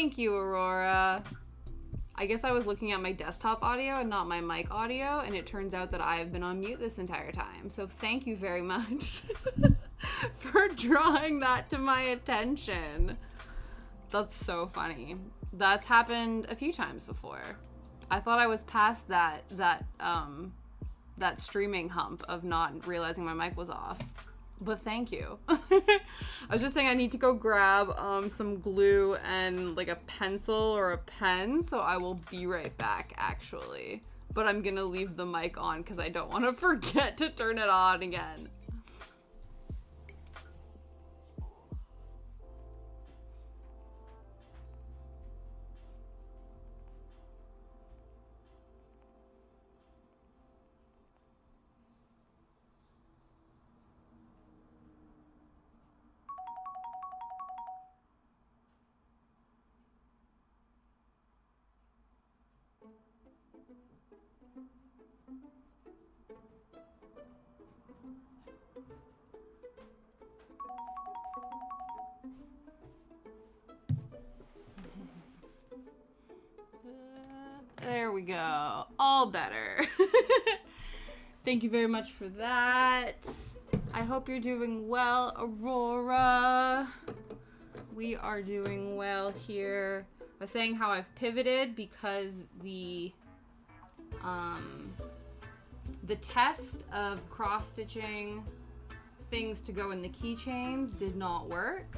Thank you, Aurora. I guess I was looking at my desktop audio and not my mic audio, and it turns out that I've been on mute this entire time. So thank you very much for drawing that to my attention. That's so funny. That's happened a few times before. I thought I was past that streaming hump of not realizing my mic was off. But thank you. I was just saying I need to go grab some glue and like a pencil or a pen, so I will be right back actually. But I'm gonna leave the mic on because I don't want to forget to turn it on again. There we go. All better. Thank you very much for that. I hope you're doing well, Aurora. We are doing well here. I was saying how I've pivoted because the test of cross-stitching things to go in the keychains did not work.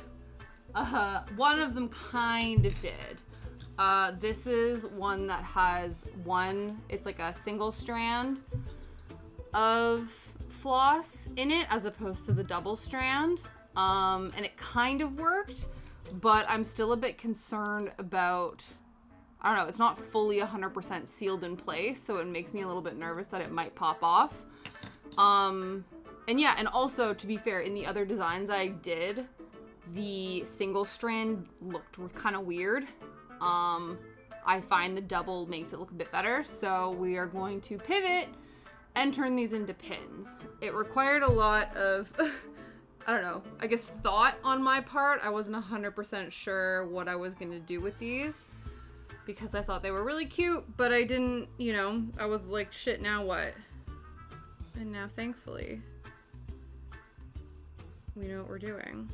One of them kind of did. This is one that has it's like a single strand of floss in it as opposed to the double strand. And it kind of worked, but I'm still a bit concerned about, I don't know, it's not fully 100% sealed in place, so it makes me a little bit nervous that it might pop off. And yeah, and also, to be fair, in the other designs I did, the single strand looked kind of weird. I find the double makes it look a bit better, so we are going to pivot and turn these into pins. It required a lot of, I don't know, I guess thought on my part. I wasn't 100% sure what I was going to do with these because I thought they were really cute, but I didn't, I was like, shit, now what? And now, thankfully, we know what we're doing.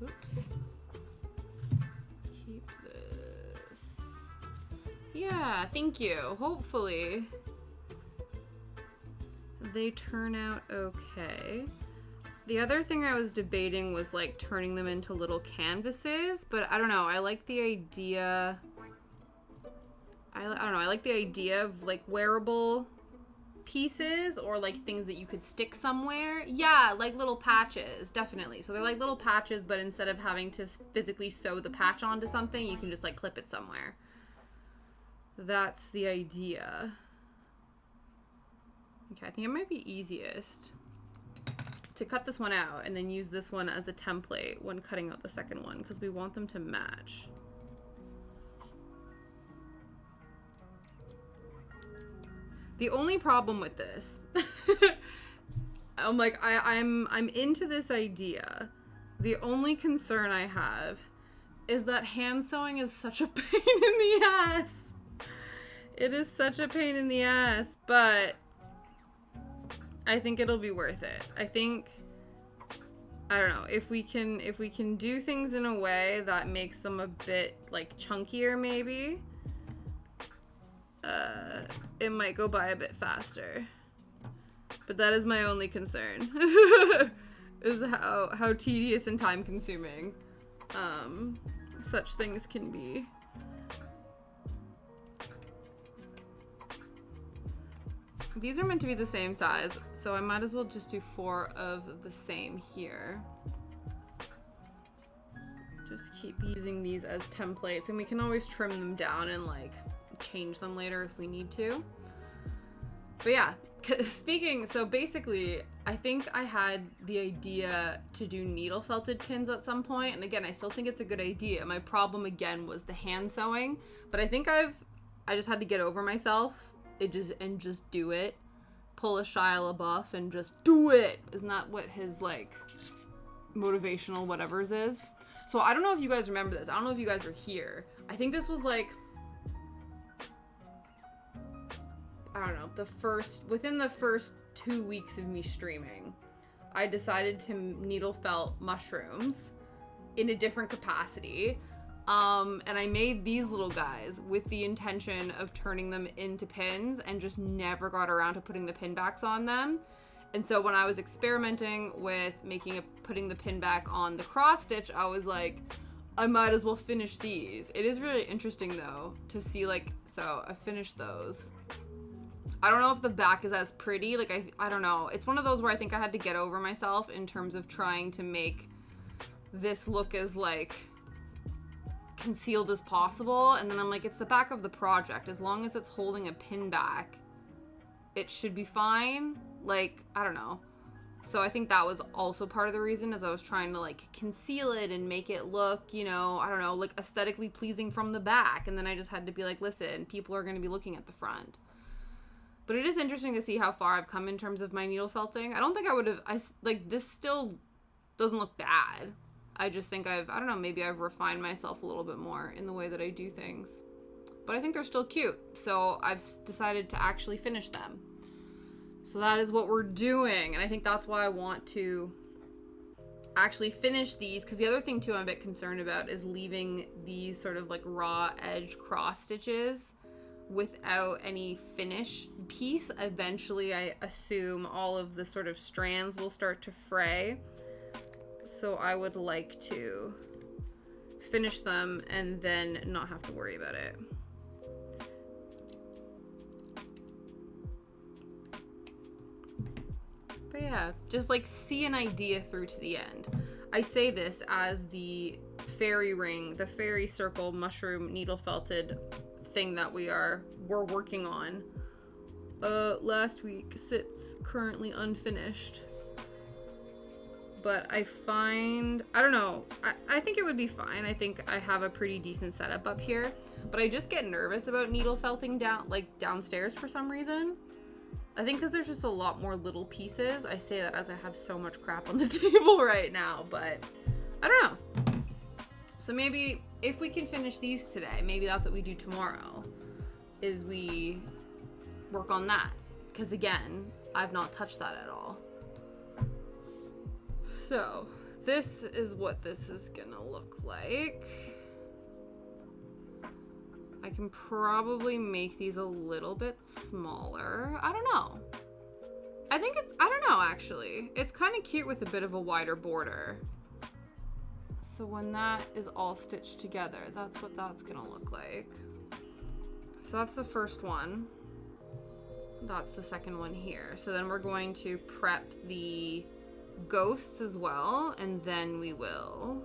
Oops. Keep this. Yeah, thank you. Hopefully they turn out okay. The other thing I was debating was like turning them into little canvases, but I don't know. I like the idea. I don't know. I like the idea of like wearable pieces or like things that you could stick somewhere. Yeah, like little patches, definitely. So they're like little patches, but instead of having to physically sew the patch onto something, you can just like clip it somewhere. That's the idea. Okay, I think it might be easiest to cut this one out and then use this one as a template when cutting out the second one because we want them to match. The only problem with this, I'm like, I'm into this idea. The only concern I have is that hand sewing is such a pain in the ass. It is such a pain in the ass, but I think it'll be worth it. I think, I don't know, if we can do things in a way that makes them a bit like chunkier maybe, it might go by a bit faster. But that is my only concern. Is how tedious and time consuming such things can be. These are meant to be the same size, so I might as well just do 4 of the same here. Just keep using these as templates, and we can always trim them down and like change them later if we need to. But yeah, so basically I think I had the idea to do needle felted pins at some point, and again I still think it's a good idea. My problem again was the hand sewing, but I think I just had to get over myself just do it. Pull a Shia LaBeouf and just do it. Isn't that what his, like, motivational whatevers is? So I don't know if you guys remember this. I don't know if you guys were here. I think this was, like, I don't know, within the first 2 weeks of me streaming, I decided to needle felt mushrooms in a different capacity. And I made these little guys with the intention of turning them into pins and just never got around to putting the pin backs on them. And so when I was experimenting with putting the pin back on the cross stitch, I was like, I might as well finish these. It is really interesting though to see, like, so I finished those. I don't know if the back is as pretty. Like, I don't know. It's one of those where I think I had to get over myself in terms of trying to make this look as, like, concealed as possible. And then I'm like, it's the back of the project. As long as it's holding a pin back, it should be fine. Like, I don't know. So I think that was also part of the reason, as I was trying to, like, conceal it and make it look, you know, I don't know, like, aesthetically pleasing from the back. And then I just had to be like, listen, people are going to be looking at the front. But it is interesting to see how far I've come in terms of my needle felting. I don't think I would have, like, this still doesn't look bad. I just think I don't know, maybe I've refined myself a little bit more in the way that I do things. But I think they're still cute. So I've decided to actually finish them. So that is what we're doing. And I think that's why I want to actually finish these. Because the other thing, too, I'm a bit concerned about is leaving these sort of, like, raw edge cross stitches without any finish piece. Eventually, I assume all of the sort of strands will start to fray. So I would like to finish them and then not have to worry about it. But yeah, just, like, see an idea through to the end. I say this as the fairy ring, the fairy circle mushroom needle felted thing that we're working on last week sits currently unfinished. But I don't know, I think it would be fine. I think I have a pretty decent setup up here, but I just get nervous about needle felting downstairs for some reason. I think because there's just a lot more little pieces. I say that as I have so much crap on the table right now, but I don't know. So maybe if we can finish these today, maybe that's what we do tomorrow, is we work on that. Because again, I've not touched that at all. So this is what this is gonna look like. I can probably make these a little bit smaller. I don't know. I don't know actually. It's kind of cute with a bit of a wider border. So when that is all stitched together, that's what that's gonna look like. So that's the first one. That's the second one here. So then we're going to prep the ghosts as well, and then we will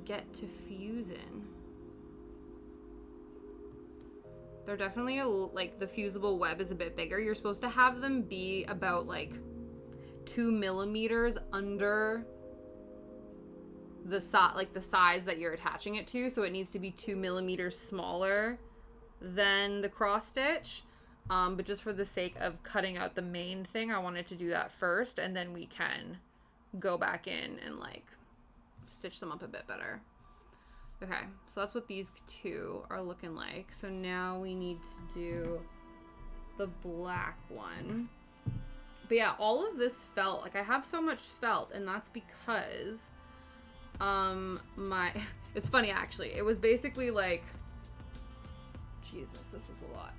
get to fusing. They're definitely like, the fusible web is a bit bigger. You're supposed to have them be about, like, 2 millimeters under the size that you're attaching it to. So it needs to be 2 millimeters smaller than the cross stitch. But just for the sake of cutting out the main thing, I wanted to do that first, and then we can go back in and, like, stitch them up a bit better. Okay, so that's what these two are looking like. So now we need to do the black one. But yeah, all of this felt, like, I have so much felt, and that's because it's funny actually. It was basically like, Jesus, this is a lot.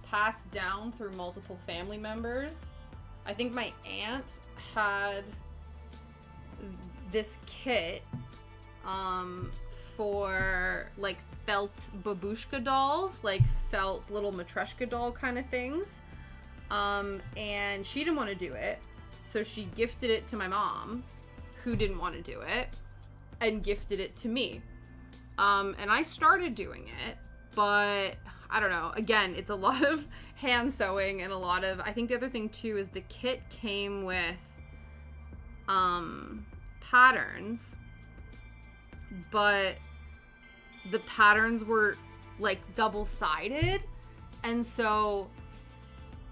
Passed down through multiple family members. I think my aunt had this kit for, like, felt babushka dolls, like felt little matryoshka doll kind of things. And she didn't want to do it, so she gifted it to my mom, who didn't want to do it, and gifted it to me. And I started doing it, but I don't know. Again, it's a lot of hand sewing and a lot of, I think the other thing too is the kit came with patterns, but the patterns were, like, double-sided, And so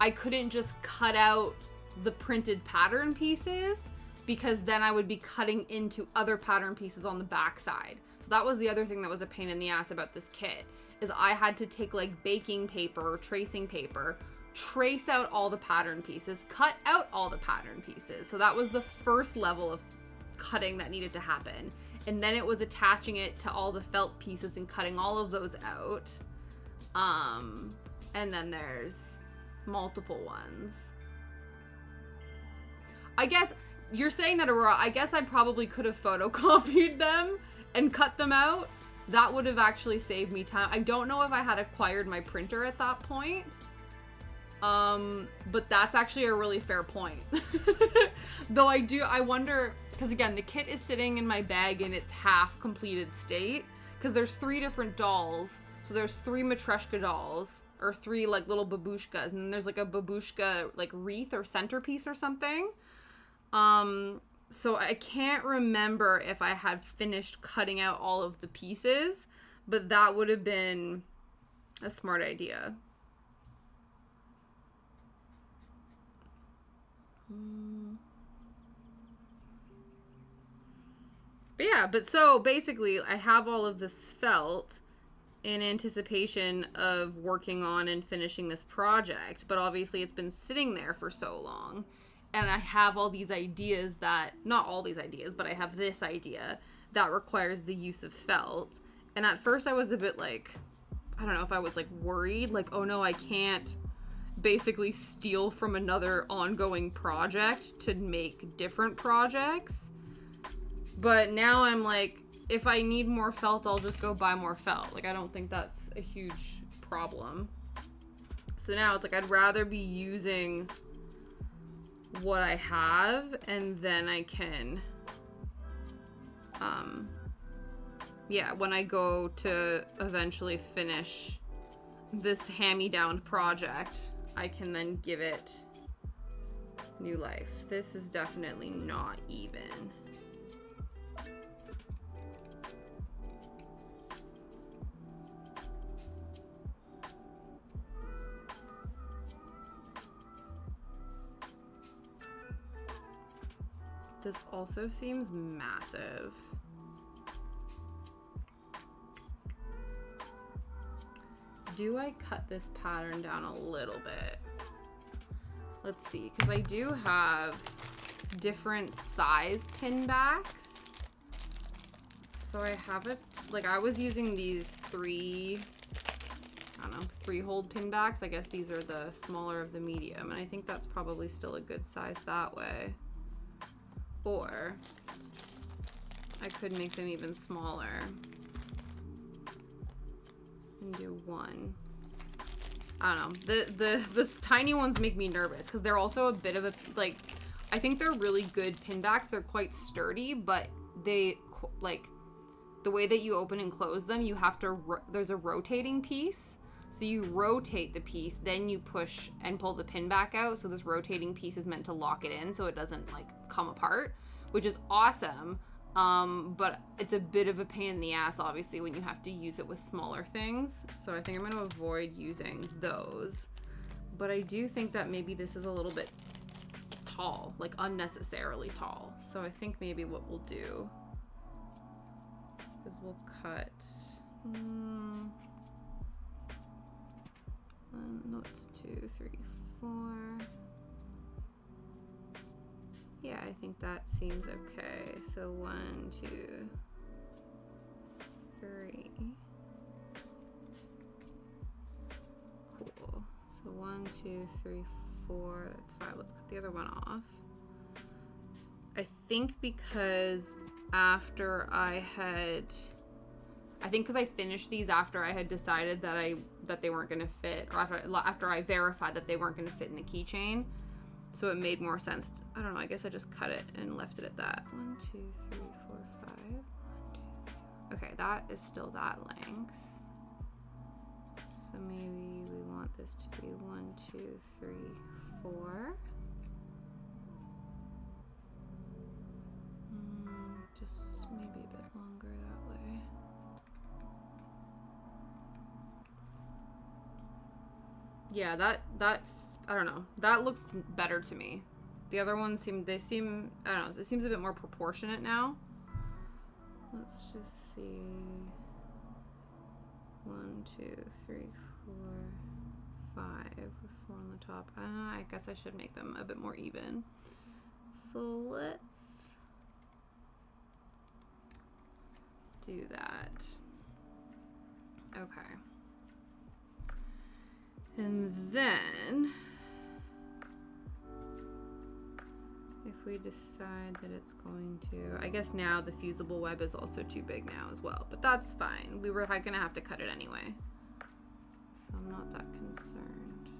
I couldn't just cut out the printed pattern pieces, because then I would be cutting into other pattern pieces on the back side. So that was the other thing that was a pain in the ass about this kit, is I had to take like baking paper or tracing paper, trace out all the pattern pieces, cut out all the pattern pieces. So that was the first level of cutting that needed to happen. And then it was attaching it to all the felt pieces and cutting all of those out. And then there's multiple ones. I guess you're saying that, Aurora, I guess I probably could have photocopied them and cut them out. That would have actually saved me time. I don't know if I had acquired my printer at that point. But that's actually a really fair point. Though I wonder, because again, the kit is sitting in my bag in its half completed state, because there's 3 different dolls. So there's 3 Matryoshka dolls, or 3 like little babushkas, and then there's like a babushka like wreath or centerpiece or something. So I can't remember if I had finished cutting out all of the pieces, but that would have been a smart idea. But yeah, so basically I have all of this felt in anticipation of working on and finishing this project, but obviously it's been sitting there for so long. And I have all these ideas that, not all these ideas, but I have this idea that requires the use of felt. And at first I was a bit like, I don't know if I was like worried, like, oh no, I can't basically steal from another ongoing project to make different projects. But now I'm like, if I need more felt, I'll just go buy more felt. Like, I don't think that's a huge problem. So now it's like, I'd rather be using what I have, and then I can, when I go to eventually finish this hand-me-down project, I can then give it new life. This is definitely not even. This also seems massive. Do I cut this pattern down a little bit? Let's see, because I do have different size pin backs. So I have it, like I was using these 3-hold pin backs. I guess these are the smaller of the medium, and I think that's probably still a good size that way. Or I could make them even smaller and do 1. I don't know. The tiny ones make me nervous because they're also a bit of a, like, I think they're really good pin backs. They're quite sturdy, but they, like, the way that you open and close them, you have to, there's a rotating piece. So you rotate the piece, then you push and pull the pin back out. So this rotating piece is meant to lock it in so it doesn't like come apart, which is awesome. But it's a bit of a pain in the ass, obviously, when you have to use it with smaller things. So I think I'm going to avoid using those. But I do think that maybe this is a little bit tall, like unnecessarily tall. So I think maybe what we'll do is we'll cut... no, it's 2, 3, 4. Yeah, I think that seems okay. So 1, 2, 3. Cool. So 1, 2, 3, 4. That's 5. Let's cut the other one off. I think because after I finished these after I had decided that they weren't going to fit, or after I verified that they weren't going to fit in the keychain. So it made more sense. I don't know, I guess I just cut it and left it at that. 1, 2, 3, 4, 5. 1, 2, 3. Okay, that is still that length. So maybe we want this to be 1, 2, 3, 4. Just maybe a bit longer that way. Yeah, that I don't know. That looks better to me. The other ones seem I don't know, it seems a bit more proportionate now. Let's just see. 1, 2, 3, 4, 5 with 4 on the top. I guess I should make them a bit more even. So let's do that. Okay. And then if we decide that it's going to, I guess now the fusible web is also too big now as well, but that's fine. We were gonna have to cut it anyway, so I'm not that concerned.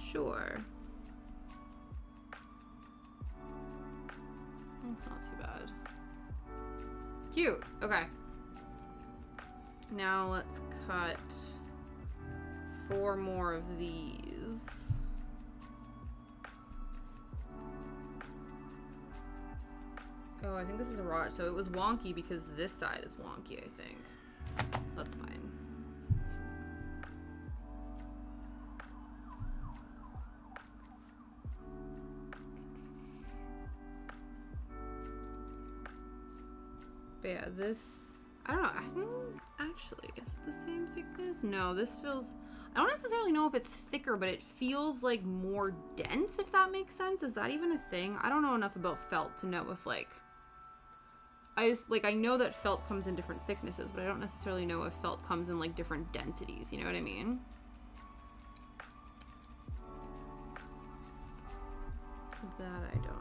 Sure. That's not too bad. Cute. Okay. Now let's cut 4 more of these. Oh, I think this is a rod. So it was wonky because this side is wonky, I think. That's fine. But yeah, this, I don't know, actually, is it the same thickness? No, this feels, I don't necessarily know if it's thicker, but it feels like more dense, if that makes sense. Is that even a thing? I don't know enough about felt to know if like, I know that felt comes in different thicknesses, but I don't necessarily know if felt comes in like different densities, you know what I mean? That I don't know.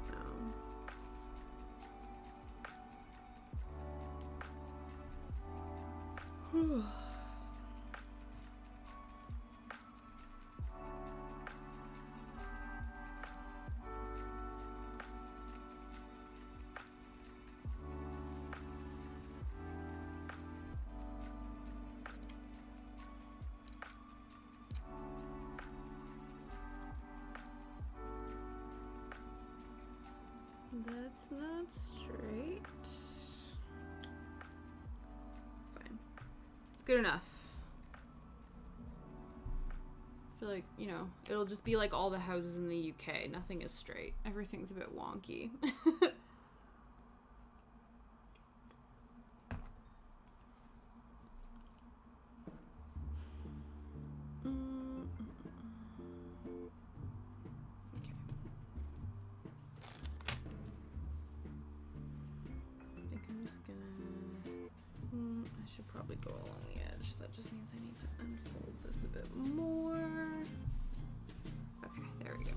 That's not straight. It's fine. It's good enough. I feel like, you know, it'll just be like all the houses in the UK. Nothing is straight. Everything's a bit wonky. I should probably go along the edge. That just means I need to unfold this a bit more. Okay, there we go.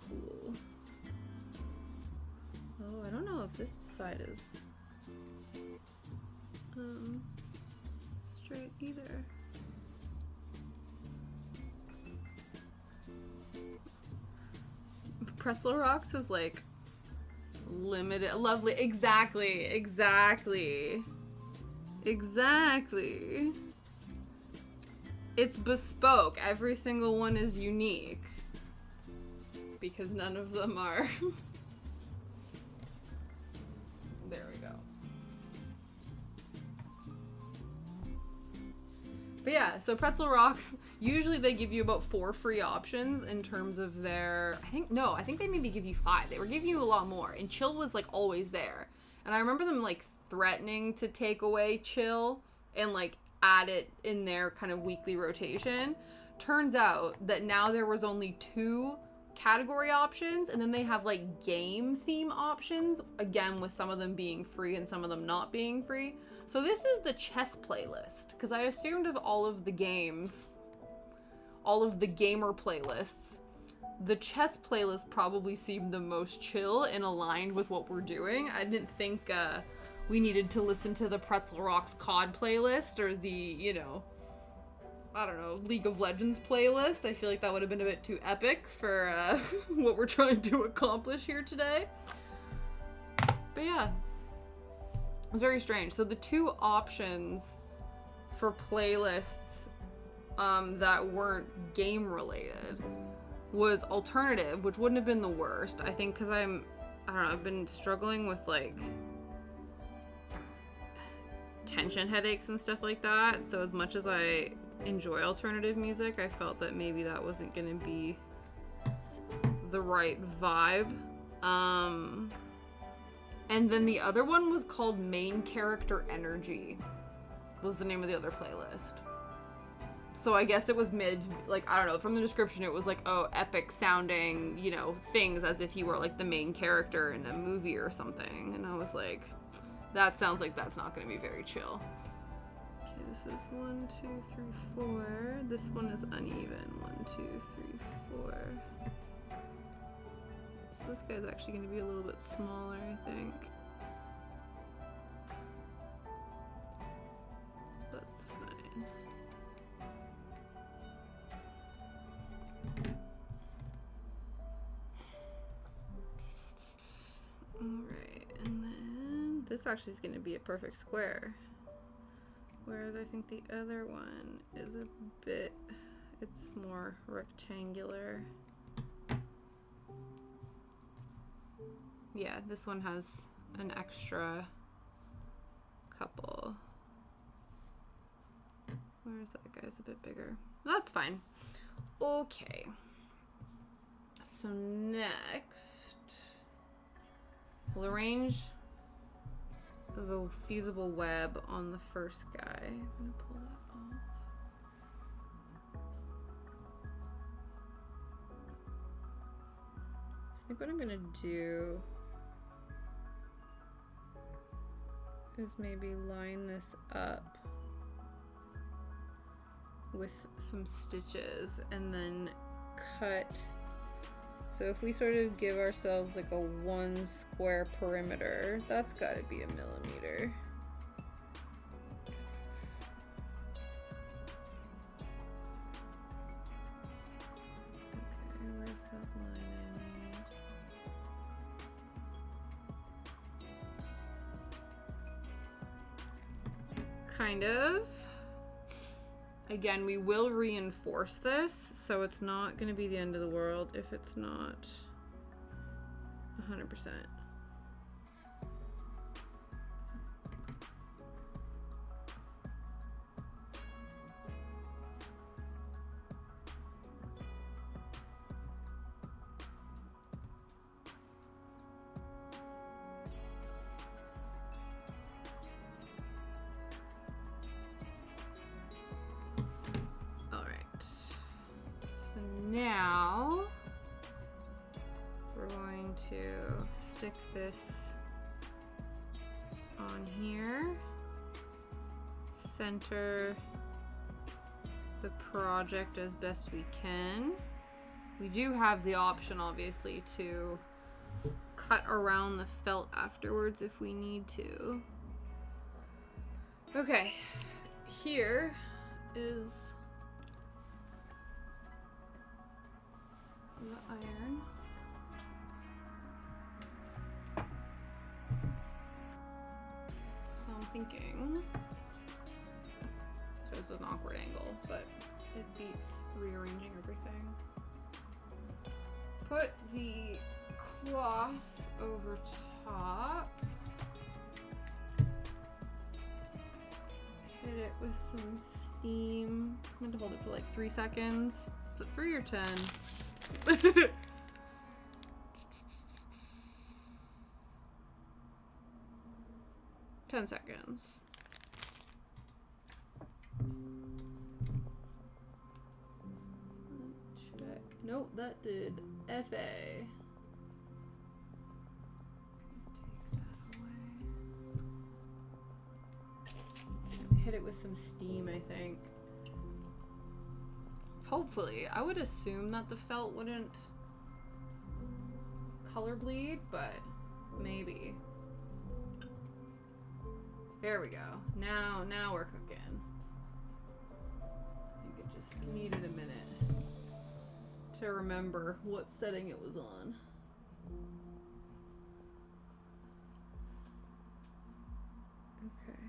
Cool. Oh, I don't know if this side is straight either. Pretzel Rocks is like limited, lovely, exactly. It's bespoke. Every single one is unique because none of them are. There we go. But yeah, so Pretzel Rocks, usually they give you about 4 free options in terms of their, I think they maybe give you 5. They were giving you a lot more, and Chill was like always there. And I remember them like threatening to take away Chill and like add it in their kind of weekly rotation. Turns out that now there was only 2 category options, and then they have like game theme options, again with some of them being free and some of them not being free. So this is the chess playlist, because I assumed of all of the games, all of the gamer playlists, the chess playlist probably seemed the most chill and aligned with what we're doing. I didn't think we needed to listen to the Pretzel Rocks COD playlist or the, you know, I don't know, League of Legends playlist. I feel like that would have been a bit too epic for what we're trying to accomplish here today. But yeah. It was very strange. So the 2 options for playlists that weren't game related was alternative, which wouldn't have been the worst. I think because I I don't know, I've been struggling with like tension headaches and stuff like that. So as much as I enjoy alternative music, I felt that maybe that wasn't gonna be the right vibe. And then the other one was called Main Character Energy, was the name of the other playlist. So I guess it was like, I don't know, from the description it was like, oh, epic sounding, you know, things as if you were like the main character in a movie or something. And I was like, that sounds like that's not going to be very chill. Okay, this is 1, 2, 3, 4. This one is uneven. 1, 2, 3, 4. So this guy's actually going to be a little bit smaller, I think. That's fine. Alright, and then this actually is going to be a perfect square. Whereas I think the other one is a bit, it's more rectangular. Yeah, this one has an extra couple. Where's that guy's a bit bigger? That's fine. Okay. So next, we'll arrange the fusible web on the first guy. I'm gonna pull that off. So I think what I'm gonna do is maybe line this up with some stitches and then cut. So if we sort of give ourselves like a 1 square perimeter, that's got to be 1 millimeter. Okay, where's that line I need? Kind of. Again, we will reinforce this, so it's not going to be the end of the world if it's not 100%. Now we're going to stick this on here, center the project as best we can. We do have the option, obviously, to cut around the felt afterwards if we need to. Okay, here is the iron. So I'm thinking, so this is an awkward angle, but it beats rearranging everything. Put the cloth over top. Hit it with some steam. I'm going to hold it for like 3 seconds. Is it 3 or 10? 10 seconds. Check. Nope, that did FA. Take that away. Hit it with some steam, I think. Hopefully. I would assume that the felt wouldn't color bleed, but maybe. There we go. Now we're cooking. I think it just needed a minute to remember what setting it was on. Okay.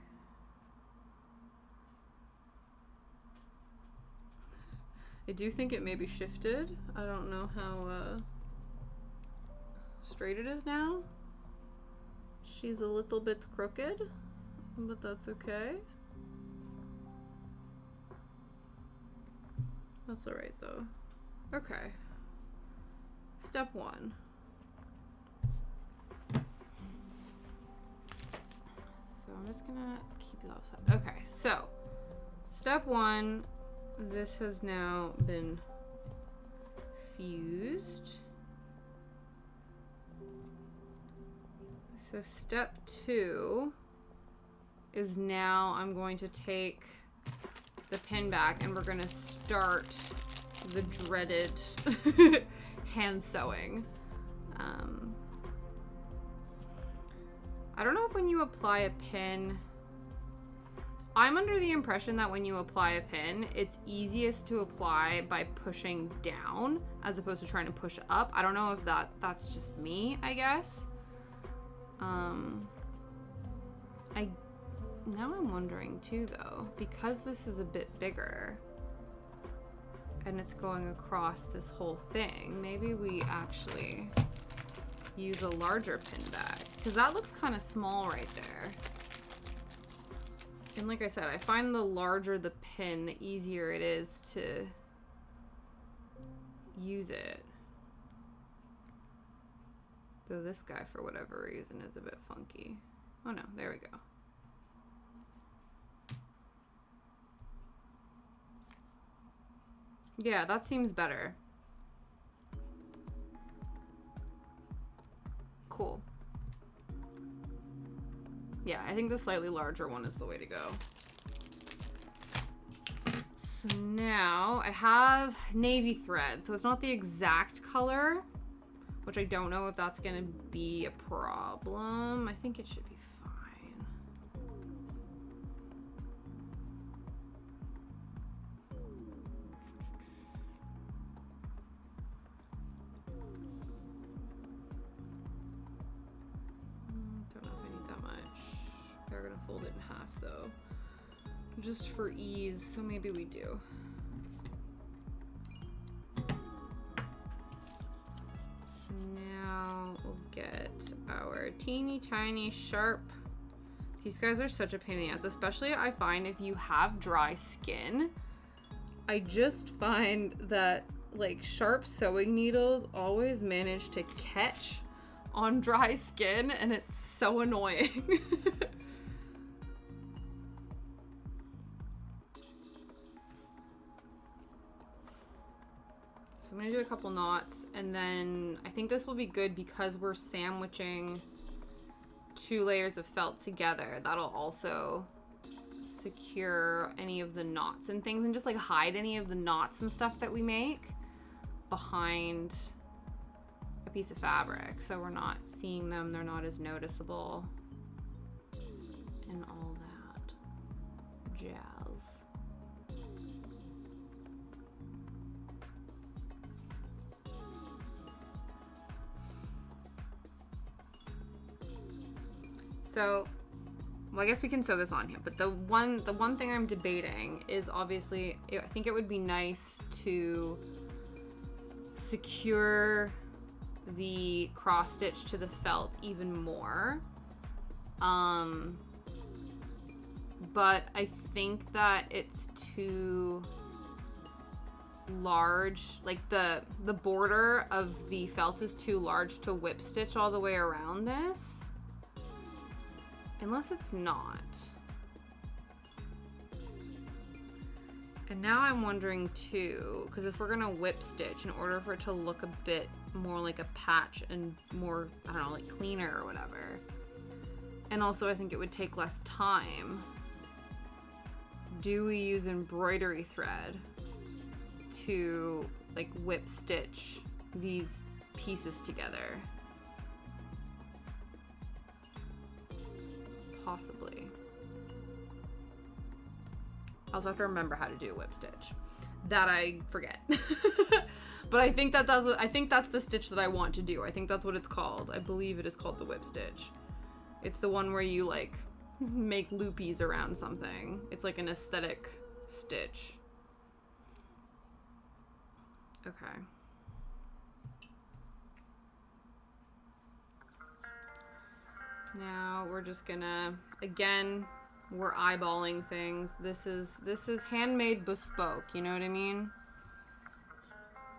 I do think it may be shifted. I don't know how straight it is now. She's a little bit crooked, but that's okay. That's all right though. Okay. Step 1. So I'm just gonna keep it outside. Okay, so step 1, this has now been fused. So step 2 is now I'm going to take the pin back and we're gonna start the dreaded hand sewing. I don't know if when you apply a pin, I'm under the impression that when you apply a pin, it's easiest to apply by pushing down as opposed to trying to push up. I don't know if that's just me, I guess. Now I'm wondering too though, because this is a bit bigger and it's going across this whole thing, maybe we actually use a larger pin back, because that looks kind of small right there. And like I said, I find the larger the pin, the easier it is to use it. Though this guy, for whatever reason, is a bit funky. Oh no, there we go. Yeah, that seems better. Cool. Yeah, I think the slightly larger one is the way to go. So now I have navy thread. So it's not the exact color, which I don't know if that's gonna be a problem. I think it should be fine. Don't know if I need that much. We're gonna fold it in half though, just for ease, so maybe we do. So now we'll get our teeny tiny sharp. These guys are such a pain in the ass, especially I find if you have dry skin. I just find that like sharp sewing needles always manage to catch on dry skin, and it's so annoying. So I'm gonna do a couple knots, and then I think this will be good because we're sandwiching 2 layers of felt together. That'll also secure any of the knots and things, and just like hide any of the knots and stuff that we make behind a piece of fabric, so we're not seeing them, they're not as noticeable, and all that jazz. So, well, I guess we can sew this on here, but the one thing I'm debating is obviously, I think it would be nice to secure the cross stitch to the felt even more. But I think that it's too large, like the border of the felt is too large to whip stitch all the way around this. Unless it's not. And now I'm wondering too, because if we're gonna whip stitch, in order for it to look a bit more like a patch and more, I don't know, like cleaner or whatever. And also I think it would take less time. Do we use embroidery thread to like whip stitch these pieces together? Possibly. I also have to remember how to do a whip stitch. That I forget. But I think that's the stitch that I want to do. I think that's what it's called. I believe it is called the whip stitch. It's the one where you like make loopies around something. It's like an aesthetic stitch. Okay. Now we're just gonna, again, we're eyeballing things. This is handmade bespoke, you know what I mean?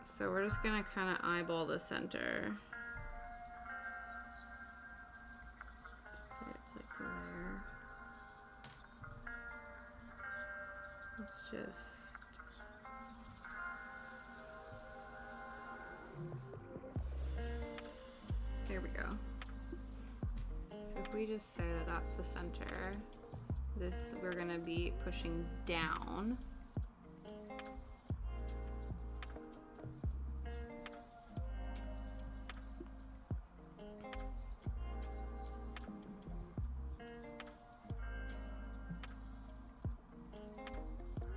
So we're just gonna kind of eyeball the center. See, it's like there. It's just... There we go. So if we just say that that's the center, this we're gonna be pushing down.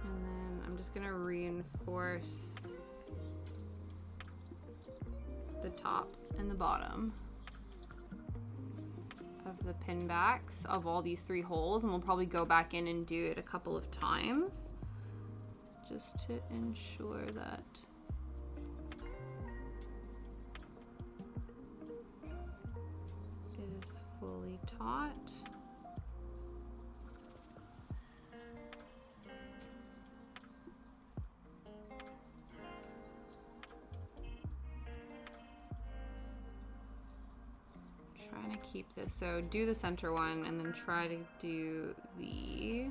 And then I'm just gonna reinforce the top and the bottom of the pin backs of all these 3 holes, and we'll probably go back in and do it a couple of times just to ensure that it is fully taut. Trying to keep this, so do the center one and then try to do the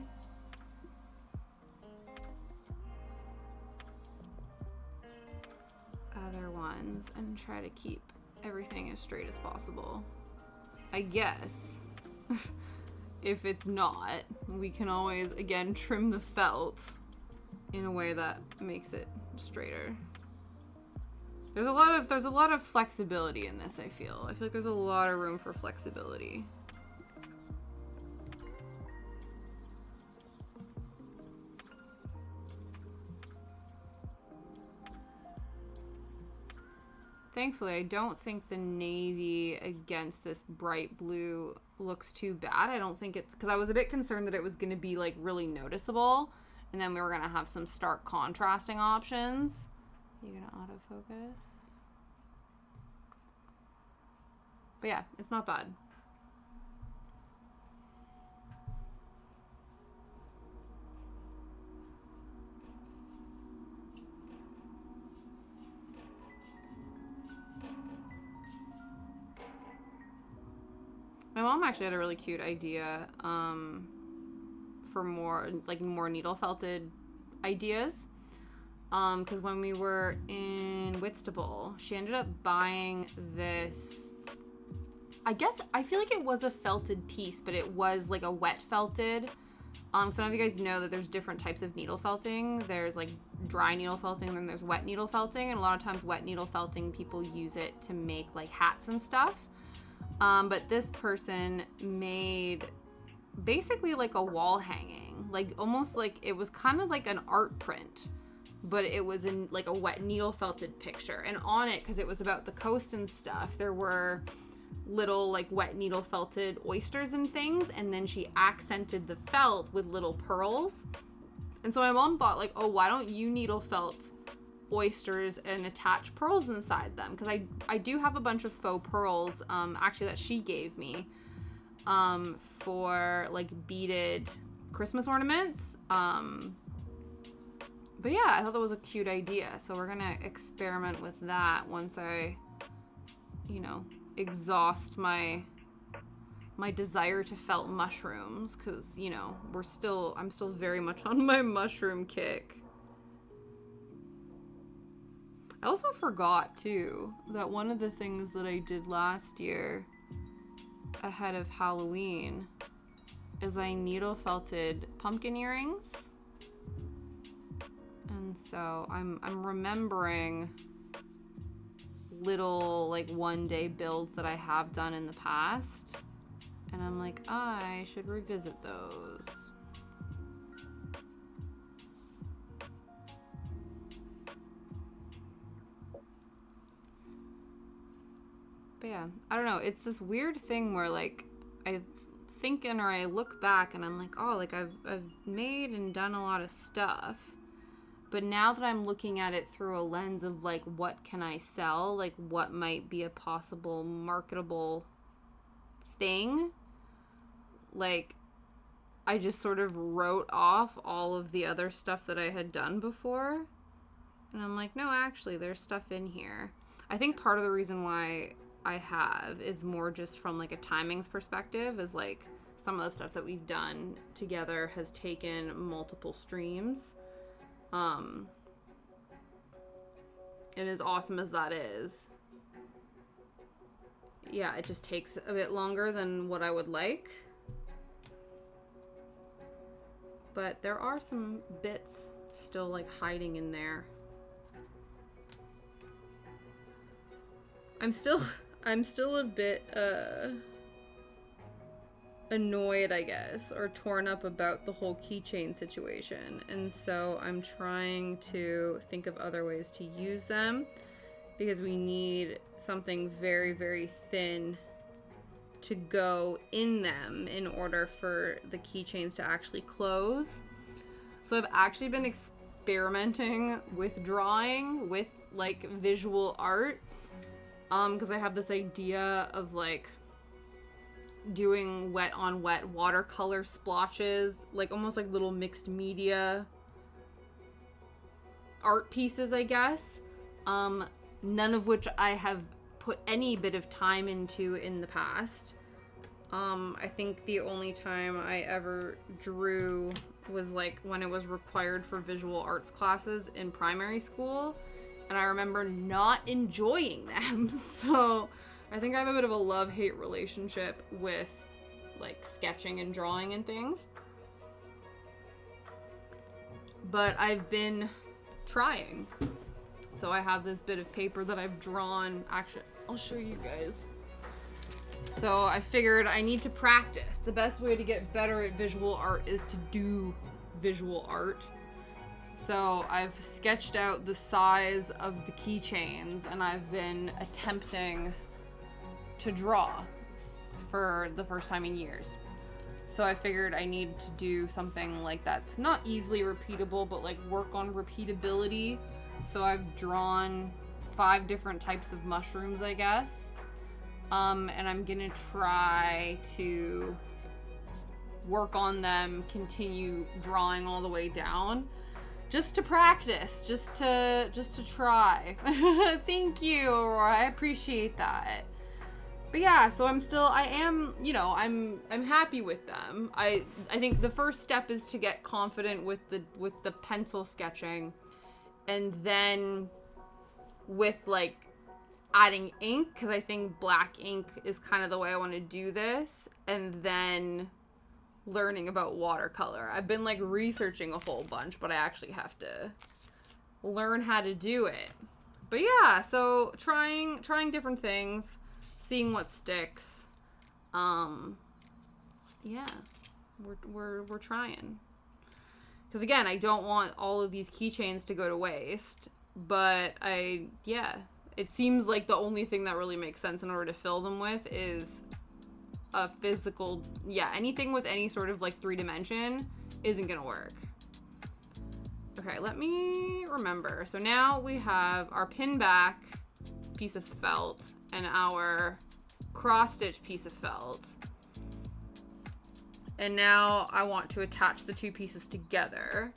other ones and try to keep everything as straight as possible. I guess if it's not, we can always again trim the felt in a way that makes it straighter. There's a lot of flexibility in this, I feel like there's a lot of room for flexibility. Thankfully, I don't think the navy against this bright blue looks too bad. I don't think it's, because I was a bit concerned that it was going to be like really noticeable, and then we were going to have some stark contrasting options. You gonna autofocus? But yeah, it's not bad. My mom actually had a really cute idea for more needle felted ideas. Because when we were in Whitstable, she ended up buying this, I feel like it was a felted piece, but it was like a wet felted. Some of you guys know that there's different types of needle felting. There's like dry needle felting, and then there's wet needle felting. And a lot of times wet needle felting, people use it to make like hats and stuff. But this person made basically like a wall hanging, like almost like it was kind of like an art print, but it was in like a wet needle felted picture. And on it, because it was about the coast and stuff, there were little like wet needle felted oysters and things, and then she accented the felt with little pearls. And so my mom thought like, oh, why don't you needle felt oysters and attach pearls inside them? Because I do have a bunch of faux pearls actually that she gave me for like beaded Christmas ornaments. But yeah, I thought that was a cute idea. So we're gonna experiment with that once I, exhaust my desire to felt mushrooms, because, I'm still very much on my mushroom kick. I also forgot, too, that one of the things that I did last year ahead of Halloween is I needle felted pumpkin earrings. And so I'm remembering little like one day builds that I have done in the past, and I'm like, I should revisit those. But yeah, I don't know, it's this weird thing where like I look back and I'm like, oh, like I've made and done a lot of stuff. But now that I'm looking at it through a lens of like, what can I sell? Like what might be a possible marketable thing, like, I just sort of wrote off all of the other stuff that I had done before. And I'm like, no, actually, there's stuff in here. I think part of the reason why I have is more just from, like, a timings perspective, is, like, some of the stuff that we've done together has taken multiple streams. And as awesome as that is, yeah, it just takes a bit longer than what I would like. But there are some bits still, like, hiding in there. I'm still a bit, annoyed, I guess, or torn up about the whole keychain situation. And so I'm trying to think of other ways to use them, because we need something very, very thin to go in them in order for the keychains to actually close. So I've actually been experimenting with drawing with, like, visual art, because I have this idea of, like, doing wet on wet watercolor splotches, like almost like little mixed media art pieces, I guess. None of which I have put any bit of time into in the past. I think the only time I ever drew was, like, when it was required for visual arts classes in primary school, and I remember not enjoying them. So I think I have a bit of a love-hate relationship with, like, sketching and drawing and things. But I've been trying. So I have this bit of paper that I've drawn. Actually, I'll show you guys. So I figured I need to practice. The best way to get better at visual art is to do visual art. So I've sketched out the size of the keychains, and I've been attempting to draw for the first time in years. So I figured I need to do something like that's not easily repeatable, but, like, work on repeatability. So I've drawn 5 different types of mushrooms, I guess. And I'm gonna try to work on them, continue drawing all the way down, just to practice, just to try. Thank you, Aurora. I appreciate that. But yeah, so I am, you know, I'm happy with them. I think the first step is to get confident with the pencil sketching, and then with, like, adding ink, because I think black ink is kind of the way I want to do this, and then learning about watercolor. I've been, like, researching a whole bunch, but I actually have to learn how to do it. But yeah, so trying different things, seeing what sticks. Yeah, we're trying. Because again, I don't want all of these keychains to go to waste, but it seems like the only thing that really makes sense in order to fill them with is a physical, anything with any sort of, like, 3 dimension isn't gonna work. Okay, let me remember. So now we have our pin back piece of felt and our cross stitch piece of felt. And now I want to attach the 2 pieces together,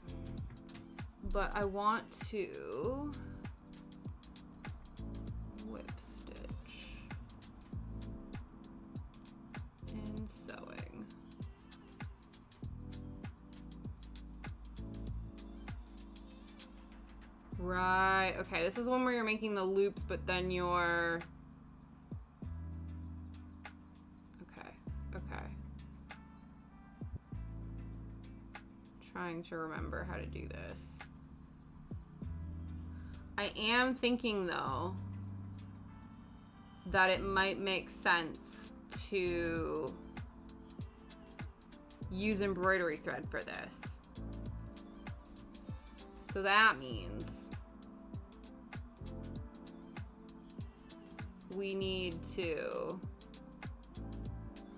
but I want to whip stitch and sewing. Right, okay, this is one where you're making the loops, but then you're, okay. Trying to remember how to do this. I am thinking, though, that it might make sense to use embroidery thread for this. So that means we need to...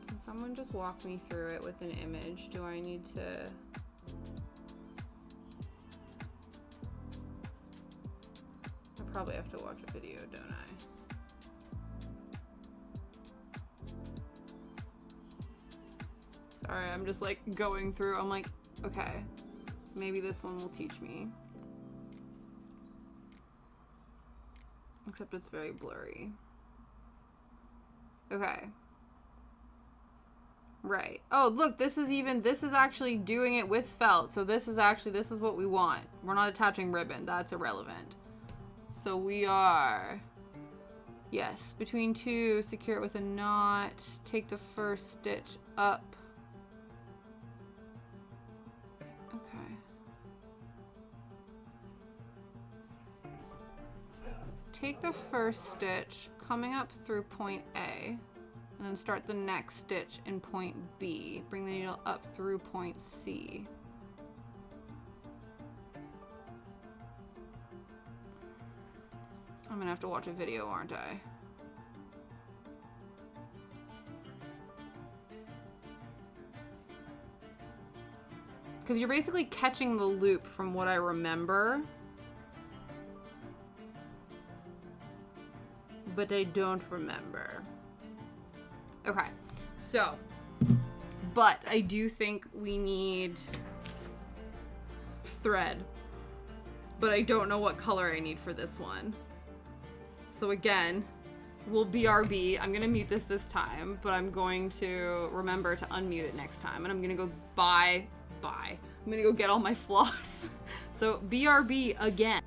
Can someone just walk me through it with an image? Do I need to... I probably have to watch a video, don't I? Sorry, I'm just like going through. I'm like, okay, maybe this one will teach me. Except it's very blurry. Okay. Right. Oh, look, this is actually doing it with felt. So this is what we want. We're not attaching ribbon. That's irrelevant. So we are, yes, between two, secure it with a knot, take the first stitch up. Okay. Take the first stitch coming up through point A. And then start the next stitch in point B. Bring the needle up through point C. I'm gonna have to watch a video, aren't I? Because you're basically catching the loop from what I remember. But I don't remember. Okay, so, but I do think we need thread, but I don't know what color I need for this one. So again, we'll BRB. I'm gonna mute this time, but I'm going to remember to unmute it next time, and I'm gonna go bye. I'm gonna go get all my floss. So BRB again.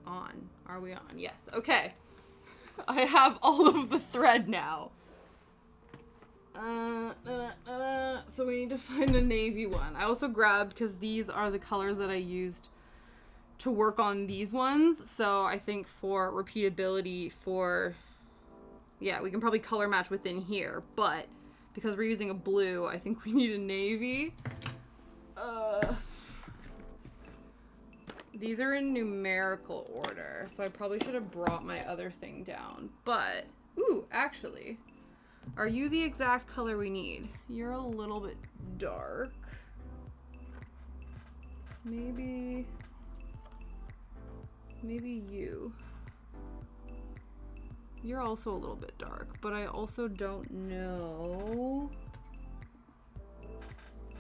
On. Are we on? Yes. Okay. I have all of the thread now. So we need to find a navy one. I also grabbed, because these are the colors that I used to work on these ones. So I think for repeatability, yeah, we can probably color match within here. But because we're using a blue, I think we need a navy. These are in numerical order, so I probably should have brought my other thing down. But, ooh, actually, are you the exact color we need? You're a little bit dark. Maybe you. You're also a little bit dark, but I also don't know.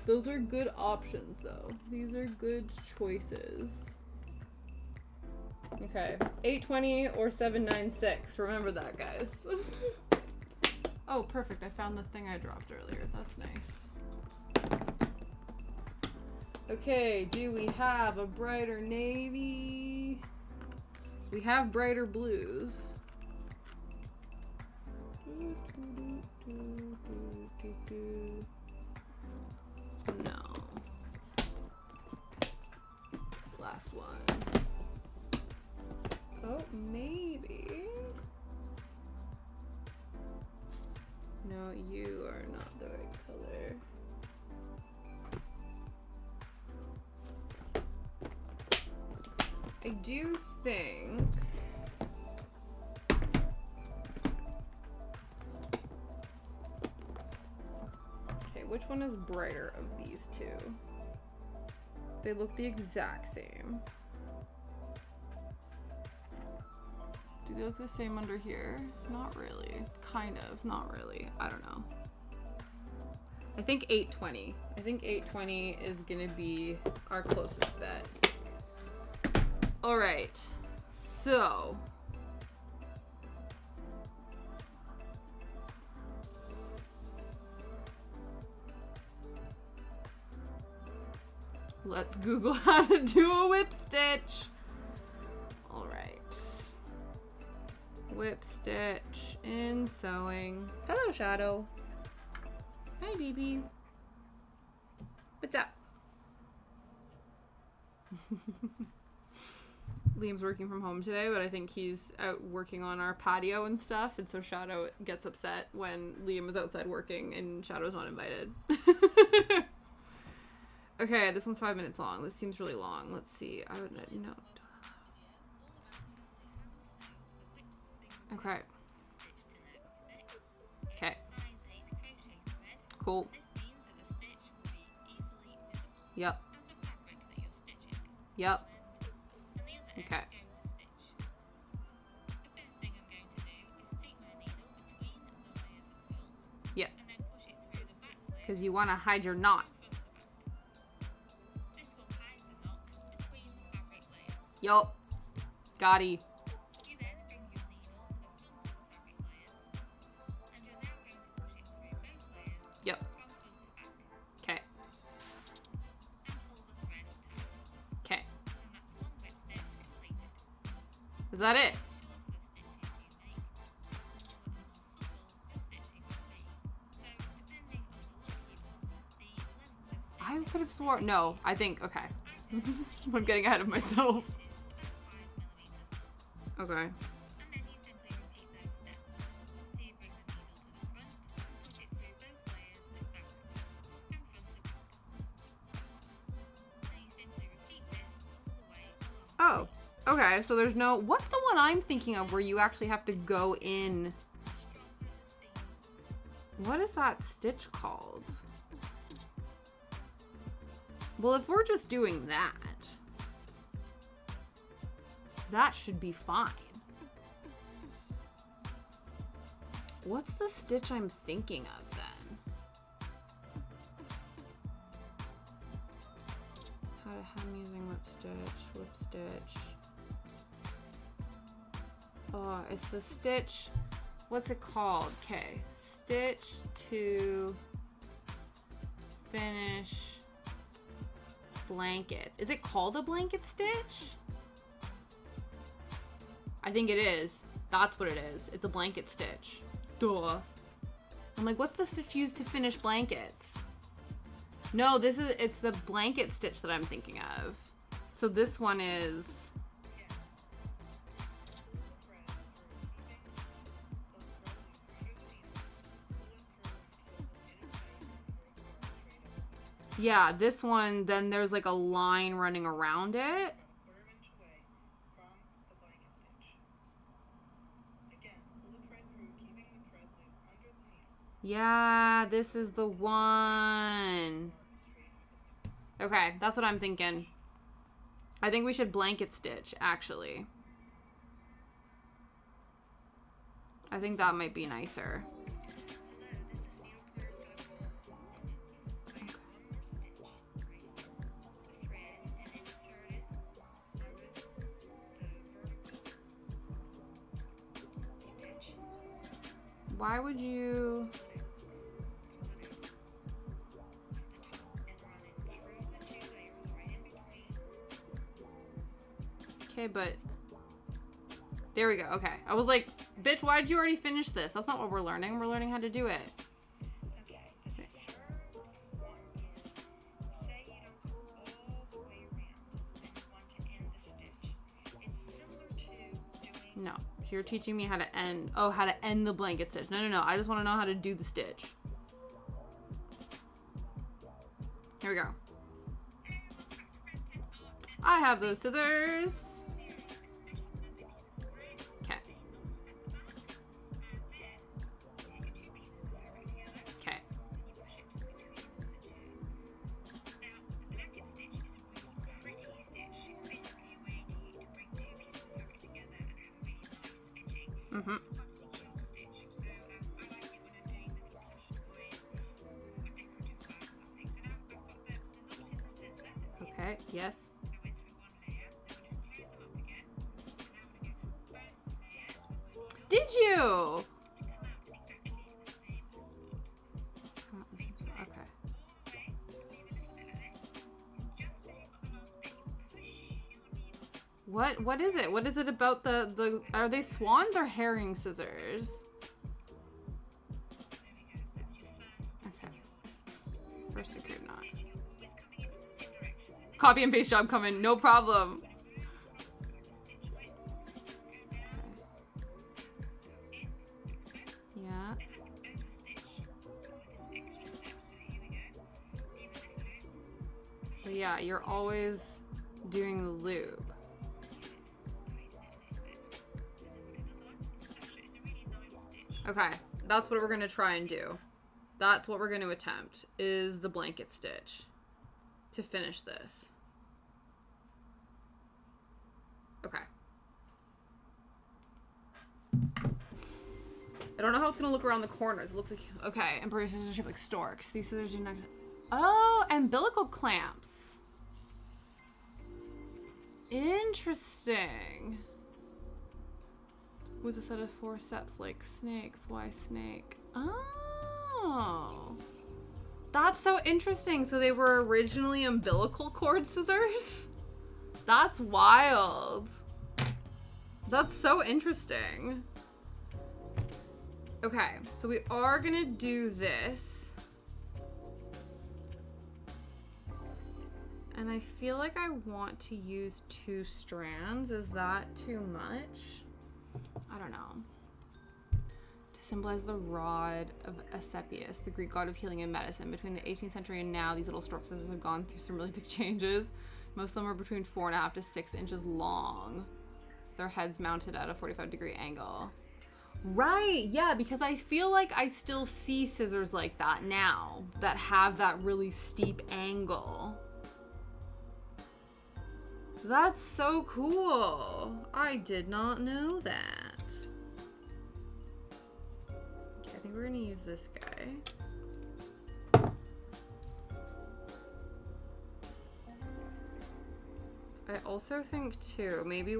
Those are good options, though. These are good choices. Okay, 820 or 796. Remember that, guys. Oh, perfect. I found the thing I dropped earlier. That's nice. Okay, do we have a brighter navy? We have brighter blues. No. Last one. Oh, maybe. No, you are not the right color. I do think okay, which one is brighter of these two? They look the exact same. Do they look the same under here? Not really. Kind of. Not really. I don't know. I think 820. I think 820 is gonna be our closest bet. All right. So. Let's Google how to do a whip stitch. All right. Whip stitch in sewing. Hello, Shadow. Hi, BB. What's up? Liam's working from home today, but I think he's out working on our patio and stuff, and so Shadow gets upset when Liam is outside working and Shadow's not invited. Okay, this one's 5 minutes long. This seems really long. Let's see. I would no. Okay. Okay. Cool. Yep. Yep. Okay. Yep. Because you want to hide your knot. Yup. Gotti. Yep. Okay. Okay. Is that it? I could have sworn. No, I think. Okay. I'm getting ahead of myself. Okay. Oh, okay. So there's no. What's the one I'm thinking of where you actually have to go in? What is that stitch called? Well, if we're just doing that, that should be fine. What's the stitch I'm thinking of then? How I'm using whip stitch. Oh, it's the stitch. What's it called? Okay, stitch to finish blankets. Is it called a blanket stitch? I think it is. That's what it is. It's a blanket stitch. Duh. I'm like, what's the stitch used to finish blankets? No, it's the blanket stitch that I'm thinking of. So this one is... Yeah, this one, then there's like a line running around it. Yeah, this is the one. Okay, that's what I'm thinking. I think we should blanket stitch, actually. I think that might be nicer. Why would you... Okay, but... There we go. Okay. I was like, bitch, why did you already finish this? That's not what we're learning. We're learning how to do it. No. You're teaching me how to end... Oh, how to end the blanket stitch. No, no, no. I just want to know how to do the stitch. Here we go. I have those scissors. Okay. Okay. Mm-hmm. Okay, yes. Did you? Okay. What is it? What is it about the are they swans or herring scissors? Okay. First secured knot. Copy and paste job coming. No problem. Yeah. So yeah, you're always doing the loop. Okay, that's what we're gonna try and do. That's what we're gonna attempt, is the blanket stitch to finish this. Okay. I don't know how it's gonna look around the corners. It looks like, okay, embroidery scissors are shaped like storks. These scissors do not, oh, umbilical clamps. Interesting. With a set of 4 steps like snakes. Why snake? Oh. That's so interesting. So they were originally umbilical cord scissors? That's wild. That's so interesting. Okay, so we are gonna do this. And I feel like I want to use 2 strands. Is that too much? I don't know. To symbolize the rod of Asclepius, the Greek god of healing and medicine. Between the 18th century and now, these little stork scissors have gone through some really big changes. Most of them are between 4.5 to 6 inches long. Their heads mounted at a 45-degree angle. Right, yeah, because I feel like I still see scissors like that now that have that really steep angle. That's so cool. I did not know that. Okay, I think we're gonna use this guy. I also think too, maybe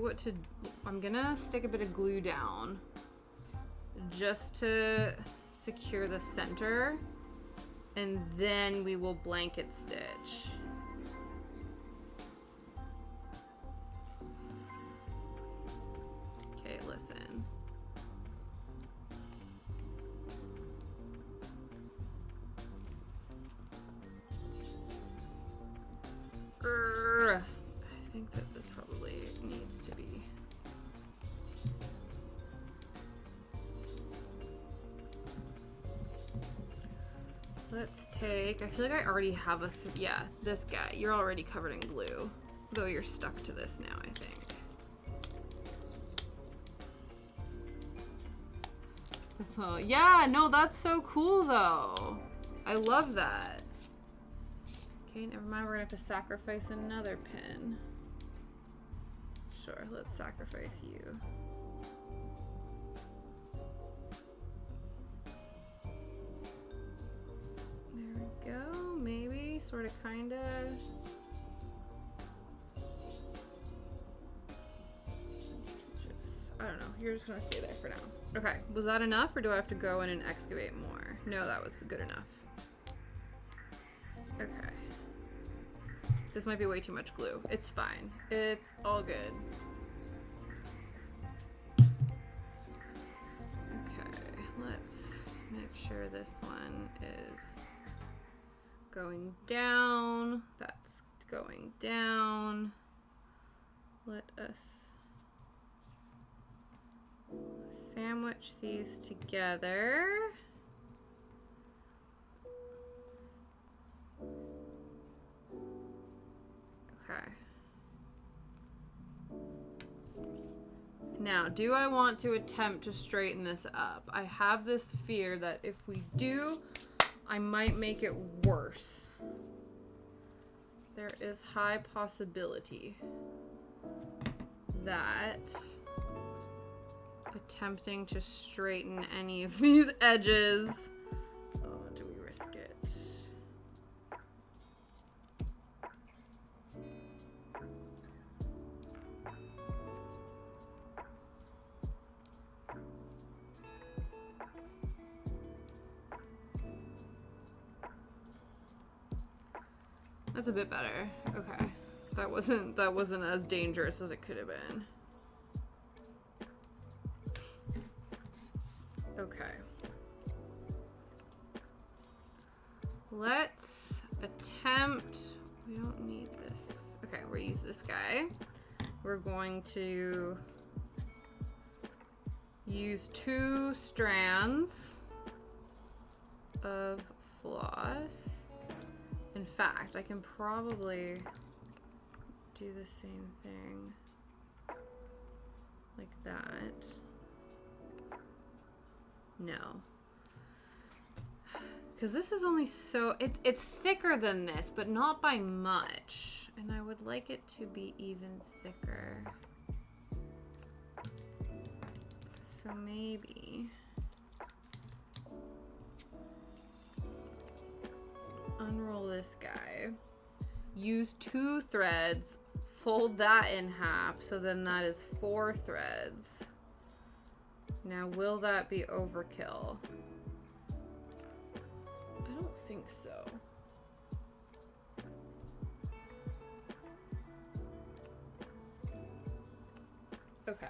I'm gonna stick a bit of glue down just to secure the center, and then we will blanket stitch. Okay, listen. I think that this probably needs to be. Let's take, I feel like I already have a, yeah, this guy. You're already covered in glue, though you're stuck to this now, I think. So, yeah, no, that's so cool, though. I love that. Okay, never mind, we're gonna have to sacrifice another pin. Sure, let's sacrifice you. There we go, maybe, sort of, kinda. Just, I don't know, you're just gonna stay there for now. Okay, was that enough, or do I have to go in and excavate more? No, that was good enough. Okay. This might be way too much glue. It's fine. It's all good. Okay, let's make sure this one is going down. That's going down. Let us sandwich these together. Okay. Now, do I want to attempt to straighten this up? I have this fear that if we do, I might make it worse. There is high possibility that attempting to straighten any of these edges. Oh, do we risk it? That's a bit better. Okay. That wasn't as dangerous as it could have been. Okay. Let's attempt, we don't need this. Okay, we'll use this guy. We're going to use 2 strands of floss. In fact, I can probably do the same thing like that. No. Because this is only so, it's thicker than this, but not by much. And I would like it to be even thicker. So maybe unroll this guy. Use 2 threads, fold that in half, so then that is 4 threads. Now, will that be overkill? I don't think so. Okay.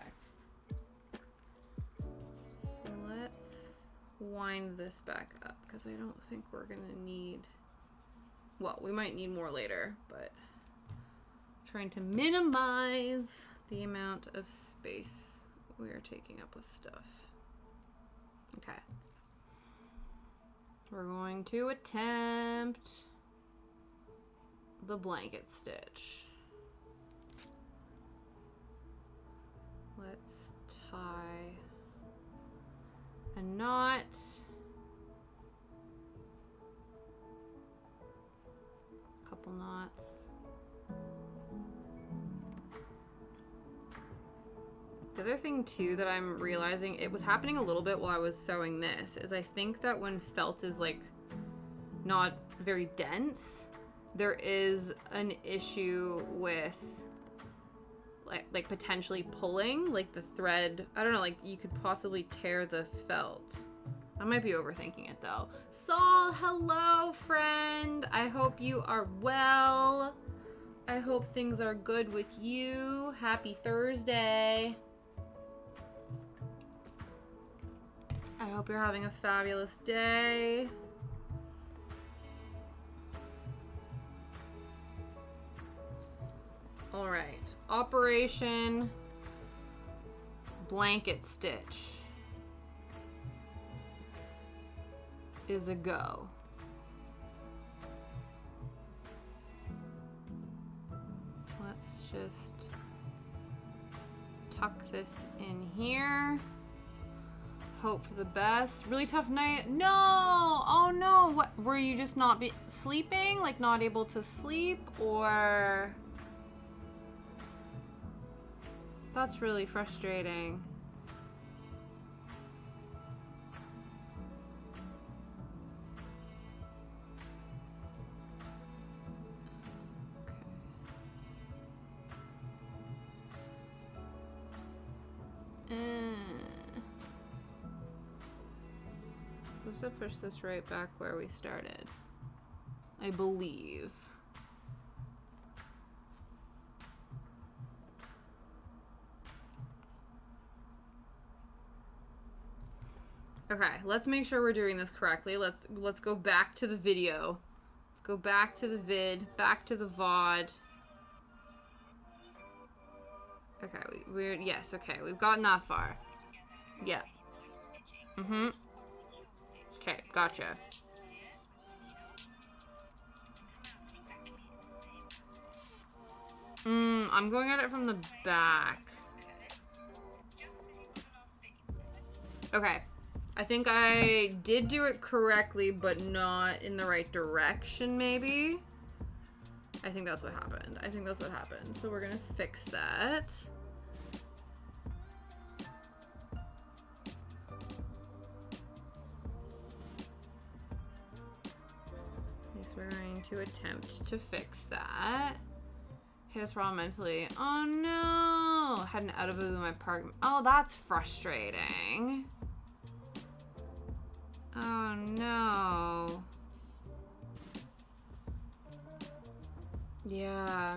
So let's wind this back up, because I don't think we're gonna need, well, we might need more later, but trying to minimize the amount of space we are taking up with stuff. Okay. We're going to attempt the blanket stitch. Let's tie a knot. Couple knots. The other thing too that I'm realizing, it was happening a little bit while I was sewing this, is I think that when felt is like not very dense, there is an issue with like potentially pulling, like the thread, I don't know, like you could possibly tear the felt. I might be overthinking it though. Saul, hello friend. I hope you are well. I hope things are good with you. Happy Thursday. I hope you're having a fabulous day. All right, Operation Blanket Stitch is a go. Let's just tuck this in here. Hope for the best. Really tough night. No! Oh no! What? Were you just not sleeping? Like not able to sleep? Or... That's really frustrating. Supposed to push this right back where we started, I believe. Okay, let's make sure we're doing this correctly. Let's go back to the video. Let's go back to the vid, back to the VOD. Okay, yes, okay, we've gotten that far. Yeah. Mm-hmm. Okay, gotcha. I'm going at it from the back. Okay. I think I did do it correctly, but not in the right direction, maybe? I think that's what happened. I think that's what happened. So we're gonna fix that. We're going to attempt to fix that. Hit us raw mentally. Oh no! Had an out of my apartment. Oh, that's frustrating. Oh no. Yeah.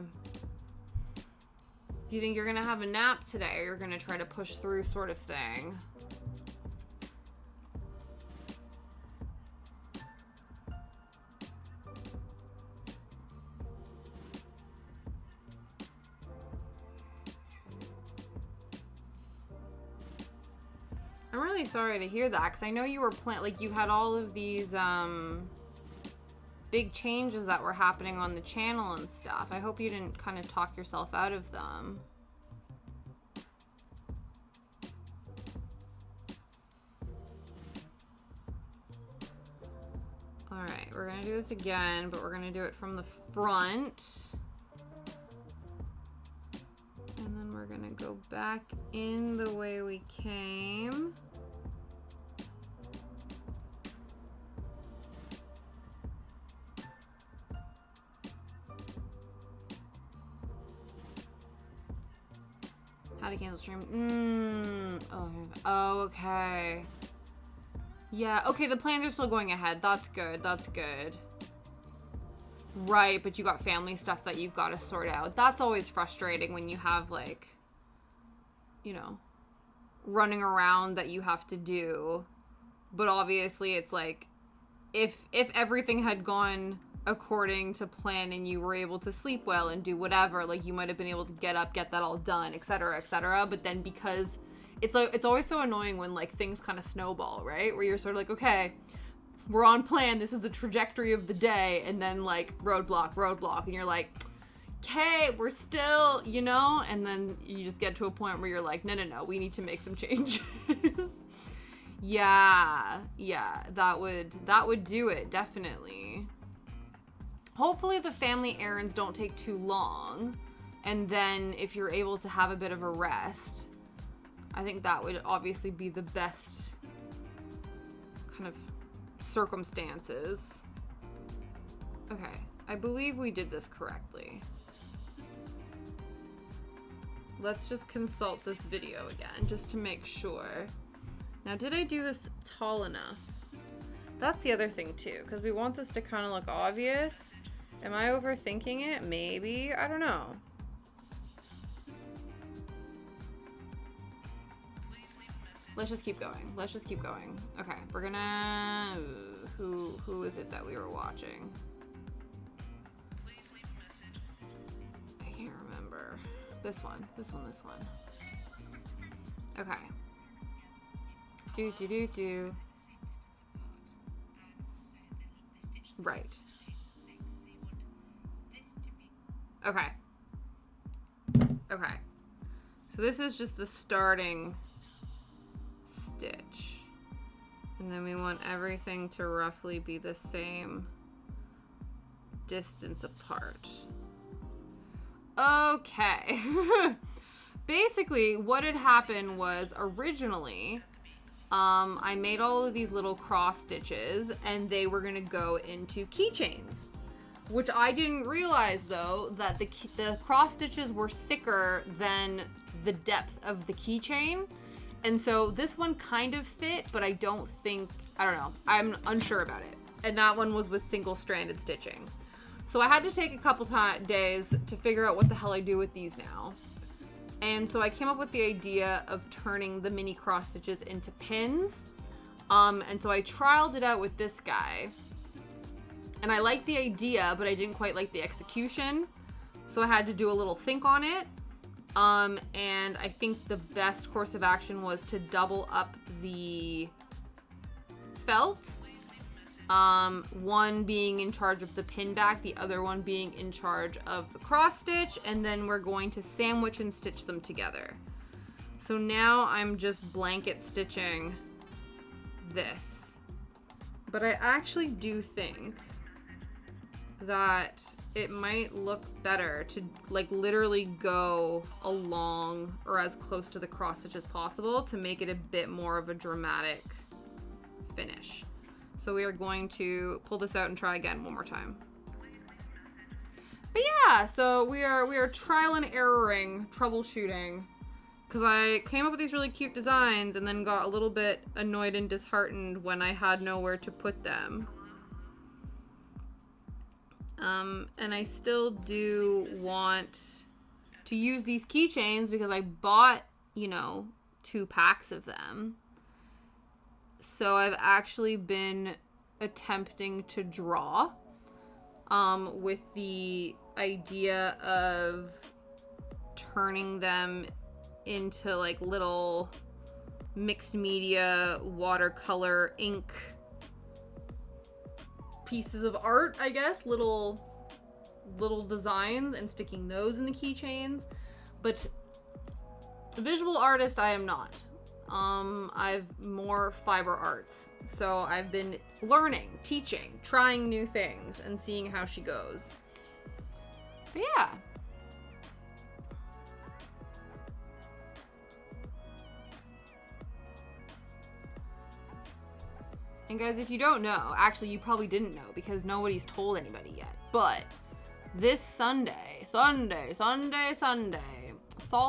Do you think you're gonna have a nap today, or you're gonna try to push through sort of thing? I'm really sorry to hear that, because I know you were like, you had all of these, big changes that were happening on the channel and stuff. I hope you didn't kind of talk yourself out of them. Alright, we're gonna do this again, but we're gonna do it from the front. And then we're gonna go back in the way we came. How to cancel stream. Oh, okay. Yeah, okay, the plans are still going ahead. That's good, that's good. Right, but you got family stuff that you've got to sort out. That's always frustrating when you have, like, you know, running around that you have to do. But obviously it's like, if everything had gone according to plan and you were able to sleep well and do whatever, like, you might have been able to get up, get that all done, etc., etc. But then because it's always so annoying when, like, things kind of snowball, right? Where you're sort of like, okay, we're on plan, this is the trajectory of the day, and then, like, roadblock, and you're like, okay, we're still, you know, and then you just get to a point where you're like, no, we need to make some changes. Yeah, that would do it, definitely. Hopefully the family errands don't take too long, and then if you're able to have a bit of a rest, I think that would obviously be the best kind of circumstances. Okay, I believe we did this correctly. Let's just consult this video again, just to make sure. Now, did I do this tall enough? That's the other thing too, because we want this to kind of look obvious. Am I overthinking it? Maybe, I don't know. Let's just keep going. Okay, we're gonna... Who is it that we were watching? I can't remember. This one. Okay. Do. Right. Okay. So this is just the starting stitch. And then we want everything to roughly be the same distance apart. Okay. Basically, what had happened was originally, I made all of these little cross stitches and they were gonna go into keychains. Which I didn't realize, though, that the cross stitches were thicker than the depth of the keychain. And so this one kind of fit, but I don't know. I'm unsure about it. And that one was with single-stranded stitching. So I had to take a couple days to figure out what the hell I do with these now. And so I came up with the idea of turning the mini cross stitches into pins. And so I trialed it out with this guy. And I liked the idea, but I didn't quite like the execution. So I had to do a little think on it. And I think the best course of action was to double up the felt. One being in charge of the pin back, the other one being in charge of the cross stitch, and then we're going to sandwich and stitch them together. So now I'm just blanket stitching this. But I actually do think that it might look better to, like, literally go along or as close to the cross stitch as possible to make it a bit more of a dramatic finish. So we are going to pull this out and try again one more time. But yeah, so we are trial and erroring, troubleshooting, because I came up with these really cute designs and then got a little bit annoyed and disheartened when I had nowhere to put them. And I still do want to use these keychains because I bought, 2 packs of them. So I've actually been attempting to draw with the idea of turning them into like little mixed media watercolor ink pieces of art, I guess, little designs, and sticking those in the keychains. But a visual artist I am not. I've more fiber arts. So I've been learning, teaching, trying new things, and seeing how she goes. But yeah. And guys, if you don't know, actually you probably didn't know because nobody's told anybody yet, but this Sunday, Saul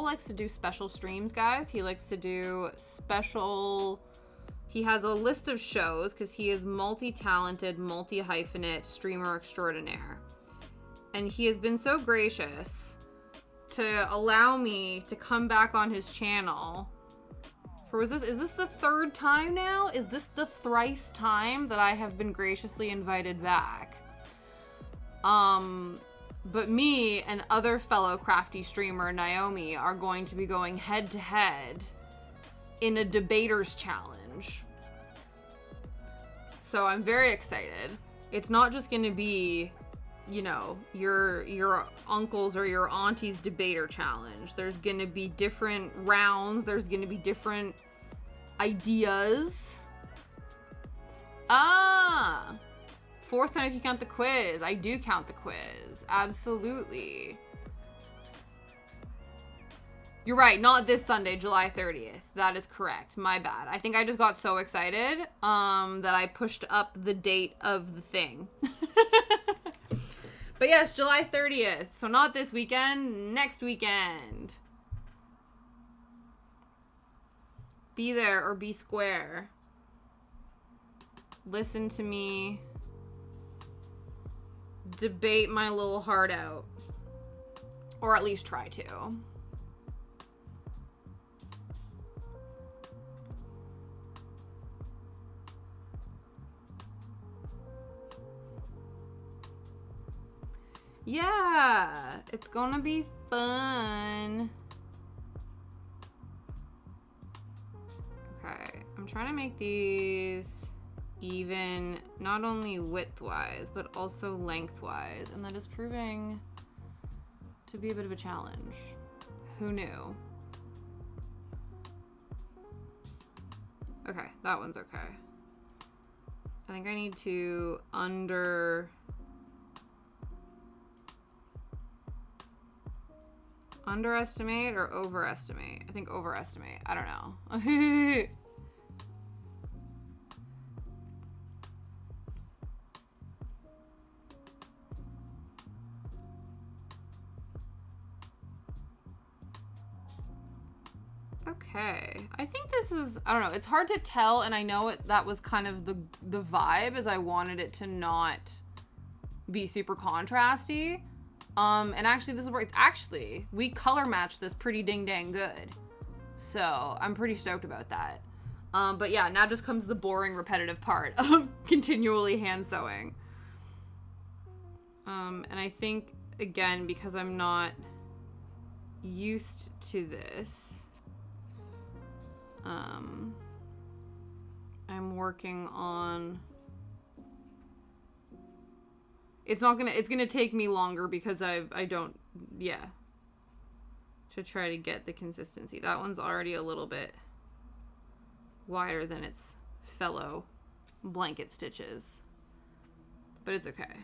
likes to do special streams, guys. He likes to do special, he has a list of shows because he is multi-talented, multi-hyphenate streamer extraordinaire. And he has been so gracious to allow me to come back on his channel for, is this the 3rd time now? Is this the thrice time that I have been graciously invited back? But me and other fellow crafty streamer Naomi are going to be going head to head in a debaters challenge. So I'm very excited. It's not just going to be, your uncle's or your auntie's debater challenge. There's going to be different rounds. There's going to be different ideas. 4th time if you count the quiz. I do count the quiz. Absolutely. You're right. Not this Sunday, July 30th. That is correct. My bad. I think I just got so excited that I pushed up the date of the thing. But yes, July 30th. So not this weekend, next weekend. Be there or be square. Listen to me debate my little heart out. Or at least try to. Yeah, it's gonna be fun. Okay, I'm trying to make these even, not only width-wise, but also length-wise, and that is proving to be a bit of a challenge. Who knew? Okay, that one's okay. I think I need to underestimate or overestimate? I think overestimate. I don't know. Okay. I think this is, I don't know. It's hard to tell, and I know that was kind of the vibe, as I wanted it to not be super contrasty. And actually this is where we color match this pretty dang good. So I'm pretty stoked about that. But yeah, now just comes the boring, repetitive part of continually hand sewing. And I think, again, because I'm not used to this, I'm working on, it's gonna take me longer because to try to get the consistency. That one's already a little bit wider than its fellow blanket stitches, but it's okay.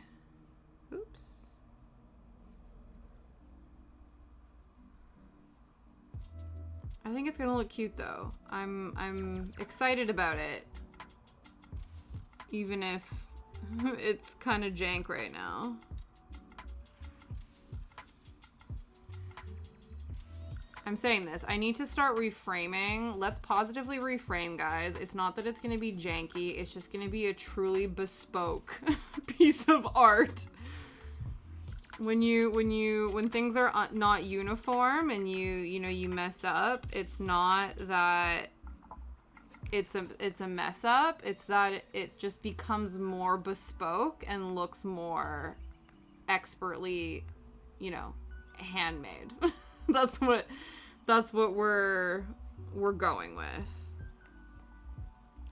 Oops. I think it's gonna look cute though. I'm excited about it, even if it's kind of jank right now. I'm saying this. I need to start reframing. Let's positively reframe, guys. It's not that it's going to be janky. It's just going to be a truly bespoke piece of art. When things are not uniform and you mess up, it's not that it's a mess up. It's that it just becomes more bespoke and looks more expertly, handmade. that's what we're going with.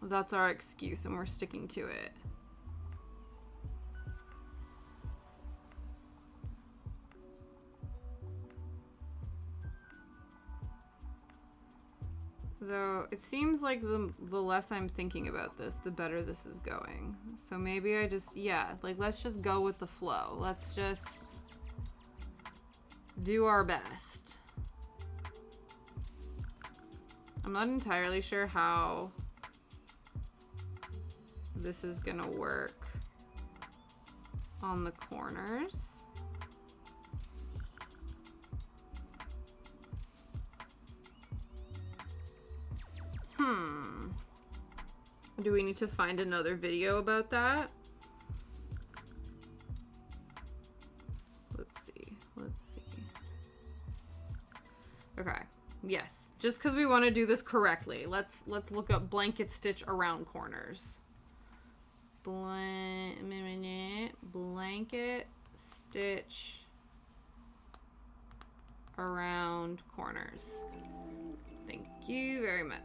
That's our excuse, and we're sticking to it. Though, it seems like the less I'm thinking about this, the better this is going. So maybe I just, let's just go with the flow. Let's just do our best. I'm not entirely sure how this is gonna work on the corners. Do we need to find another video about that? Let's see. Okay. Yes. Just because we want to do this correctly. Let's look up blanket stitch around corners. Blanket stitch around corners. Thank you very much.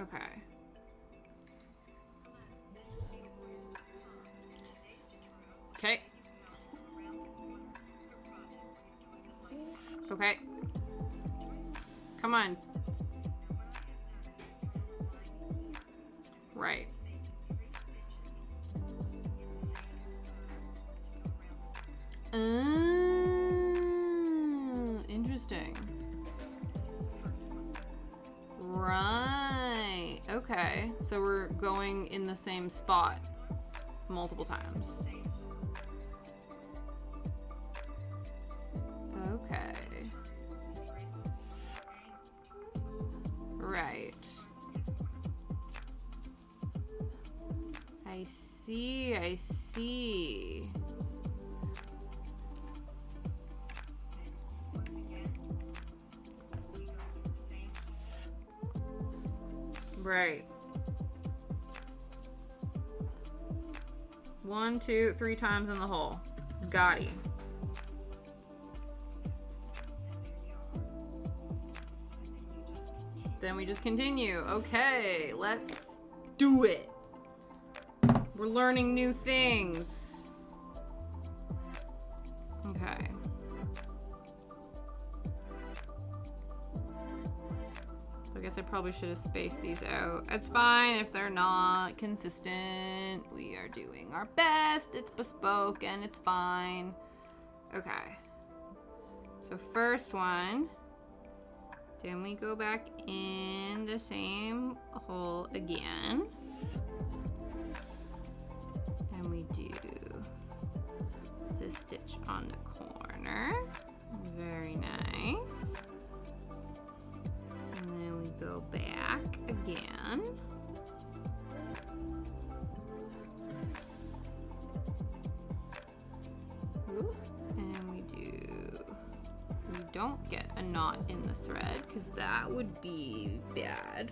Okay. Okay. Okay. Come on. Right. Interesting. Right. Okay. So we're going in the same spot multiple times. Okay. Right. I see. Right. 1, 2, 3 times in the hole. Got it. Then we just continue. Okay, let's do it. We're learning new things. Okay. So I guess I probably should have spaced these out. It's fine if they're not consistent. We are doing our best. It's bespoke and it's fine. Okay. So first one. Then we go back in the same hole again. And we do the stitch on the corner. Very nice. And then we go back again. Ooh. And we don't get a knot in the thread because that would be bad.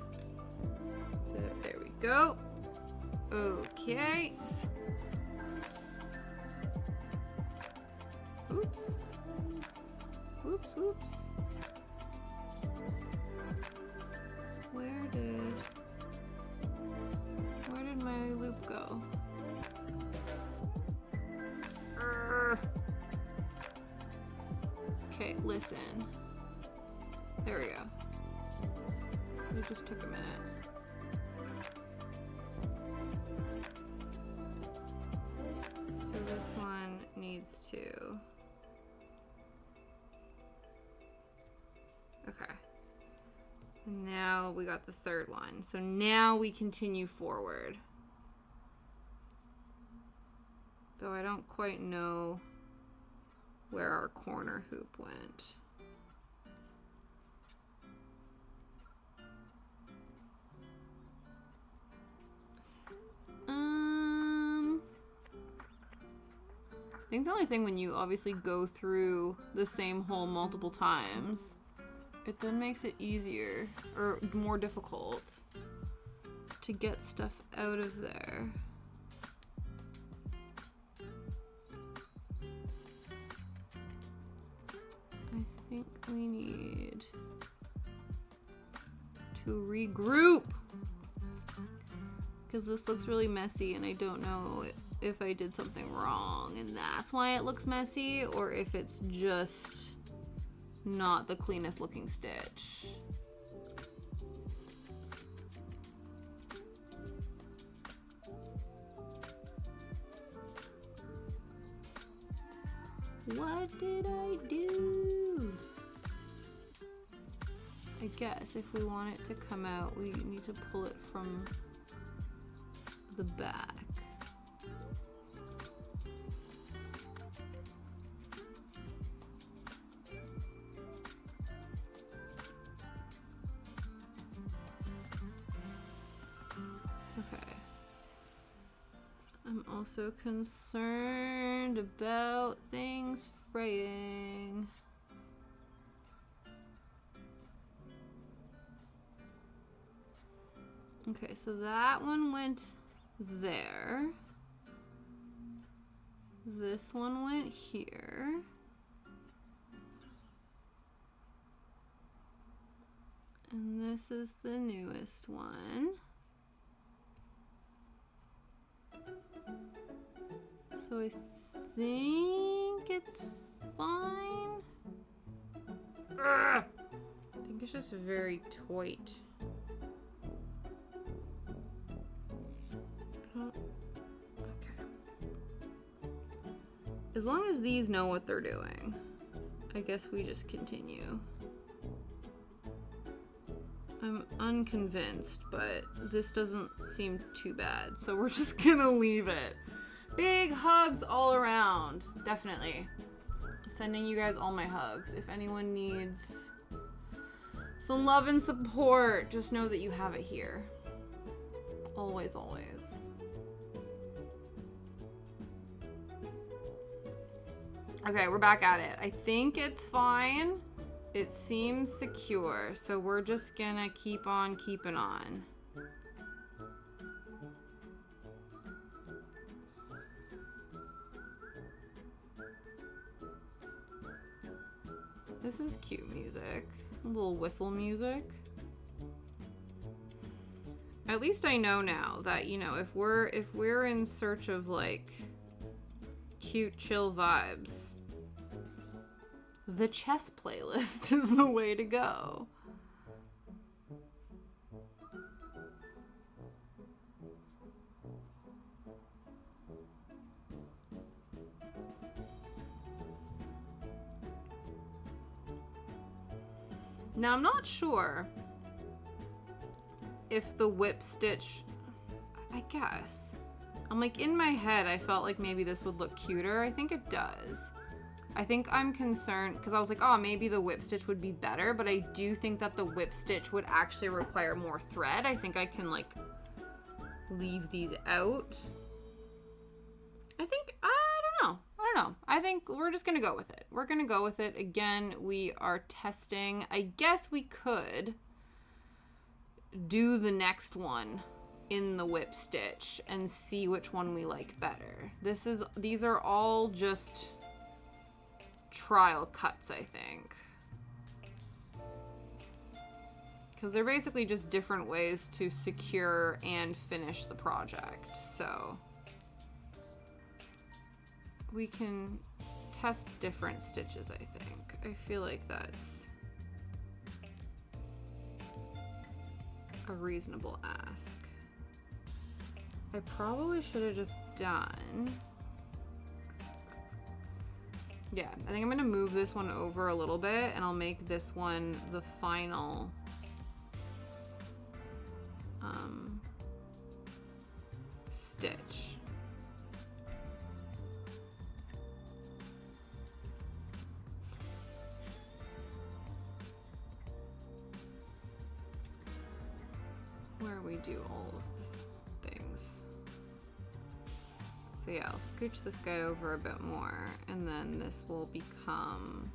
So there we go. Okay. Oops. Where did my loop go? Okay, listen. There we go. It just took a minute. So this one needs to... Okay. And now we got the third one. So now we continue forward. Though I don't quite know where our corner hoop went. think the only thing when you obviously go through the same hole multiple times, it then makes it easier or more difficult to get stuff out of there. I think we need to regroup because this looks really messy and I don't know if I did something wrong and that's why it looks messy, or if it's just not the cleanest looking stitch. What did I do? I guess if we want it to come out, we need to pull it from the back. Okay. I'm also concerned about things fraying. Okay, so that one went there. This one went here. And this is the newest one. So I think it's fine. I think it's just very tight. Okay. As long as these know what they're doing, I guess we just continue. I'm unconvinced, but this doesn't seem too bad, so we're just gonna leave it. Big hugs all around, definitely. Sending you guys all my hugs. If anyone needs some love and support, just know that you have it here. Always, always. Okay, we're back at it. I think it's fine. It seems secure, so we're just gonna keep on keeping on. This is cute music. A little whistle music. At least I know now that, you know, if we're in search of like cute chill vibes, the chess playlist is the way to go. Now, I'm not sure if the whip stitch, I guess. I'm like, in my head, I felt like maybe this would look cuter. I think it does. I think I'm concerned because I was like, oh, maybe the whip stitch would be better, but I do think that the whip stitch would actually require more thread. I think I can like leave these out. I think, I don't know. I think we're just gonna go with it. We're gonna go with it. Again, we are testing. I guess we could do the next one in the whip stitch and see which one we like better. These are all just trial cuts, I think. Because they're basically just different ways to secure and finish the project. So we can test different stitches, I think. I feel like that's a reasonable ask. I probably should have just done... Yeah, I think I'm gonna move this one over a little bit and I'll make this one the final stitch. Where we do all of the things. So yeah, I'll scooch this guy over a bit more, and then this will become...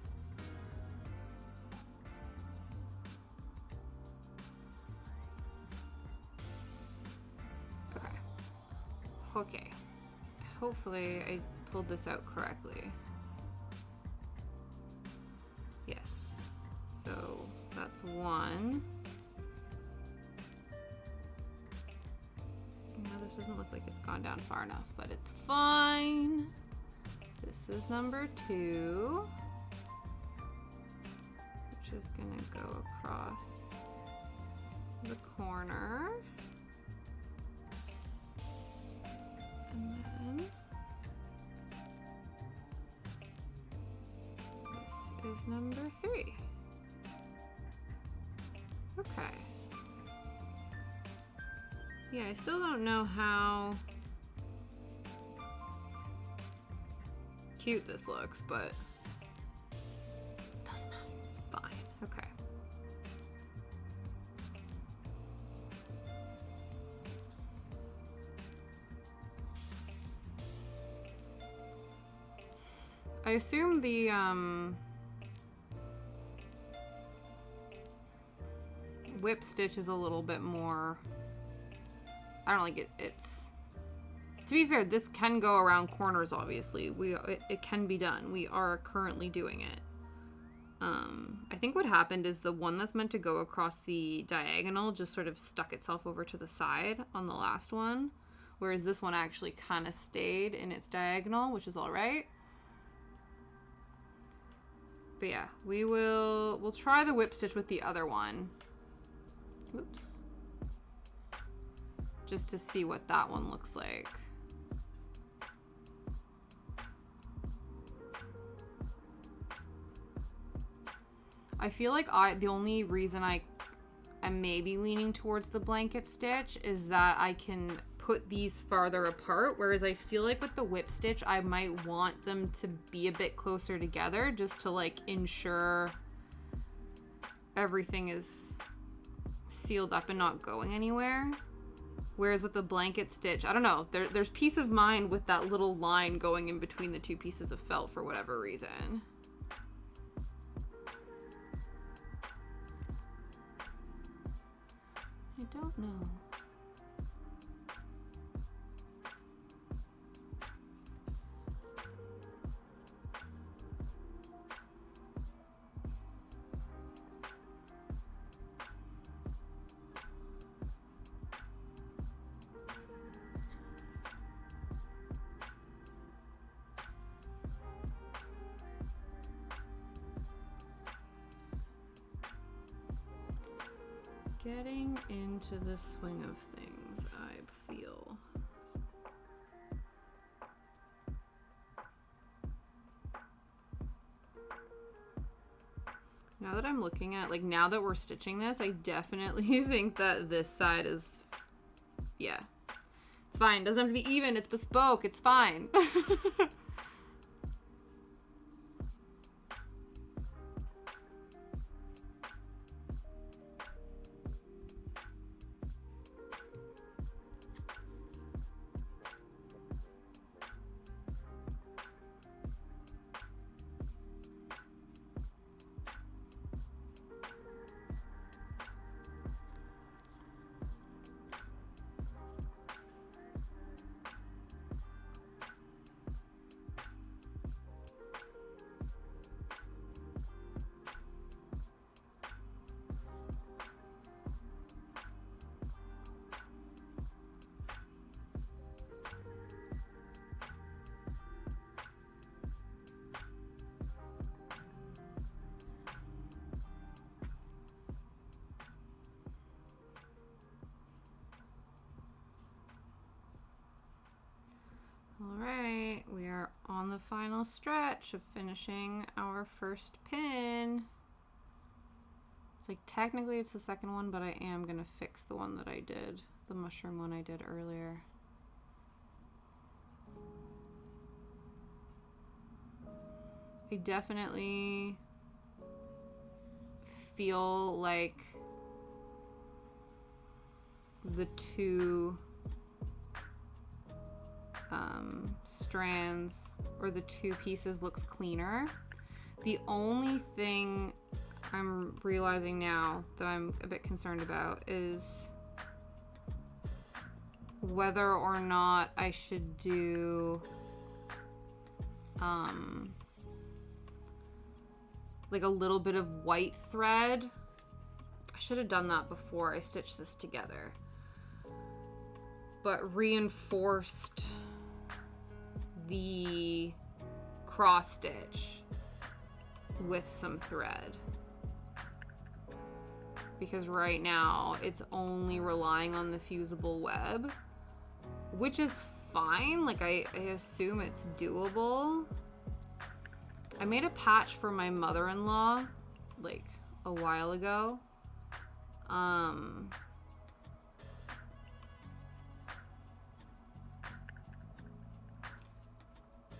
Okay. Okay. Hopefully I pulled this out correctly. Yes. So that's one. No, this doesn't look like it's gone down far enough, but it's fine. This is number 2, which is gonna go across the corner. And then this is number 3. Okay. Yeah, I still don't know how cute this looks, but it doesn't matter. It's fine. Okay. I assume the whip stitch is a little bit more... I don't like it. It's, to be fair, this can go around corners, obviously. It can be done. We are currently doing it. I think what happened is the one that's meant to go across the diagonal just sort of stuck itself over to the side on the last one, whereas this one actually kind of stayed in its diagonal, which is all right. But yeah, we'll try the whip stitch with the other one. Oops. Just to see what that one looks like. I feel like the only reason I am maybe leaning towards the blanket stitch is that I can put these farther apart, whereas I feel like with the whip stitch, I might want them to be a bit closer together just to like ensure everything is sealed up and not going anywhere. Whereas with the blanket stitch, I don't know, there's peace of mind with that little line going in between the 2 pieces of felt for whatever reason. I don't know. Getting into the swing of things, I feel. Now that I'm looking at, like, now that we're stitching this, I definitely think that this side is, yeah. It's fine. Doesn't have to be even. It's bespoke. It's fine. Alright, we are on the final stretch of finishing our first pin. It's like technically it's the second one, but I am going to fix the one that I did, the mushroom one I did earlier. I definitely feel like the two strands or the two pieces looks cleaner. The only thing I'm realizing now that I'm a bit concerned about is whether or not I should do like a little bit of white thread. I should have done that before I stitched this together, but reinforced the cross stitch with some thread, because right now it's only relying on the fusible web, which is fine. Like I assume it's doable. I made a patch for my mother-in-law like a while ago. And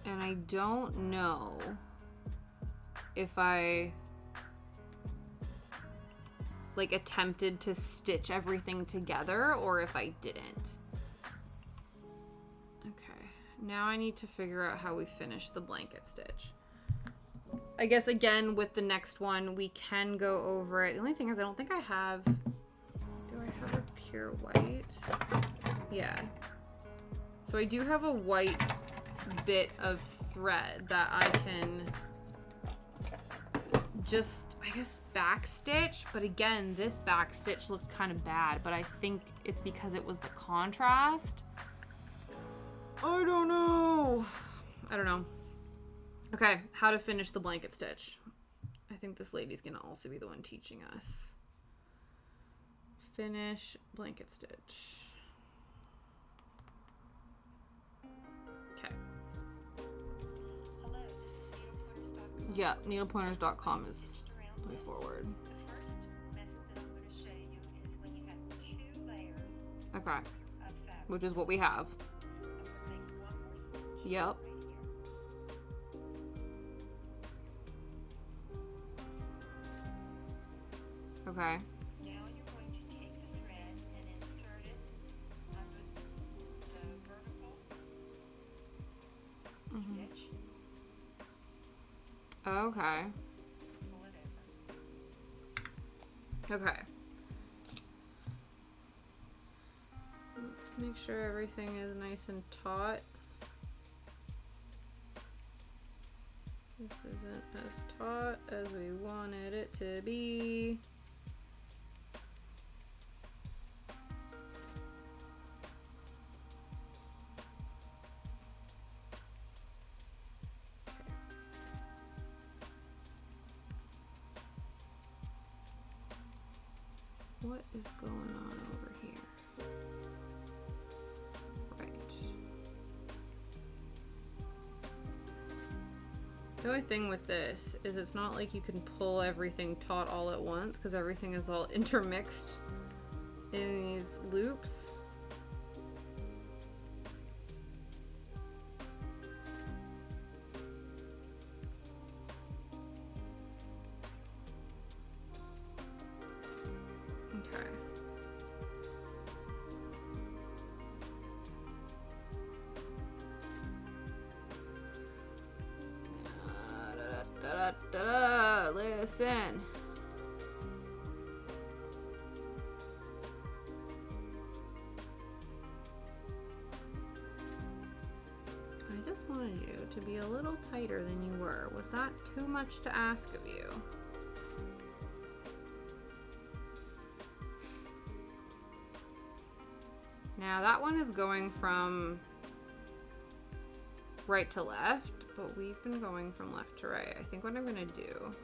I don't know if I like attempted to stitch everything together or if I didn't. Okay, now I need to figure out how we finish the blanket stitch. I guess again with the next one we can go over it. The only thing is I don't think I have, do I have a pure white? Yeah. So I do have a white bit of thread that I can just, I guess, back stitch, but again, this back stitch looked kind of bad, but I think it's because it was the contrast. I don't know. Okay, how to finish the blanket stitch. I think this lady's gonna also be the one teaching us. Finish blanket stitch. Okay. Hello, this is needlepointers.com. Yeah, needlepointers.com is the way forward. The first method that I'm going to show you is when you have 2 layers Okay, of fabric. which is what we have. I'm going to make one more stitch Yep. right here. Okay. Now you're going to take the thread and insert it under the vertical stitch. Okay. Pull it over. Okay. Let's make sure everything is nice and taut. This isn't as taut as we wanted it to be. What is going on over here? Right. The only thing with this is it's not like you can pull everything taut all at once because everything is all intermixed in these loops. Okay. Listen. I just wanted you to be a little tighter than you were. Was that too much to ask of you? Now that one is going from right to left, but we've been going from left to right. I think what I'm gonna do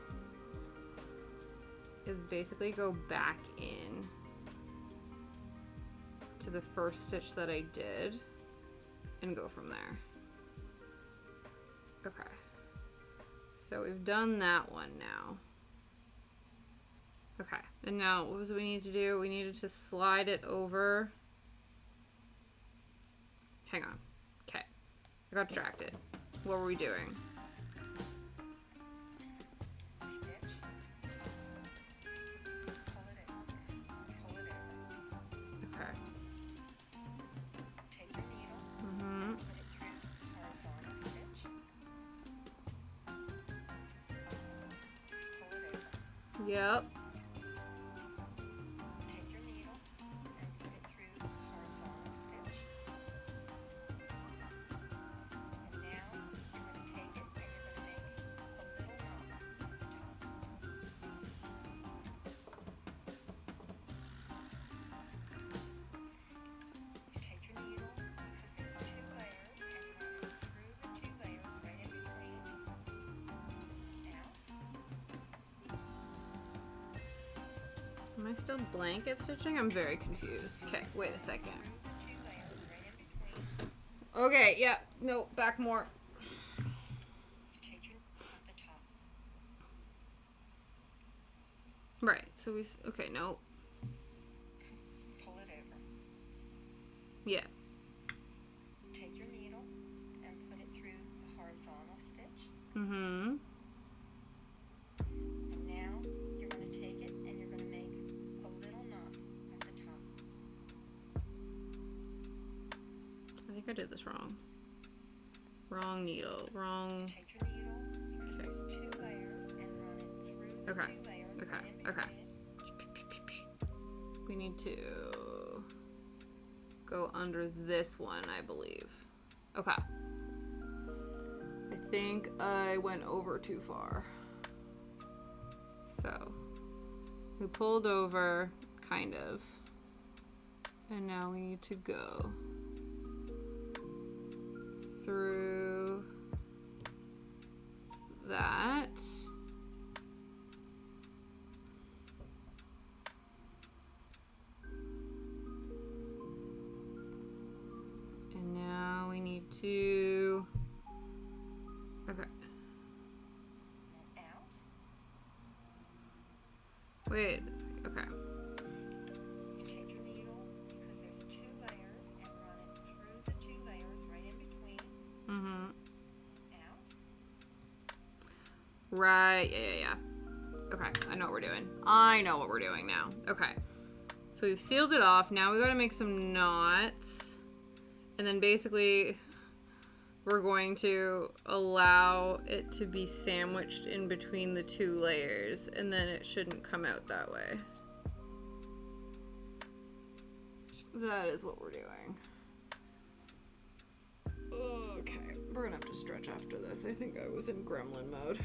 is basically go back in to the first stitch that I did and go from there. Okay. So we've done that one now. Okay, and now what was it we need to do? We needed to slide it over. Hang on. Okay. I got distracted. What were we doing? Stitch. Pull it in. Pull it in. Okay. Take your needle. Mm-hmm. Put it Yep. Take your needle and put it through the horizontal stitch. And now you're going to take it and you're going to make a little knot at the top. You take your needle, because there's 2 layers, and you run it through the 2 layers right in between. Out. Am I still blanket stitching? I'm very confused. Okay, wait a second. Through the 2 layers right in between. Okay, yeah. No, back more. You take your at the top. Right, so we... Okay, no. Pull it over. Yeah. Take your needle and put it through the horizontal stitch. Mm-hmm. And now you're going to take it and you're going to make a little knot at the top. I think I did this wrong. Wrong needle. Wrong... Take your needle, because there's 2 layers, and run it through the Okay. 2 layers Okay. right in between Okay. it. We need to go under this one, I believe. Okay. I think I went over too far. So, we pulled over, kind of. And now we need to go through that. And now we need to... Okay. And out. Wait. Okay. You take your needle, because there's 2 layers, and run it through the 2 layers right in between. Mm-hmm. Out. Right. Yeah. Okay. I know what we're doing. I know what we're doing now. Okay. So we've sealed it off. Now we got to make some knots. And then basically we're going to allow it to be sandwiched in between the 2 layers. And then it shouldn't come out that way. That is what we're doing. Okay. We're going to have to stretch after this. I think I was in gremlin mode.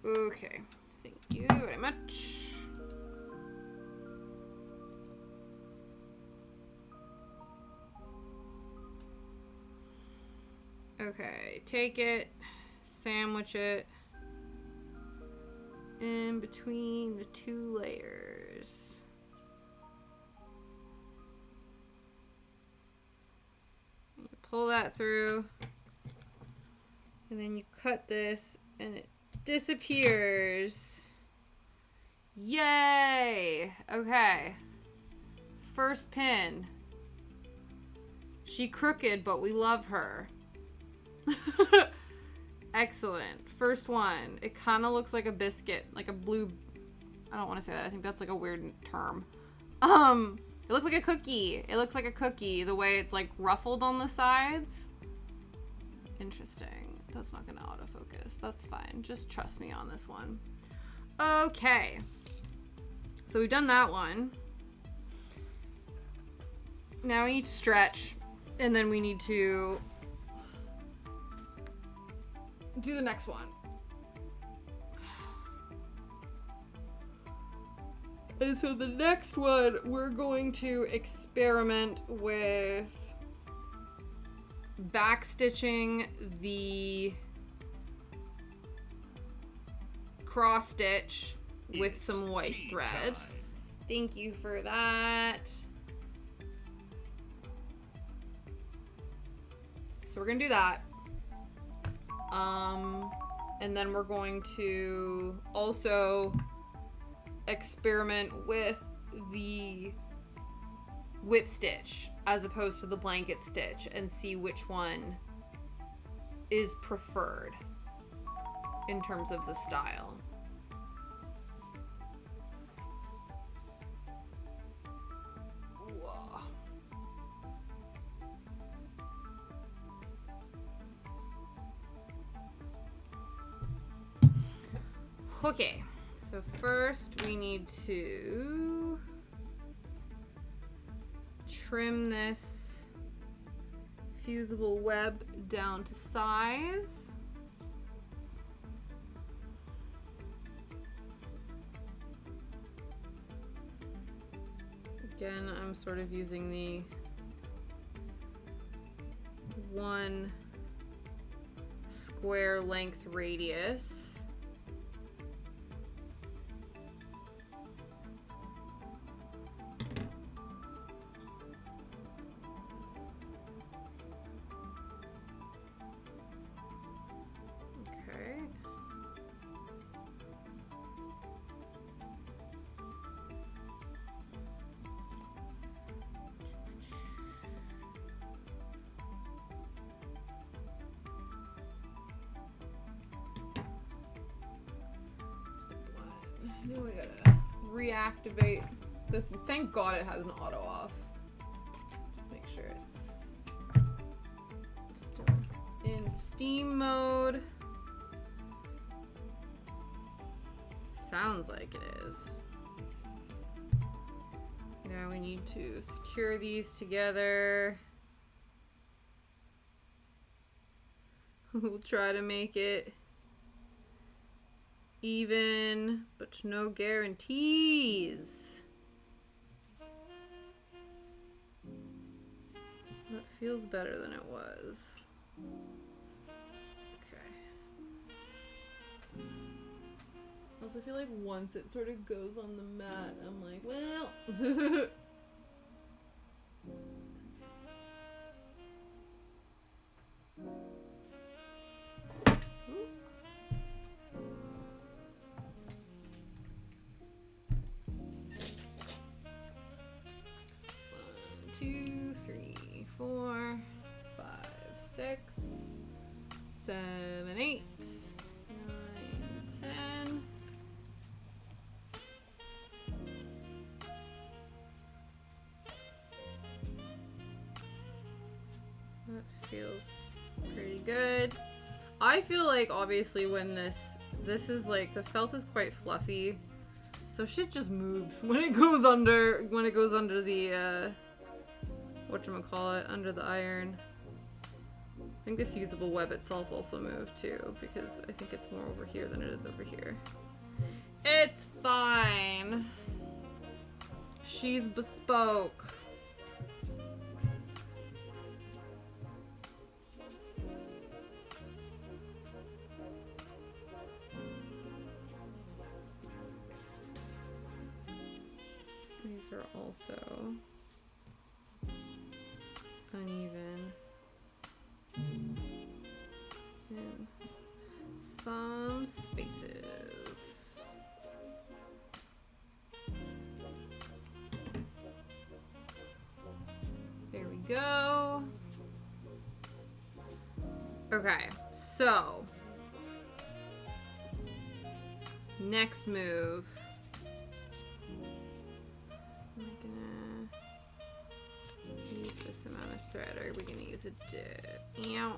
Okay, thank you very much. Okay, take it, sandwich it in between the 2 layers. You pull that through, and then you cut this, and it disappears. Yay! Okay. First pin. She crooked, but we love her. Excellent. First one. It kind of looks like a biscuit, like a blue... I don't want to say that. I think that's like a weird term. It looks like a cookie. It looks like a cookie, the way it's like ruffled on the sides. Interesting. That's not going to autofocus. That's fine. Just trust me on this one. Okay. So we've done that one. Now we need to stretch. And then we need to do the next one. And so the next one, we're going to experiment with backstitching the cross stitch with some white thread. Thank you for that. So we're gonna do that. And then we're going to also experiment with the whip stitch as opposed to the blanket stitch and see which one is preferred in terms of the style. Ooh. Okay, so first we need to trim this fusible web down to size. Again, I'm sort of using the 1 square length radius. Okay. I know we gotta reactivate this. Thank God it has an auto off. Just make sure it's still in steam mode. Sounds like it is. Now we need to secure these together. We'll try to make it even, but no guarantees. That feels better than it was. Okay. I also feel like once it sort of goes on the mat, I'm like, well. Two, three, 4, 5, 6, 7, 8, 9, 10. That feels pretty good. I feel like obviously when this is like, the felt is quite fluffy, so shit just moves when it goes under the whatchamacallit, under the iron. I think the fusible web itself also moved too, because I think it's more over here than it is over here. It's fine. She's bespoke. These are also uneven in some spaces. There we go. Okay, so next move. I'm gonna use this amount of thread, or are we gonna use a ow.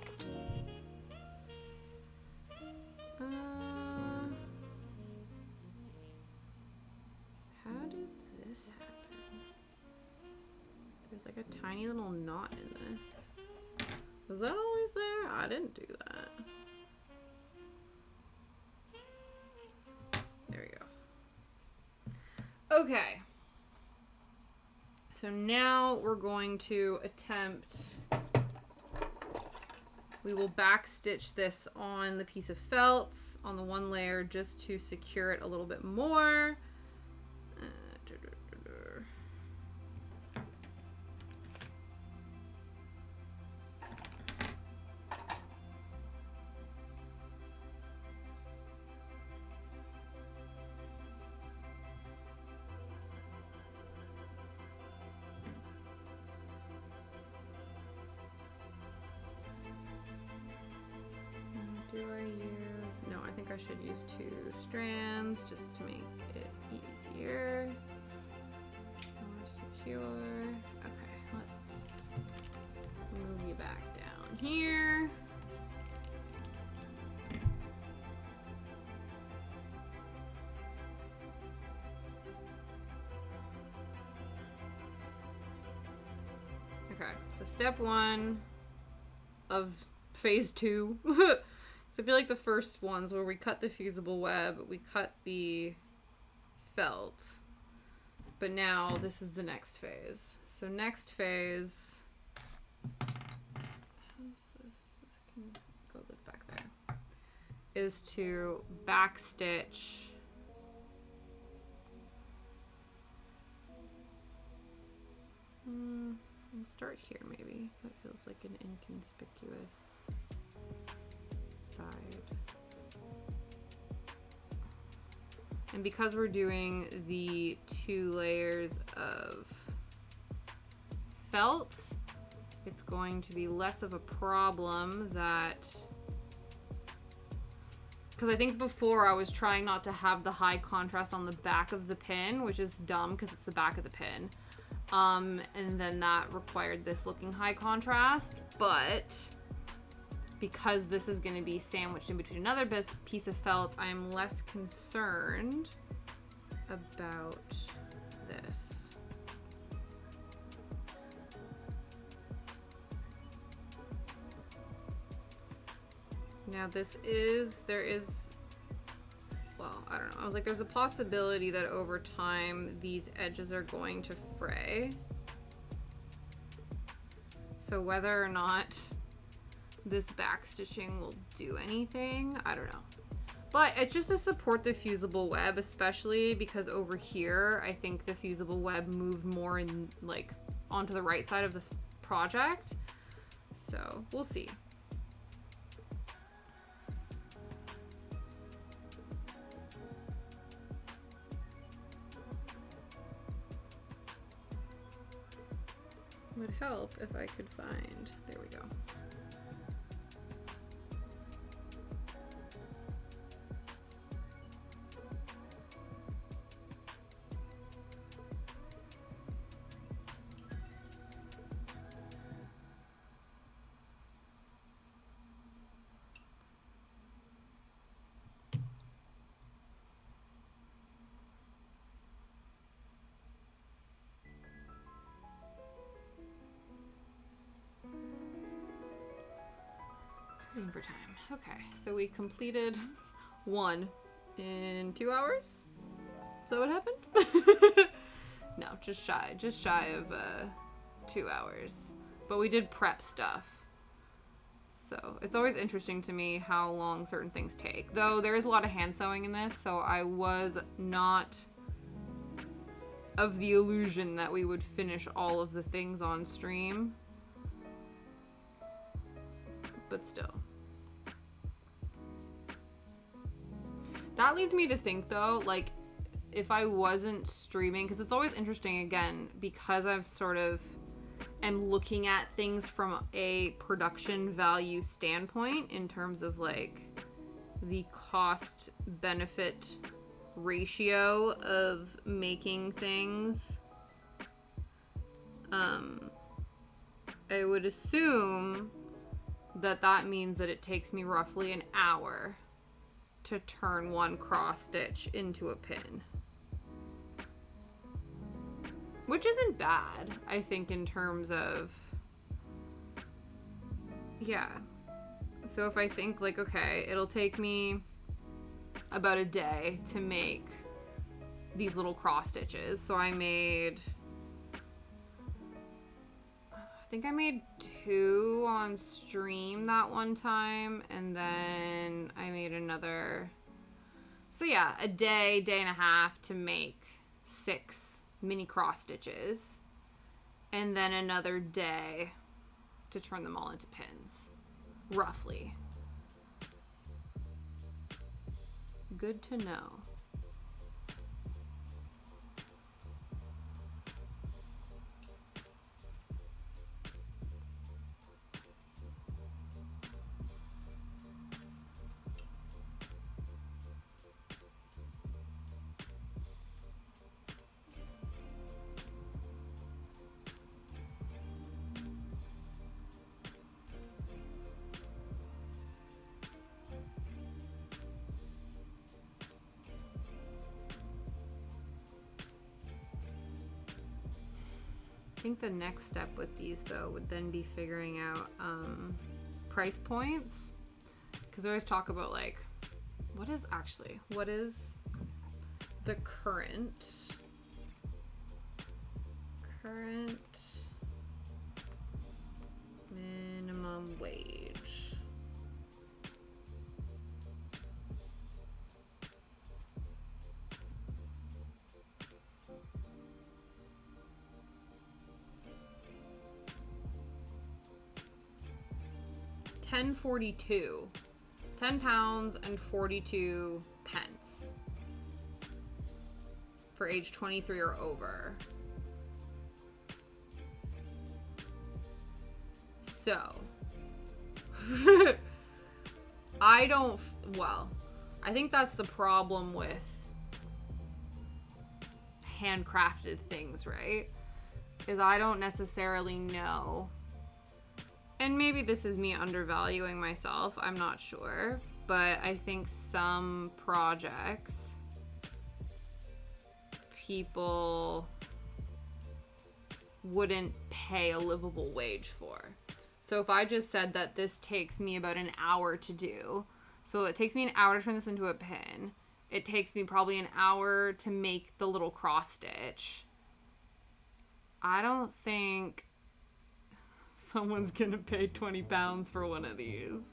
How did this happen? There's like a tiny little knot in this. Was that always there? I didn't do that. There we go. Okay. So now we're going to attempt, we will backstitch this on the piece of felt on the one layer just to secure it a little bit more. Do I use, no, I think I should use 2 strands just to make it easier, more secure. Okay, let's move you back down here. Okay, so step 1 of phase 2. So I feel like the first ones where we cut the fusible web, we cut the felt, but now this is the next phase. So next phase, how's this? This can go live back there. Is to backstitch I'll start here maybe. That feels like an inconspicuous side. And because we're doing the 2 layers of felt, it's going to be less of a problem that, because I think before I was trying not to have the high contrast on the back of the pin, which is dumb because it's the back of the pin. And then that required this looking high contrast, but because this is going to be sandwiched in between another piece of felt, I'm less concerned about this. Now well, I don't know. I was like, there's a possibility that over time these edges are going to fray. So whether or not this back stitching will do anything, I don't know. But it's just to support the fusible web, especially because over here, I think the fusible web moved more in like onto the right side of the project. So we'll see. Would help if I could find, there we go. Waiting for time. Okay, so we completed 1 in 2 hours? Is that what happened? No, just shy of 2 hours. But we did prep stuff. So it's always interesting to me how long certain things take. Though there is a lot of hand sewing in this, so I was not of the illusion that we would finish all of the things on stream. But still. That leads me to think though, like if I wasn't streaming, because it's always interesting again, because I've sort of am looking at things from a production value standpoint in terms of like the cost benefit ratio of making things. I would assume that means that it takes me roughly an hour to turn 1 cross stitch into a pin. Which isn't bad, I think, in terms of, yeah. So if I think like, okay, it'll take me about a day to make these little cross stitches. So I think I made 2 on stream that one time, and then I made another. So yeah, a day and a half to make 6 mini cross stitches, and then another day to turn them all into pins, roughly. Good to know. think the next step with these, though, would then be figuring out price points. Because I always talk about, like, what is the current minimum wage? $10.42. £10 and 42 pence for age 23 or over. So, I think that's the problem with handcrafted things, right? Is I don't necessarily know. And maybe this is me undervaluing myself, I'm not sure. But I think some projects, people wouldn't pay a livable wage for. So if I just said that this takes me about an hour to do, so it takes me an hour to turn this into a pin. It takes me probably an hour to make the little cross stitch. I don't think someone's gonna pay £20 for one of these.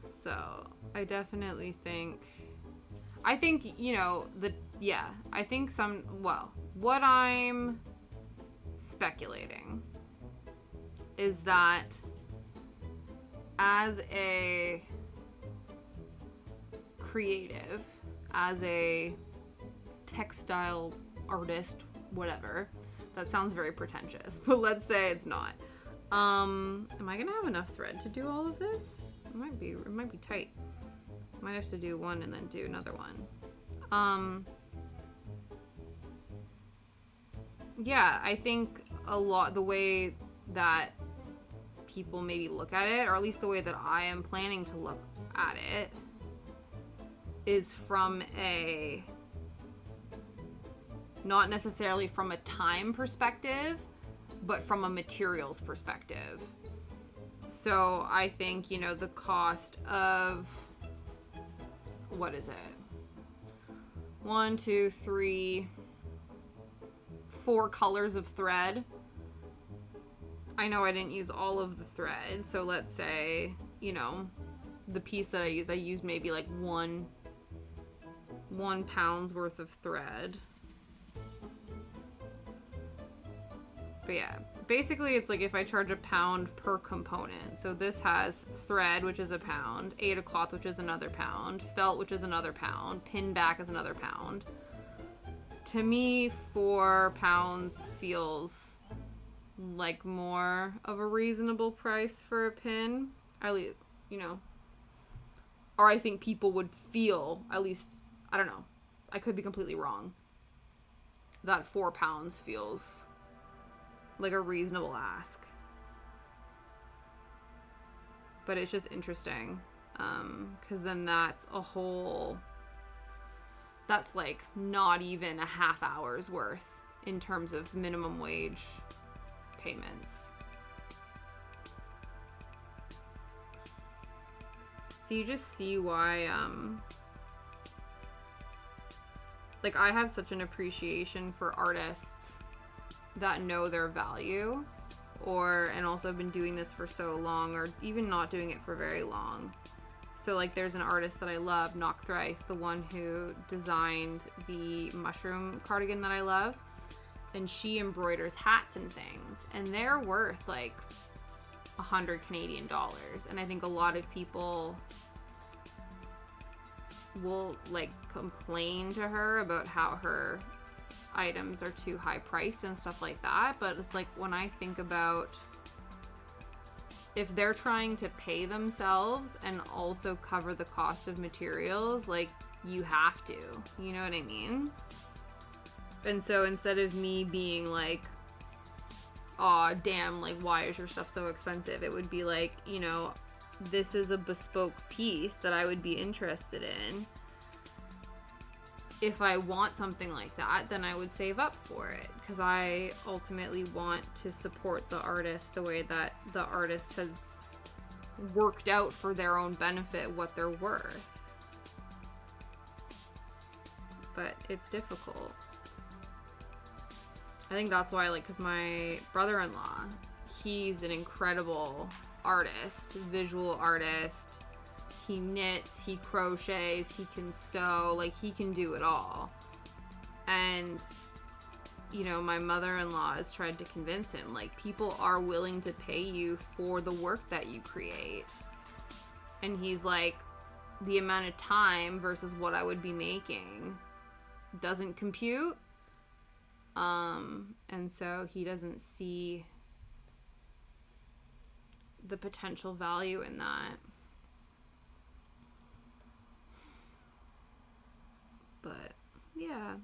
So I definitely think, I think what I'm speculating is that as a creative, as a textile artist, whatever, that sounds very pretentious, but let's say it's not. Am I gonna have enough thread to do all of this? It might be tight. Might have to do one and then do another one. Yeah, I think the way that people maybe look at it, or at least the way that I am planning to look at it, is from not necessarily from a time perspective, but from a materials perspective. So I think, the cost of, what is it? 1, 2, 3, 4 colors of thread. I know I didn't use all of the thread, so let's say, the piece that I used maybe like 1 pound's worth of thread. But yeah, basically it's like if I charge £1 per component. So this has thread, which is £1, Aida cloth, which is another £1, felt, which is another £1, pin back is another £1. To me, £4 feels like more of a reasonable price for a pin. At least, or I think people would feel, at least, I don't know, I could be completely wrong, that £4 feels like a reasonable ask. But it's just interesting, because then that's like not even a half hour's worth in terms of minimum wage payments. So you just see why, like, I have such an appreciation for artists that know their value, and also have been doing this for so long, or even not doing it for very long. So like there's an artist that I love, Knock Thrice, the one who designed the mushroom cardigan that I love, and she embroiders hats and things, and they're worth like 100 Canadian dollars. And I think a lot of people will like complain to her about how her items are too high priced and stuff like that, but it's like, when I think about if they're trying to pay themselves and also cover the cost of materials, like, you have to, you know what I mean? And so instead of me being like, aw, damn, like, why is your stuff so expensive, it would be like, this is a bespoke piece that I would be interested in. if I want something like that, then I would save up for it, because I ultimately want to support the artist the way that the artist has worked out for their own benefit what they're worth. But it's difficult. I think that's why, like, because my brother-in-law, he's an incredible artist, visual artist. He knits, he crochets, he can sew, like, he can do it all. And, you know, my mother-in-law has tried to convince him, like, people are willing to pay you for the work that you create. And he's like, the amount of time versus what I would be making doesn't compute. And so he doesn't see the potential value in that. But yeah,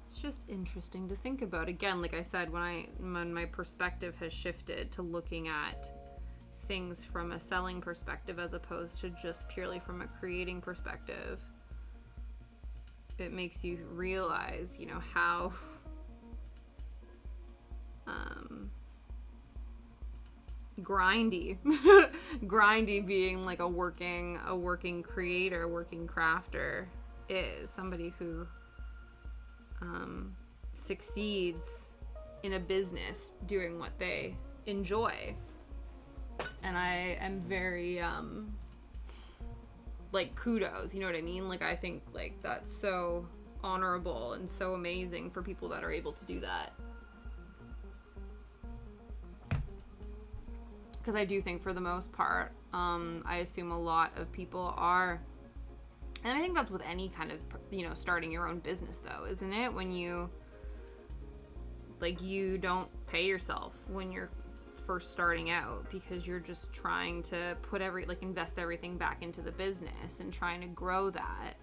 it's just interesting to think about. Again, like I said, when my perspective has shifted to looking at things from a selling perspective as opposed to just purely from a creating perspective, it makes you realize, you know, how grindy grindy being like a working creator, working crafter is. Somebody who succeeds in a business doing what they enjoy. And I am very like, kudos, you know what I mean? Like, I think, like, that's so honorable and so amazing for people that are able to do that. Because I do think, for the most part, I assume a lot of people are, and I think that's with any kind of, you know, starting your own business, though, isn't it? When you, like, you don't pay yourself when you're first starting out, because you're just trying to invest everything back into the business and trying to grow that.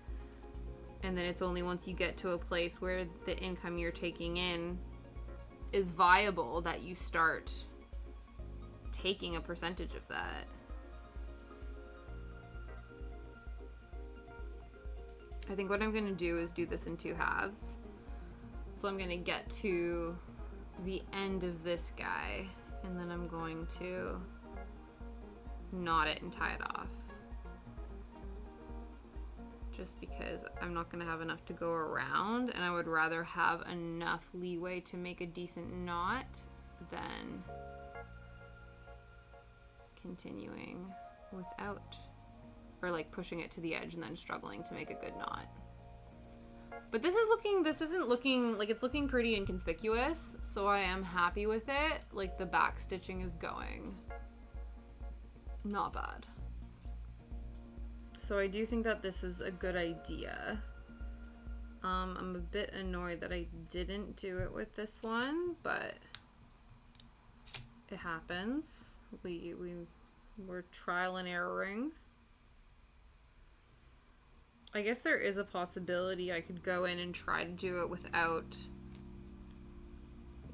And then it's only once you get to a place where the income you're taking in is viable that you start taking a percentage of that. I think what I'm going to do is do this in 2 halves. So I'm going to get to the end of this guy, and then I'm going to knot it and tie it off. Just because I'm not going to have enough to go around, and I would rather have enough leeway to make a decent knot than continuing without, or like pushing it to the edge and then struggling to make a good knot. But this isn't looking like, it's looking pretty inconspicuous, so I am happy with it. Like, the back stitching is going not bad. So I do think that this is a good idea. I'm a bit annoyed that I didn't do it with this one, but it happens. We're trial and erroring. I guess there is a possibility I could go in and try to do it without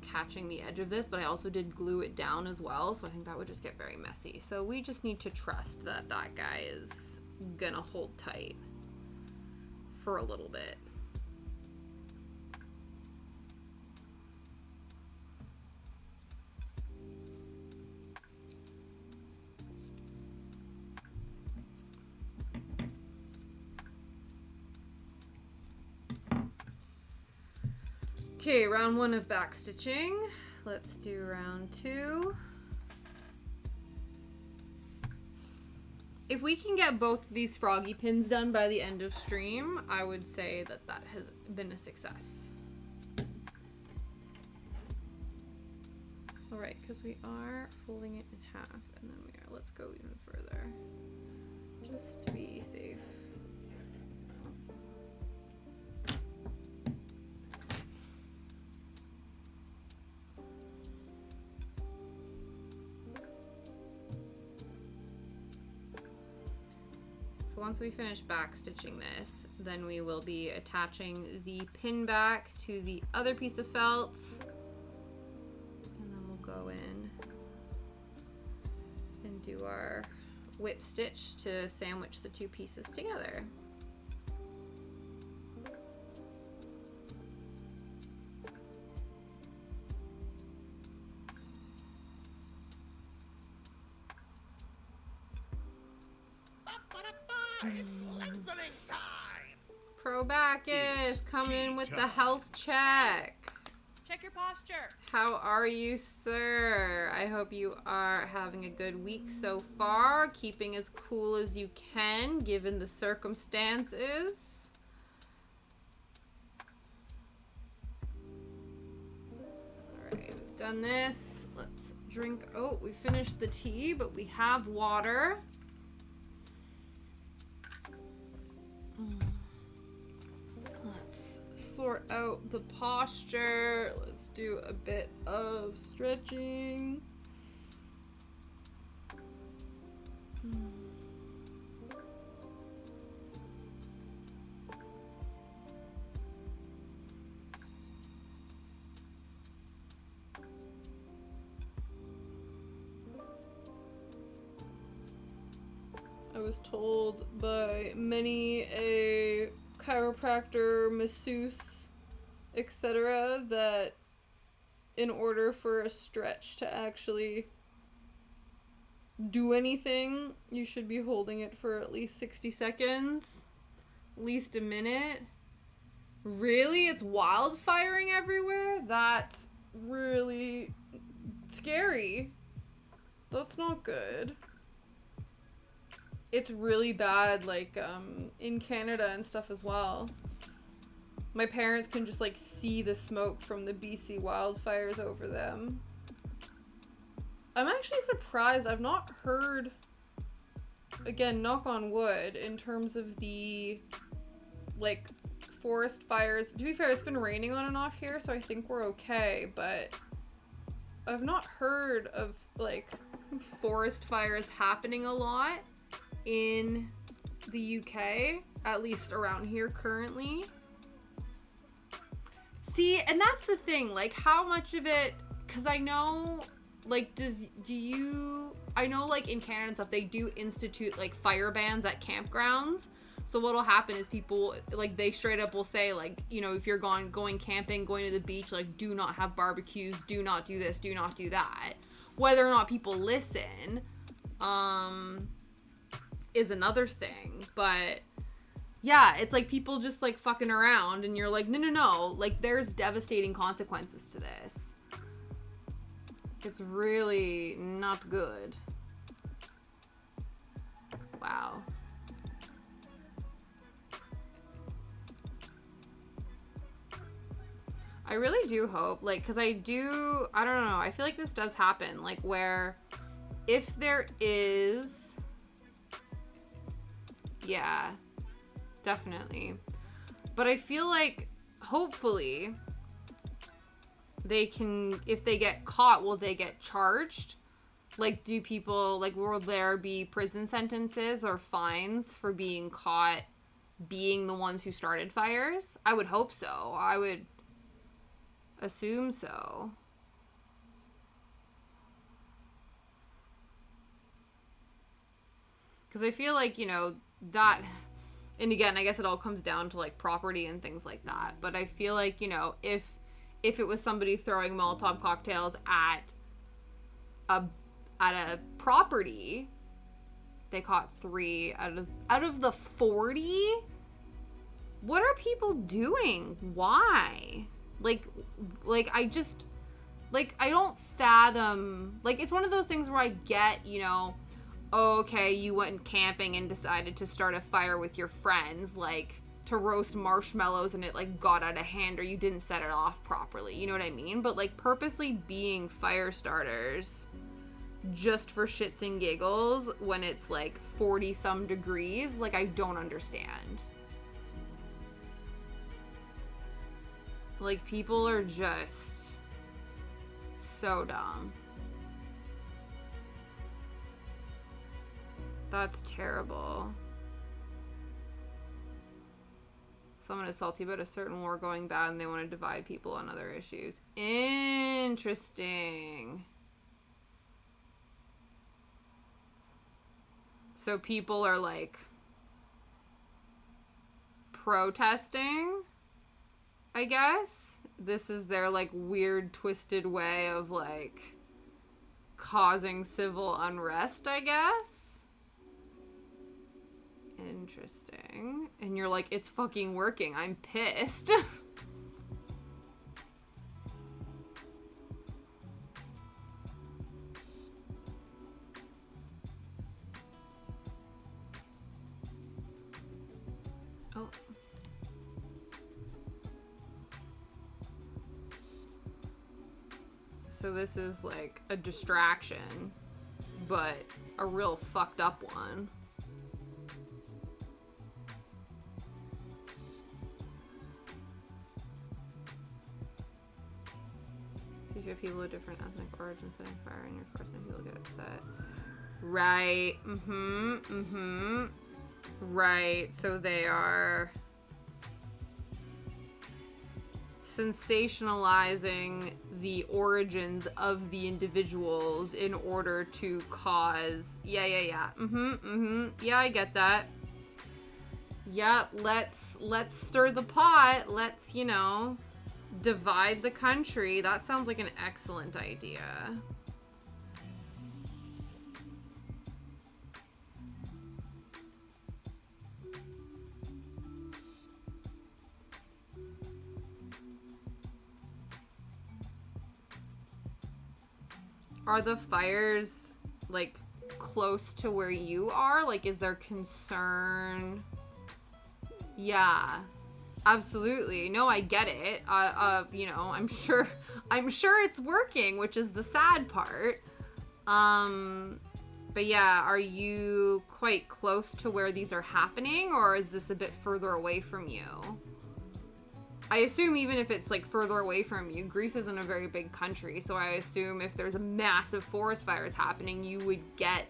catching the edge of this, but I also did glue it down as well, so I think that would just get very messy. So we just need to trust that that guy is gonna hold tight for a little bit. Okay, round 1 of back stitching. Let's do round 2. If we can get both these froggy pins done by the end of stream, I would say that that has been a success. All right, because we are folding it in half, and then let's go even further, just to be safe. Once we finish back stitching this, then we will be attaching the pin back to the other piece of felt, and then we'll go in and do our whip stitch to sandwich the two pieces together. It's lengthening time! Pro Bacchus It's coming in with tea the time. health check. Check your posture. How are you, sir? I hope you are having a good week so far, keeping as cool as you can given the circumstances. Alright, we've done this. Let's drink. Oh, we finished the tea, but we have water. Let's sort out the posture. Let's do a bit of stretching. I was told by many a chiropractor, masseuse, etc., that in order for a stretch to actually do anything, you should be holding it for at least 60 seconds, at least a minute. Really? It's wildfiring everywhere? That's really scary. That's not good. It's really bad, like, in Canada and stuff as well. My parents can just, like, see the smoke from the BC wildfires over them. I'm actually surprised. I've not heard, again, knock on wood, in terms of the, like, forest fires. To be fair, it's been raining on and off here, so I think we're okay, but I've not heard of, like, forest fires happening a lot in the UK, at least around here currently. See, and that's the thing, like, how much of it, because I know, like, I know, like, in Canada and stuff, they do institute, like, fire bans at campgrounds. So what'll happen is people, like, they straight up will say, like, you know, if you're going camping, going to the beach, like, do not have barbecues, do not do this, do not do that. Whether or not people listen, is another thing, but yeah, it's like people just like fucking around and you're like, no, like there's devastating consequences to this. It's really not good. Wow. I really do hope, like, because I don't know, I feel like this does happen, like, where if there is, yeah, definitely. But I feel like, hopefully, they can, if they get caught, will they get charged? Like, do people, like, will there be prison sentences or fines for being caught being the ones who started fires? I would hope so. I would assume so. Because I feel like, you know, that, and again, I guess it all comes down to, like, property and things like that. But I feel like, you know, if it was somebody throwing Molotov cocktails at a property, they caught 3 out of the 40? What are people doing? Why? Like, I just, like, I don't fathom, like, it's one of those things where I get, you know, okay, you went camping and decided to start a fire with your friends, like, to roast marshmallows and it, like, got out of hand or you didn't set it off properly, you know what I mean? But, like, purposely being fire starters just for shits and giggles when it's, like, 40-some degrees, like, I don't understand. Like, people are just so dumb. That's terrible. Someone is salty about a certain war going bad and they want to divide people on other issues. Interesting. So people are, like, protesting, I guess. This is their, like, weird, twisted way of, like, causing civil unrest, I guess. Interesting. And you're like, it's fucking working. I'm pissed. Oh. So this is like a distraction, but a real fucked up one. See if you have people of different ethnic origins setting fire in your forest and people get upset. Right. Right. So they are sensationalizing the origins of the individuals in order to cause. Yeah. Yeah, I get that. Yep, let's stir the pot. Let's, divide the country. That sounds like an excellent idea. Are the fires, like, close to where you are? Like, is there concern? Yeah, absolutely. No, I get it. I'm sure it's working, which is the sad part. But yeah, are you quite close to where these are happening, or is this a bit further away from you? I assume even if it's, like, further away from you, Greece isn't a very big country, so I assume if there's a massive forest fires happening, you would get,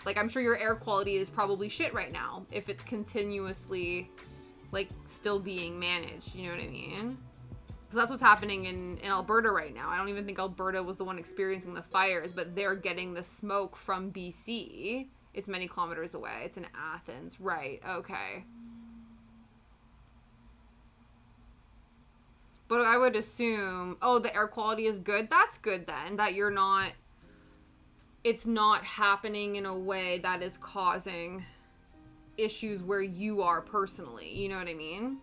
like, I'm sure your air quality is probably shit right now if it's continuously, like, still being managed, you know what I mean? Because that's what's happening in Alberta right now. I don't even think Alberta was the one experiencing the fires, but they're getting the smoke from BC. It's many kilometers away. It's in Athens. Right, okay. But I would assume, the air quality is good. That's good then, that it's not happening in a way that is causing issues where you are personally. You know what I mean?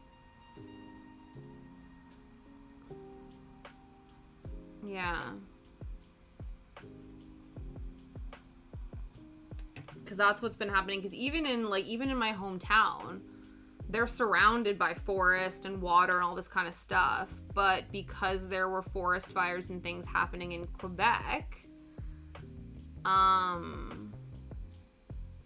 Yeah. Because that's what's been happening. Because even in my hometown, they're surrounded by forest and water and all this kind of stuff. But because there were forest fires and things happening in Quebec,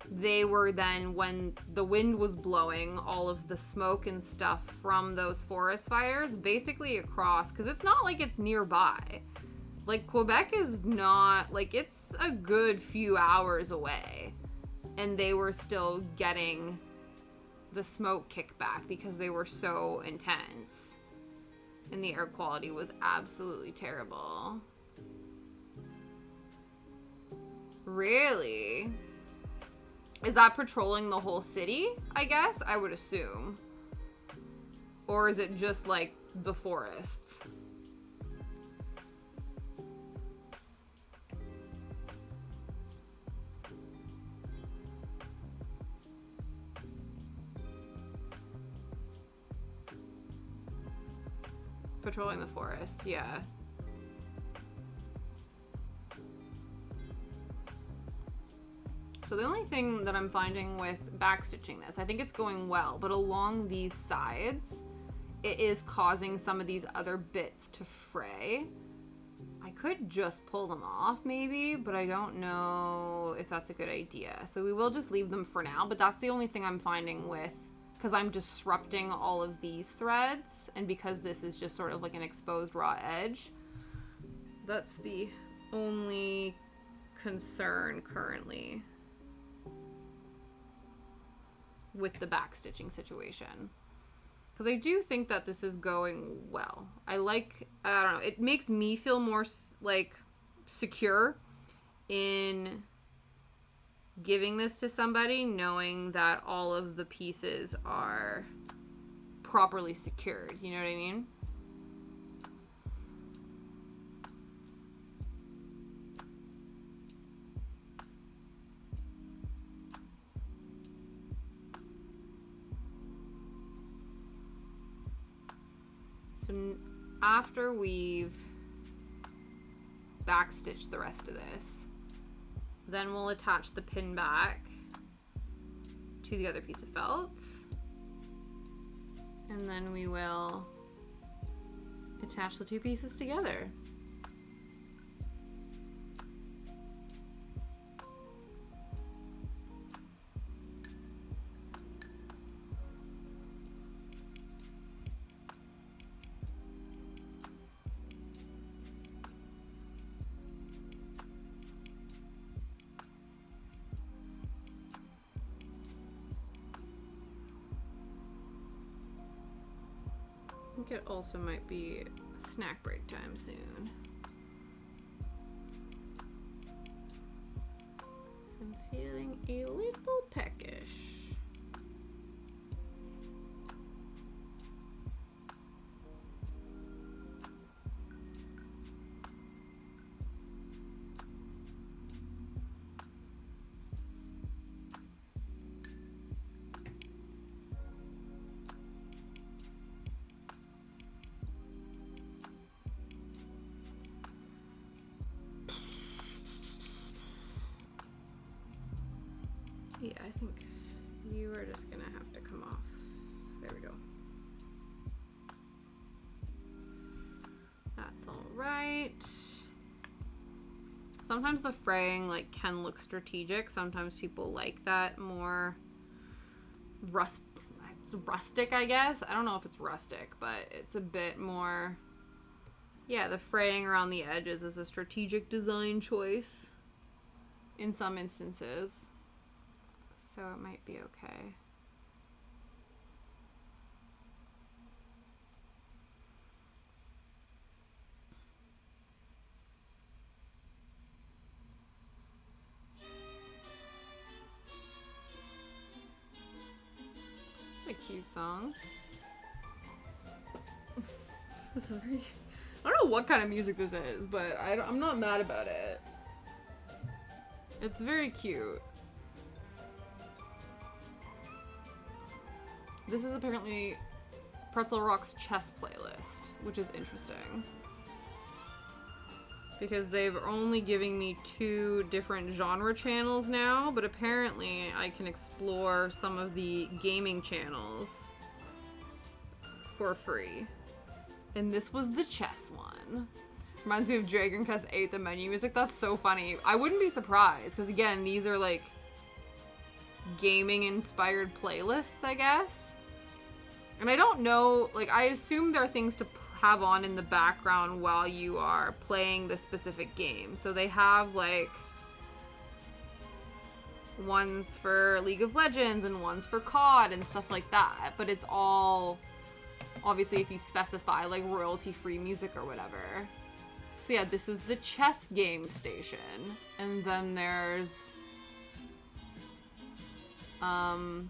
they were then, when the wind was blowing all of the smoke and stuff from those forest fires basically across, because it's not like it's nearby. Like, Quebec is not, like, it's a good few hours away. And they were still getting the smoke kickback because they were so intense. And the air quality was absolutely terrible. Really? Is that patrolling the whole city, I guess? I would assume. Or is it just, like, the forests? Patrolling the forests, yeah. So the only thing that I'm finding with backstitching this, I think it's going well, but along these sides, it is causing some of these other bits to fray. I could just pull them off maybe, but I don't know if that's a good idea. So we will just leave them for now, but that's the only thing I'm finding with, because I'm disrupting all of these threads, and because this is just sort of like an exposed raw edge, that's the only concern currently with the backstitching situation. Because I do think that this is going well. I don't know, it makes me feel more, like, secure in giving this to somebody knowing that all of the pieces are properly secured. You know what I mean? So after we've backstitched the rest of this, then we'll attach the pin back to the other piece of felt. And then we will attach the two pieces together. I think it also might be snack break time soon. I'm feeling a little peckish. Yeah, I think you are just gonna have to come off. There we go. That's all right. Sometimes the fraying like can look strategic. Sometimes people like that more rustic, I guess. I don't know if it's rustic, but it's a bit more, yeah, the fraying around the edges is a strategic design choice in some instances. So it might be okay. It's a cute song. This is very... I don't know what kind of music this is, but I'm not mad about it. It's very cute. This is apparently Pretzel Rock's chess playlist, which is interesting. Because they've only giving me 2 different genre channels now, but apparently I can explore some of the gaming channels for free. And this was the chess one. Reminds me of Dragon Quest 8, the menu music. That's so funny. I wouldn't be surprised, because again, these are like gaming inspired playlists, I guess. And I don't know, like, I assume there are things to have on in the background while you are playing the specific game. So they have, like, ones for League of Legends and ones for COD and stuff like that. But it's all, obviously, if you specify, like, royalty-free music or whatever. So yeah, this is the chess game station. And then there's...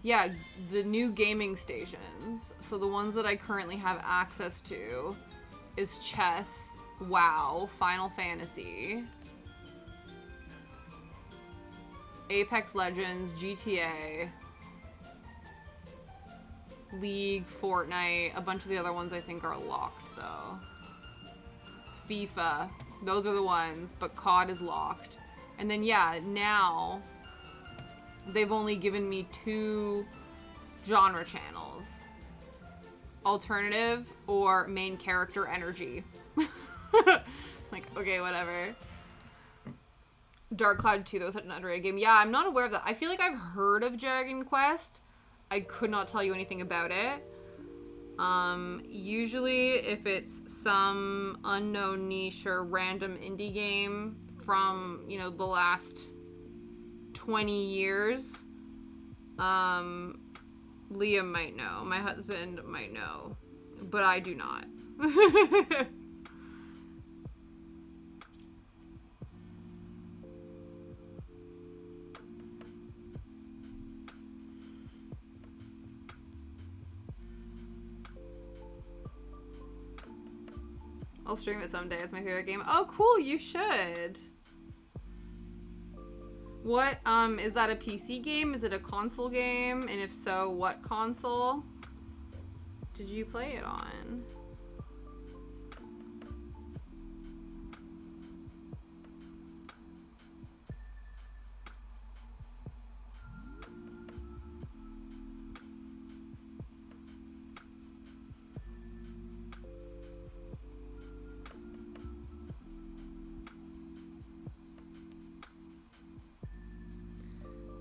yeah, the new gaming stations. So the ones that I currently have access to is chess, WoW, Final Fantasy, Apex Legends, GTA, League, Fortnite. A bunch of the other ones I think are locked though. FIFA, those are the ones, but COD is locked. And then yeah, now they've only given me 2 genre channels. Alternative or main character energy. Like, okay, whatever. Dark Cloud 2, that was such an underrated game. Yeah, I'm not aware of that. I feel like I've heard of Dragon Quest. I could not tell you anything about it. Usually if it's some unknown niche or random indie game from, you know, the last 20 years, Liam might know. My husband might know. But I do not. I'll stream it someday. It's my favorite game. Oh, cool. You should. What, is that a PC game? Is it a console game? And if so, what console did you play it on?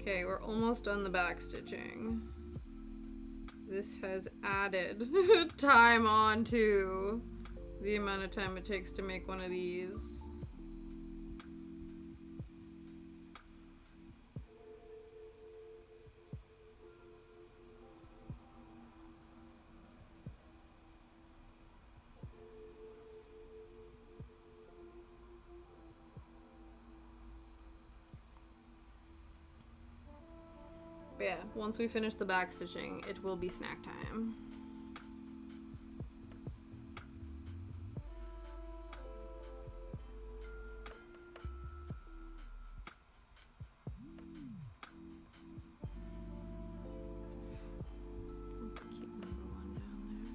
Okay, we're almost done the backstitching. This has added time on to the amount of time it takes to make one of these. But yeah, once we finish the backstitching, it will be snack time. Keep number 1 down there.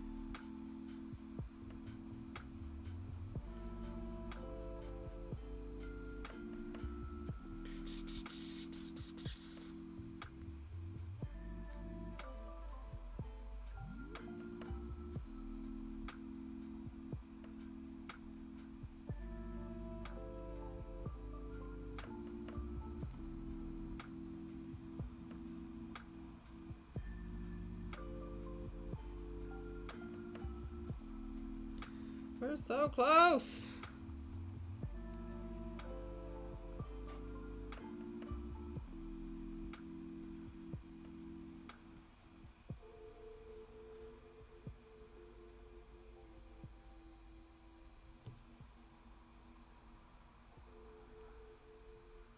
We're so close.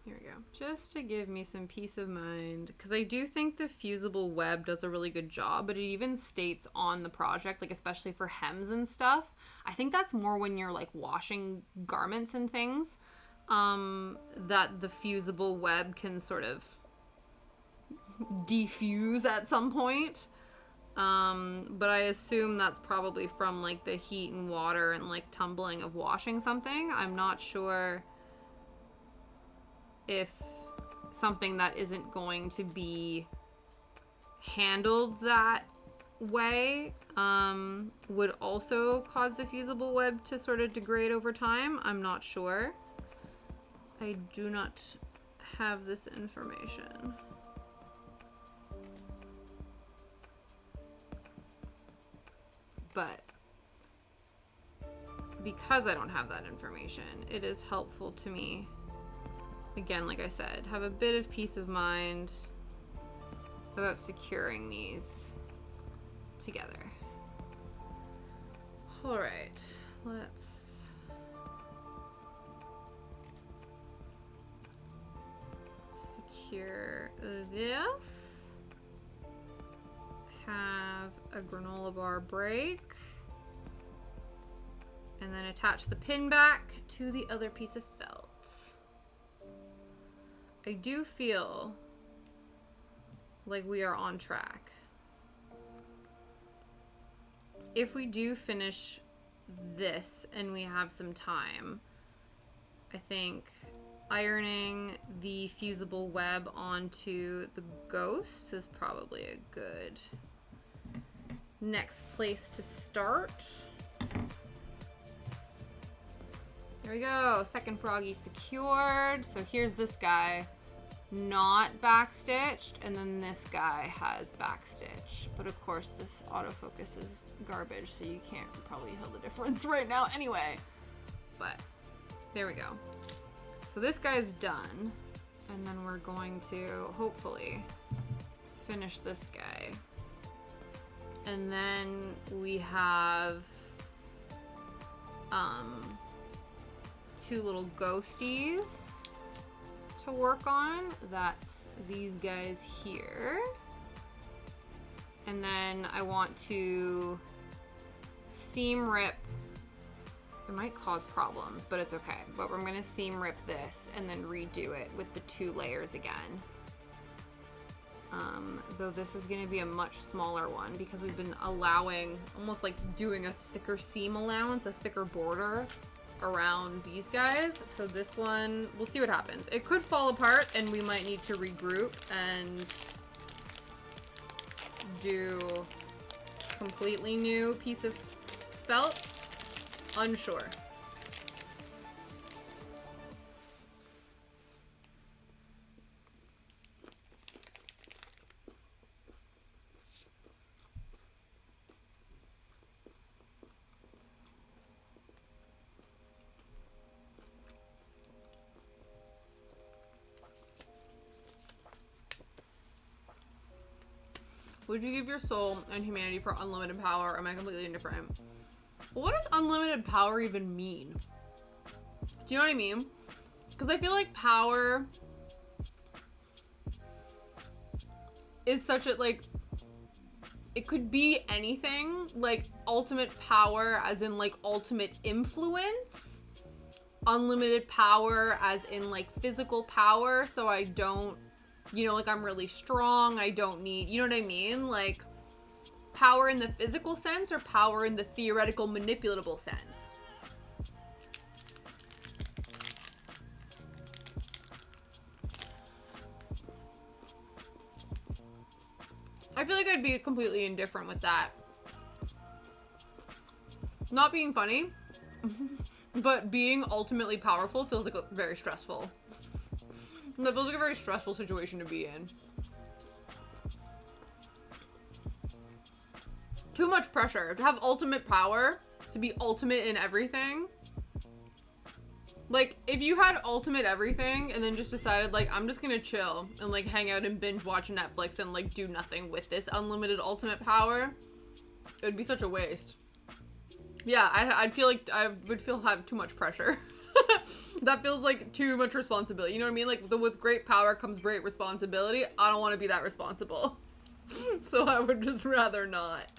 Here we go. Just to give me some peace of mind, because I do think the fusible web does a really good job, but it even states on the project, like especially for hems and stuff. I think that's more when you're like washing garments and things, that the fusible web can sort of defuse at some point. But I assume that's probably from like the heat and water and like tumbling of washing something. I'm not sure if something that isn't going to be handled that way would also cause the fusible web to sort of degrade over time. I'm not sure. I do not have this information. But because I don't have that information, it is helpful to me, again, like I said, have a bit of peace of mind about securing these together. All right, let's secure this. Have a granola bar break. And then attach the pin back to the other piece of felt. I do feel like we are on track. If we do finish this and we have some time, I think ironing the fusible web onto the ghosts is probably a good next place to start. There we go, second froggy secured. So here's this guy, not backstitched, and then this guy has backstitch. But of course this autofocus is garbage, so you can't probably tell the difference right now anyway. But there we go. So this guy's done, and then we're going to hopefully finish this guy. And then we have two little ghosties to work on. That's these guys here. And then I want to seam rip It might cause problems, but it's okay. But I'm gonna seam rip this and then redo it with the 2 layers again. Though this is gonna be a much smaller one because we've been allowing, almost like doing a thicker seam allowance, a thicker border around these guys. So this one, we'll see what happens. It could fall apart and we might need to regroup and do completely new piece of felt. Unsure. Would you give your soul and humanity for unlimited power, or am I completely indifferent? What does unlimited power even mean? Do you know what I mean? Because I feel like power is such a, like, it could be anything. Like, ultimate power as in, like, ultimate influence. Unlimited power as in, like, physical power, so I don't, you know, like, I'm really strong, I don't need, you know what I mean? Like, power in the physical sense or power in the theoretical manipulatable sense? I feel like I'd be completely indifferent with that. Not being funny, but being ultimately powerful feels like very stressful. That feels like a very stressful situation to be in. Too much pressure. To have ultimate power, to be ultimate in everything. Like, if you had ultimate everything and then just decided, like, I'm just gonna chill and, like, hang out and binge watch Netflix and, like, do nothing with this unlimited ultimate power, it would be such a waste. Yeah, I'd feel like I would have too much pressure. That feels like too much responsibility. You know what I mean? Like, with great power comes great responsibility. I don't want to be that responsible. So I would just rather not.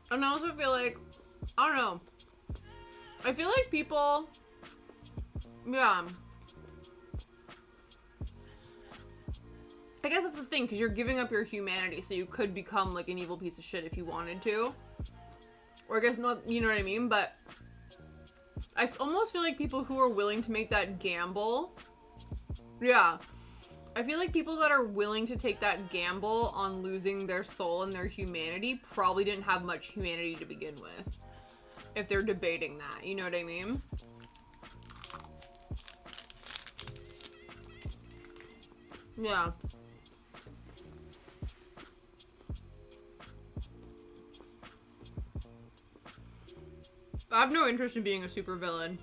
And I also feel like, I don't know. I feel like people, yeah. I guess that's the thing, because you're giving up your humanity, so you could become, like, an evil piece of shit if you wanted to. Or I guess not, you know what I mean? But I almost feel like people who are willing to make that gamble, yeah. I feel like people that are willing to take that gamble on losing their soul and their humanity probably didn't have much humanity to begin with. If they're debating that, you know what I mean? Yeah. I have no interest in being a supervillain.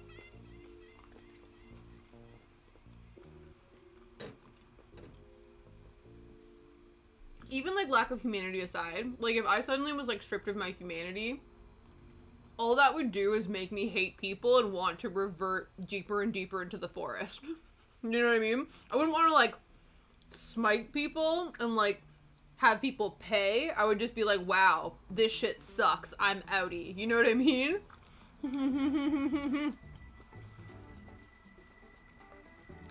Even, like, lack of humanity aside, like, if I suddenly was, like, stripped of my humanity, all that would do is make me hate people and want to revert deeper and deeper into the forest. You know what I mean? I wouldn't want to, like, smite people and, like, have people pay. I would just be like, wow, this shit sucks. I'm outie. You know what I mean?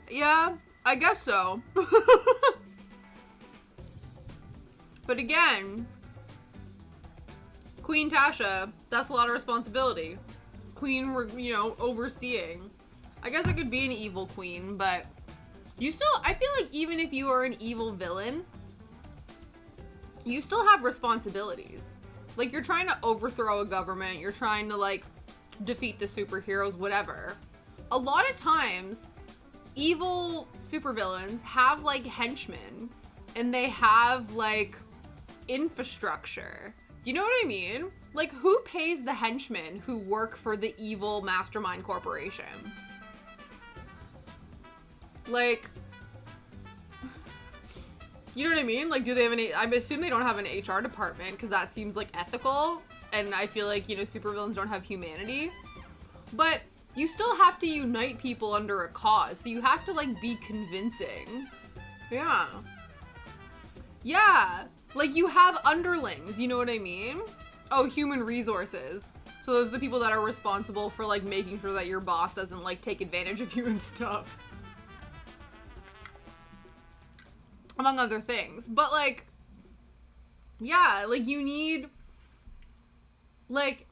Yeah, I guess so. But again, Queen Tasha, that's a lot of responsibility. Queen, you know, overseeing. I guess I could be an evil queen, but you still, I feel like even if you are an evil villain, you still have responsibilities. Like, you're trying to overthrow a government, you're trying to, like, defeat the superheroes, whatever. A lot of times, evil supervillains have, like, henchmen, and they have, like, infrastructure. Do you know what I mean? Like, who pays the henchmen who work for the evil mastermind corporation? Like, you know what I mean? Like, do they have I assume they don't have an HR department, because that seems, like, ethical, and I feel like, you know, supervillains don't have humanity. But you still have to unite people under a cause, so you have to, like, be convincing. Yeah. Yeah. Like, you have underlings, you know what I mean? Oh, human resources. So those are the people that are responsible for, like, making sure that your boss doesn't, like, take advantage of you and stuff. Among other things. But, like, yeah, like, you need, like,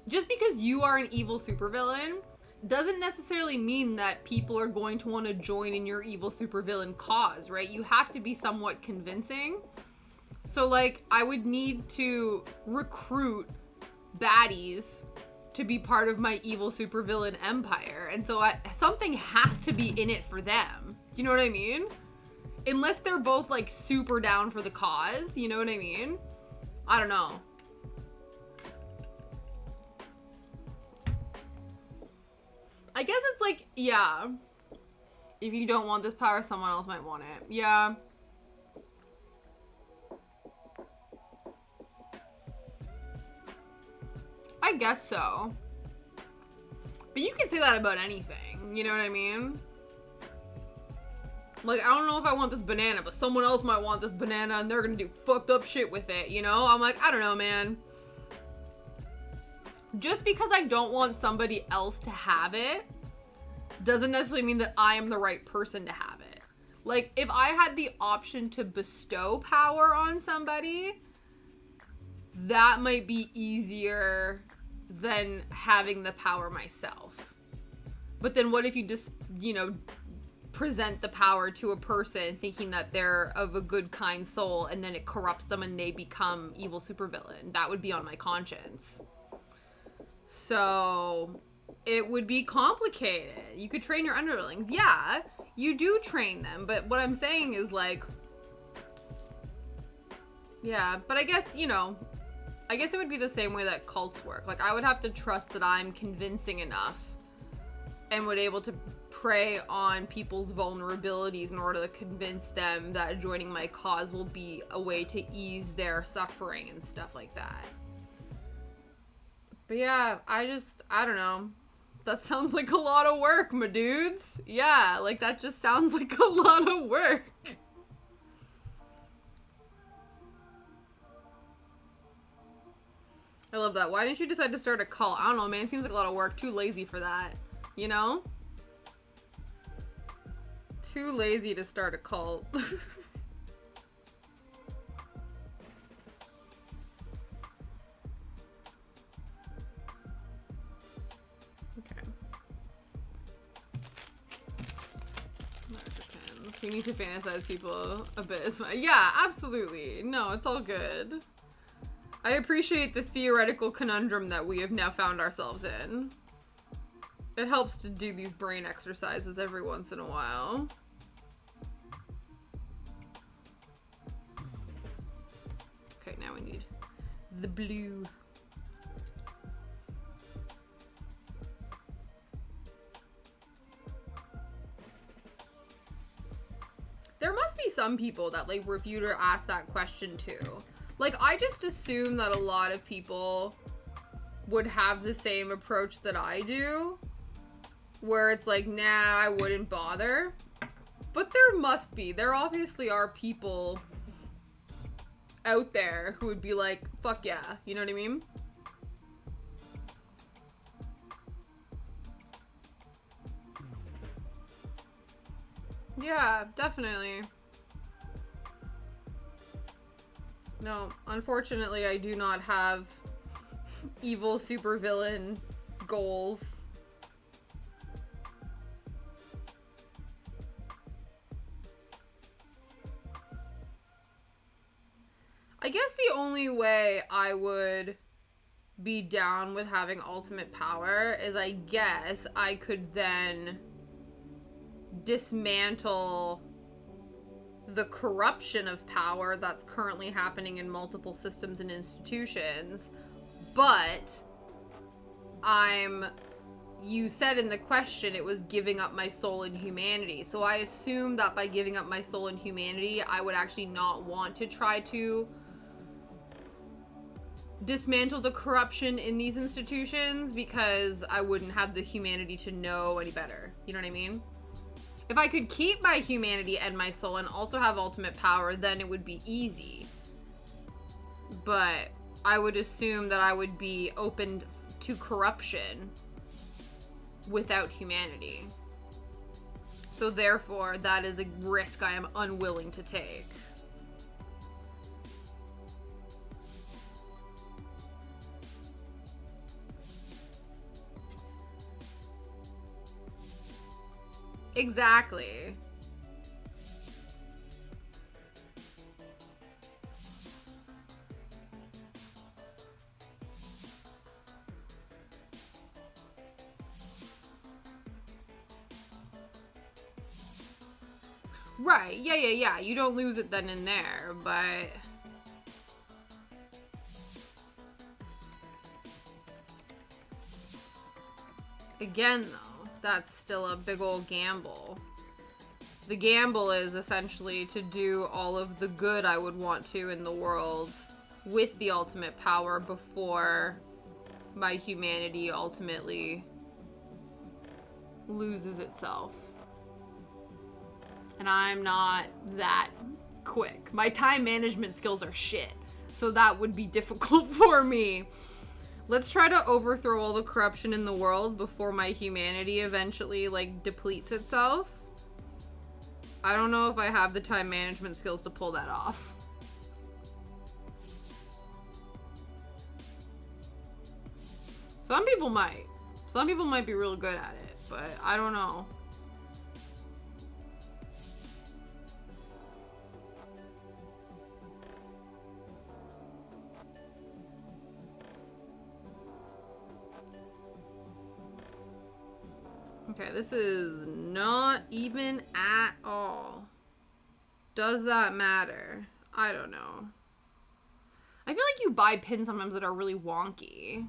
just because you are an evil supervillain doesn't necessarily mean that people are going to want to join in your evil supervillain cause, right? You have to be somewhat convincing. So, like, I would need to recruit baddies to be part of my evil supervillain empire. And so something has to be in it for them. Do you know what I mean? Unless they're both, like, super down for the cause. You know what I mean? I don't know. I guess it's like, yeah. If you don't want this power, someone else might want it. Yeah. I guess so. But you can say that about anything. You know what I mean? Like, I don't know if I want this banana, but someone else might want this banana and they're gonna do fucked up shit with it, you know? I'm like, I don't know, man. Just because I don't want somebody else to have it doesn't necessarily mean that I am the right person to have it. Like, if I had the option to bestow power on somebody, that might be easier than having the power myself. But then what if you just, you know, present the power to a person thinking that they're of a good, kind soul, and then it corrupts them and they become evil supervillain? That would be on my conscience. So it would be complicated. You could train your underlings. Yeah, you do train them. But what I'm saying is, like, yeah, but I guess, you know, I guess it would be the same way that cults work. Like, I would have to trust that I'm convincing enough and would able to prey on people's vulnerabilities in order to convince them that joining my cause will be a way to ease their suffering and stuff like that. But yeah, I don't know. That sounds like a lot of work, my dudes. Yeah, like, that just sounds like a lot of work. I love that. Why didn't you decide to start a cult? I don't know, man. Seems like a lot of work. Too lazy for that. You know? Too lazy to start a cult. We need to fantasize people a bit as well. Yeah, absolutely. No, it's all good. I appreciate the theoretical conundrum that we have now found ourselves in. It helps to do these brain exercises every once in a while. Okay, now we need the blue. There must be some people that, like, refuse to ask that question too. Like, I just assume that a lot of people would have the same approach that I do, where it's like, nah, I wouldn't bother. But there must be. There obviously are people out there who would be like, fuck yeah. You know what I mean? Yeah, definitely. No, unfortunately, I do not have evil supervillain goals. I guess the only way I would be down with having ultimate power is, I guess, I could then dismantle the corruption of power that's currently happening in multiple systems and institutions. But you said in the question it was giving up my soul and humanity. So I assume that by giving up my soul and humanity, I would actually not want to try to dismantle the corruption in these institutions because I wouldn't have the humanity to know any better. You know what I mean? If I could keep my humanity and my soul and also have ultimate power, then it would be easy. But I would assume that I would be open to corruption without humanity. So therefore, that is a risk I am unwilling to take. Exactly. Right, yeah. You don't lose it then and there, but... Again, though, that's still a big old gamble. The gamble is essentially to do all of the good I would want to in the world with the ultimate power before my humanity ultimately loses itself. And I'm not that quick. My time management skills are shit. So that would be difficult for me. Let's try to overthrow all the corruption in the world before my humanity eventually, like, depletes itself. I don't know if I have the time management skills to pull that off. Some people might. Some people might be real good at it, but I don't know. Okay, this is not even at all. Does that matter? I don't know. I feel like you buy pins sometimes that are really wonky.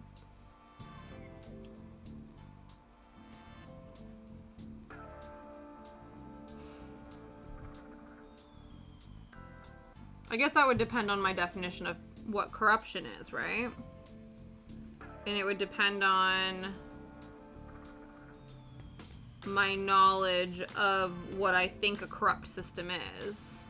I guess that would depend on my definition of what corruption is, right? And it would depend on my knowledge of what I think a corrupt system is.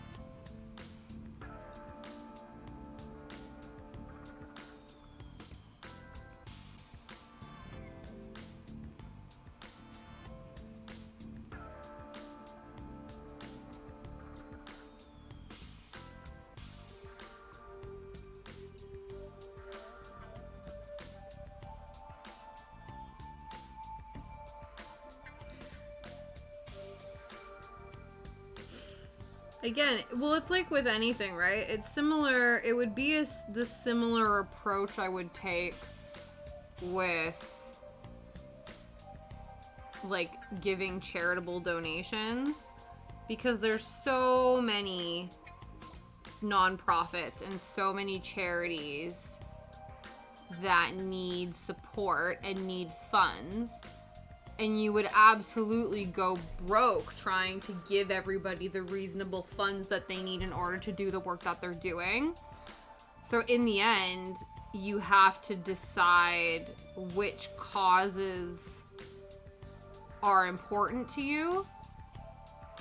Again, well, it's like with anything, right? It's similar. It would be the similar approach I would take with, like, giving charitable donations, because there's so many nonprofits and so many charities that need support and need funds. And you would absolutely go broke trying to give everybody the reasonable funds that they need in order to do the work that they're doing. So in the end, you have to decide which causes are important to you.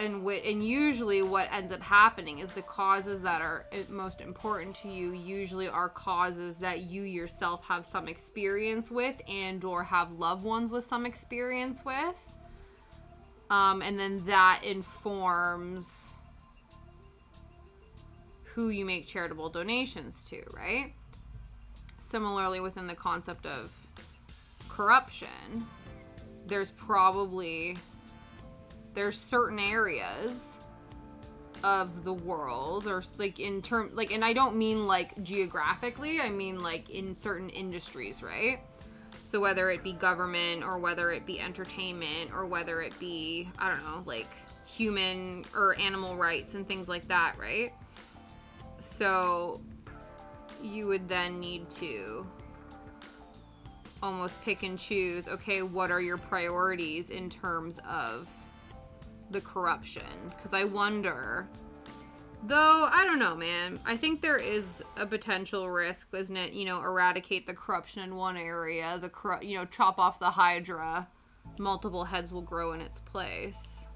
And usually what ends up happening is the causes that are most important to you usually are causes that you yourself have some experience with and or have loved ones with some experience with. And then that informs who you make charitable donations to, right? Similarly, within the concept of corruption, there's certain areas of the world, or like and I don't mean like geographically, I mean like in certain industries, right? So whether it be government or whether it be entertainment or whether it be, I don't know, like human or animal rights and things like that, right? So you would then need to almost pick and choose, okay, what are your priorities in terms of the corruption? Because I wonder, though, I don't know, man. I think there is a potential risk, isn't it? You know, eradicate the corruption in one area, chop off the Hydra, multiple heads will grow in its place.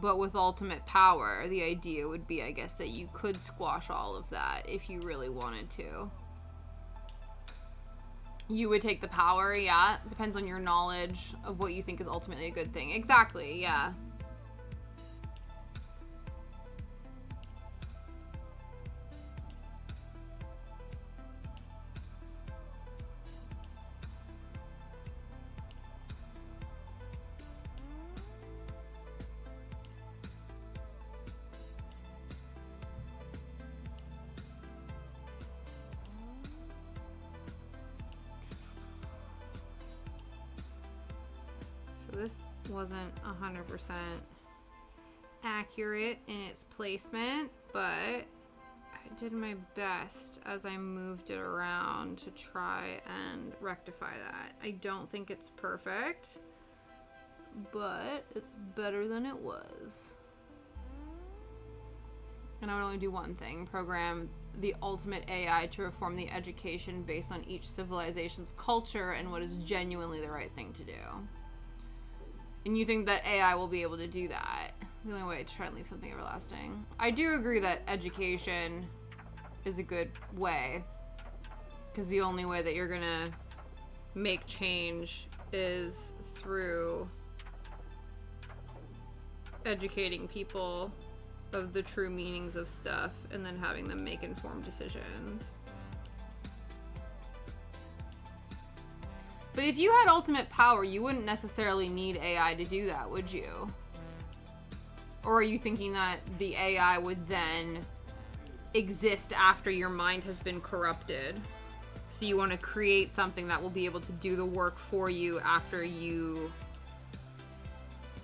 But with ultimate power, the idea would be, I guess, that you could squash all of that if you really wanted to. You would take the power, yeah. Depends on your knowledge of what you think is ultimately a good thing. Exactly, yeah. This wasn't 100% accurate in its placement, but I did my best as I moved it around to try and rectify that. I don't think it's perfect, but it's better than it was. And I would only do one thing: program the ultimate AI to reform the education based on each civilization's culture and what is genuinely the right thing to do. And you think that AI will be able to do that? The only way to try and leave something everlasting. I do agree that education is a good way, because the only way that you're gonna make change is through educating people of the true meanings of stuff and then having them make informed decisions. But if you had ultimate power, you wouldn't necessarily need AI to do that, would you? Or are you thinking that the AI would then exist after your mind has been corrupted? So you want to create something that will be able to do the work for you after you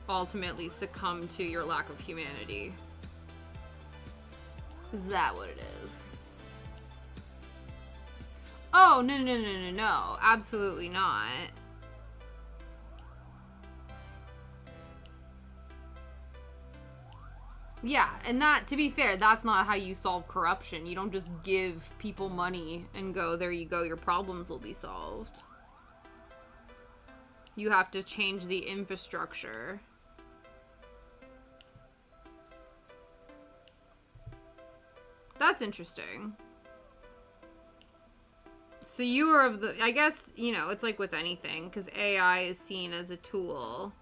ultimately succumb to your lack of humanity? Is that what it is? Oh, no. Absolutely not. Yeah, and that, to be fair, that's not how you solve corruption. You don't just give people money and go, there you go, your problems will be solved. You have to change the infrastructure. That's interesting. So you are of the, I guess, you know, it's like with anything, because AI is seen as a tool.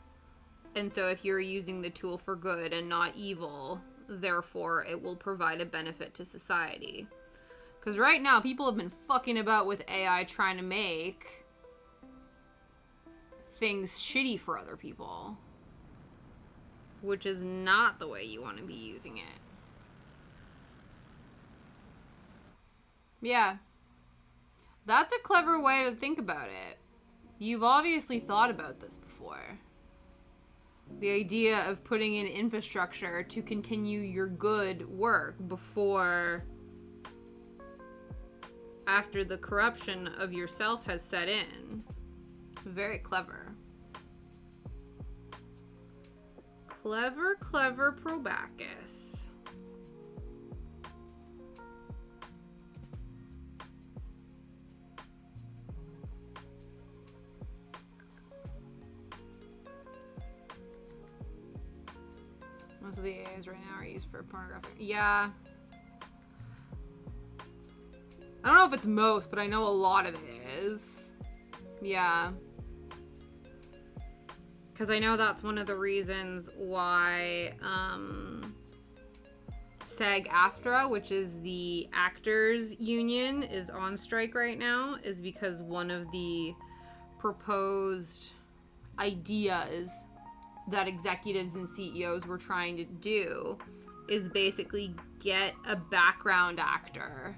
And so if you're using the tool for good and not evil, therefore it will provide a benefit to society. Because right now, people have been fucking about with AI trying to make things shitty for other people. Which is not the way you want to be using it. Yeah. That's a clever way to think about it. You've obviously thought about this before. The idea of putting in infrastructure to continue your good work before, after the corruption of yourself has set in. Very clever. Clever Probacus. Most of the AIs right now are used for pornographic. Yeah. I don't know if it's most, but I know a lot of it is. Yeah. Because I know that's one of the reasons why SAG-AFTRA, which is the actors union, is on strike right now, is because one of the proposed ideas that executives and CEOs were trying to do is basically get a background actor,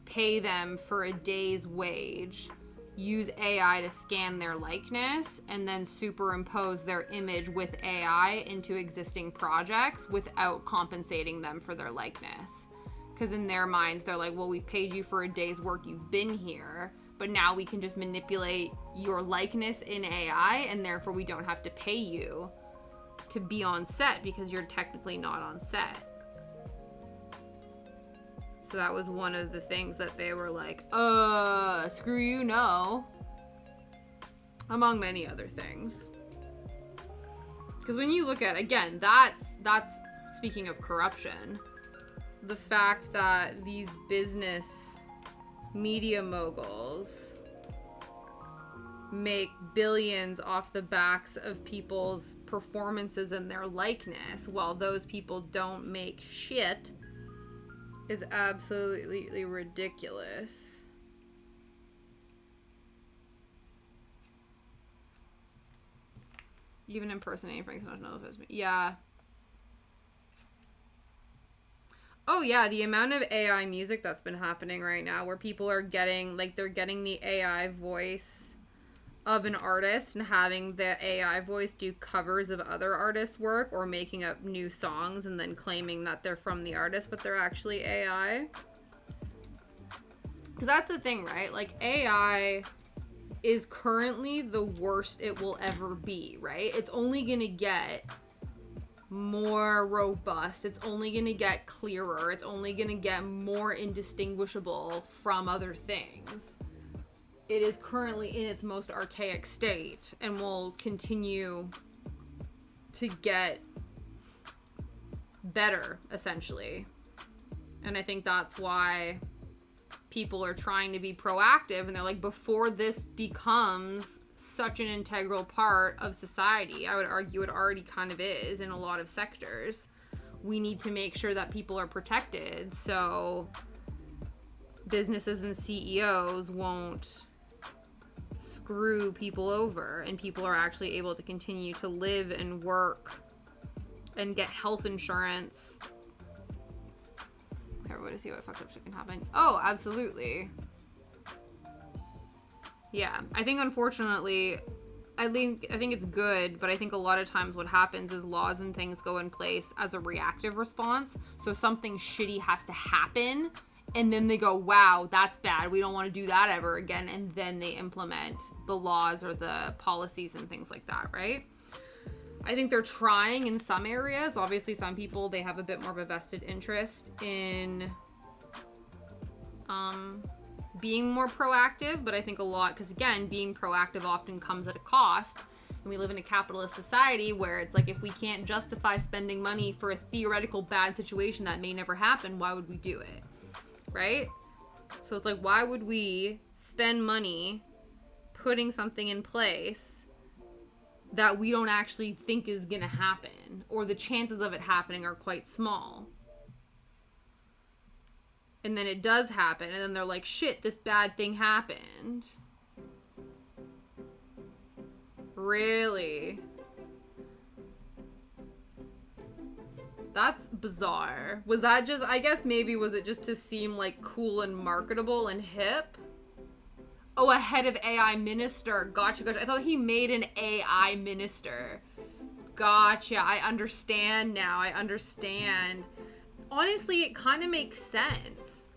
pay them for a day's wage, use AI to scan their likeness, and then superimpose their image with AI into existing projects without compensating them for their likeness. Because in their minds, they're like, well, we've paid you for a day's work, you've been here, but now we can just manipulate your likeness in AI, and therefore we don't have to pay you to be on set because you're technically not on set. So that was one of the things that they were like, screw you, no. Among many other things. Because when you look at, again, that's speaking of corruption, the fact that these business media moguls make billions off the backs of people's performances and their likeness, while those people don't make shit, is absolutely ridiculous. Even impersonating Frank Sinatra, if it's me. Yeah. Oh yeah, the amount of AI music that's been happening right now, where people are getting, like, they're getting the AI voice of an artist and having the AI voice do covers of other artists' work, or making up new songs and then claiming that they're from the artist, but they're actually AI. Because that's the thing, right? Like, AI is currently the worst it will ever be, right? It's only gonna get more robust. It's only going to get clearer. It's only going to get more indistinguishable from other things. It is currently in its most archaic state and will continue to get better, essentially. And I think that's why people are trying to be proactive, and they're like, before this becomes such an integral part of society, I would argue it already kind of is in a lot of sectors, we need to make sure that people are protected so businesses and CEOs won't screw people over, and people are actually able to continue to live and work and get health insurance. Everybody see what fucked up shit can happen. Oh, absolutely. Yeah, I think unfortunately, I think it's good, but I think a lot of times what happens is laws and things go in place as a reactive response. So something shitty has to happen, and then they go, wow, that's bad, we don't want to do that ever again, and then they implement the laws or the policies and things like that, right? I think they're trying in some areas. Obviously, some people, they have a bit more of a vested interest in being more proactive, but I think a lot, because again, being proactive often comes at a cost, and we live in a capitalist society where it's like, if we can't justify spending money for a theoretical bad situation that may never happen, why would we do it, right? So it's like, why would we spend money putting something in place that we don't actually think is gonna happen, or the chances of it happening are quite small? And then it does happen, and then they're like, shit, this bad thing happened. Really? That's bizarre. Was that just, I guess maybe, was it just to seem like cool and marketable and hip? Oh, a head of AI minister. Gotcha. I thought he made an AI minister. Gotcha. I understand now. I understand. Honestly, it kind of makes sense.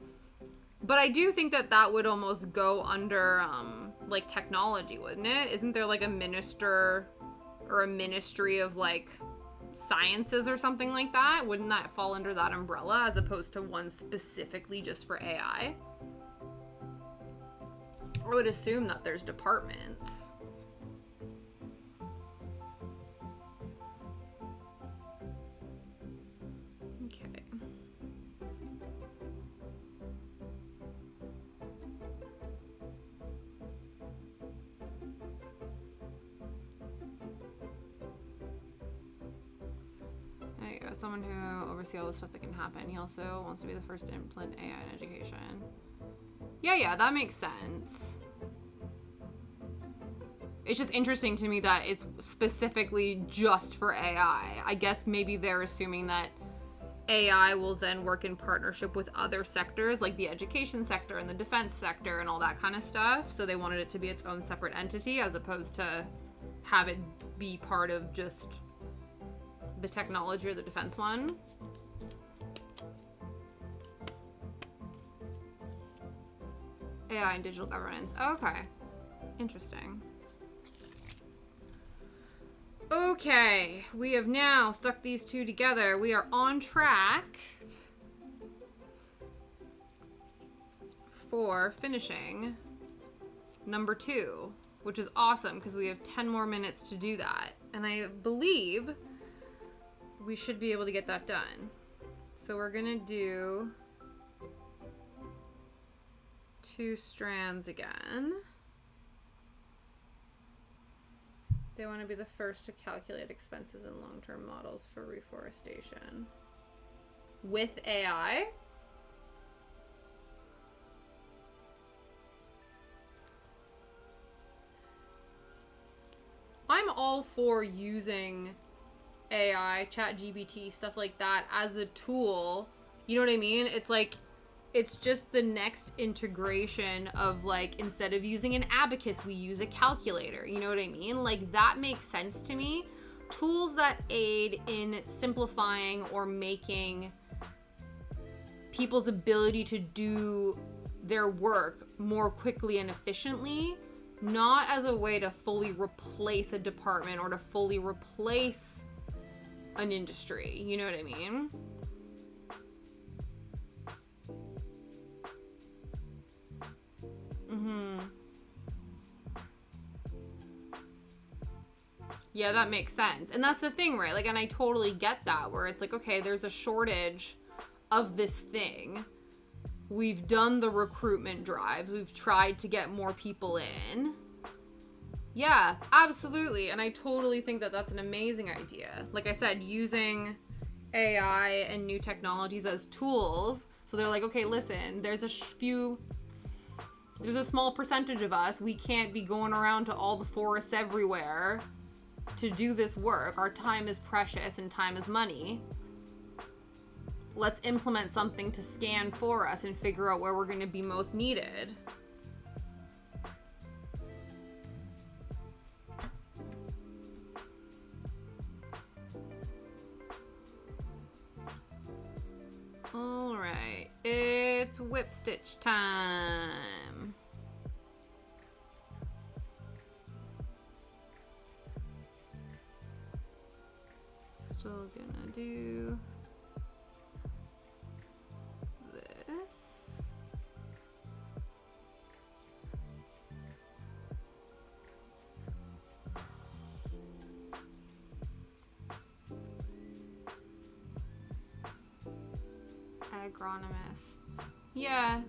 But I do think that that would almost go under, like, technology, wouldn't it? Isn't there, like, a minister or a ministry of, like, sciences or something like that? Wouldn't that fall under that umbrella as opposed to one specifically just for AI? I would assume that there's departments. Okay. There you go. Someone who oversees all the stuff that can happen. He also wants to be the first to implement AI in education. Yeah, that makes sense. It's just interesting to me that it's specifically just for AI. I guess maybe they're assuming that AI will then work in partnership with other sectors, like the education sector and the defense sector and all that kind of stuff. So they wanted it to be its own separate entity as opposed to have it be part of just the technology or the defense one. AI and digital governance. Okay. Interesting. Okay, we have now stuck these two together. We are on track for finishing number 2. which is awesome because we have 10 more minutes to do that. And I believe we should be able to get that done. So we're gonna do 2 strands again. They want to be the first to calculate expenses in long-term models for reforestation. With AI? I'm all for using AI, ChatGPT, stuff like that as a tool. You know what I mean? It's like, it's just the next integration of, like, instead of using an abacus, we use a calculator. You know what I mean? Like, that makes sense to me. Tools that aid in simplifying or making people's ability to do their work more quickly and efficiently, not as a way to fully replace a department or to fully replace an industry. You know what I mean? Yeah, that makes sense. And that's the thing, right? Like, and I totally get that, where it's like, okay, there's a shortage of this thing. We've done the recruitment drives. We've tried to get more people in. Yeah, absolutely. And I totally think that that's an amazing idea. Like I said, using AI and new technologies as tools. So they're like, okay, listen, there's a small percentage of us. We can't be going around to all the forests everywhere to do this work. Our time is precious and time is money. Let's implement something to scan for us and figure out where we're going to be most needed. All right, it's whip stitch time. Still gonna do this. Agronomists. Yeah.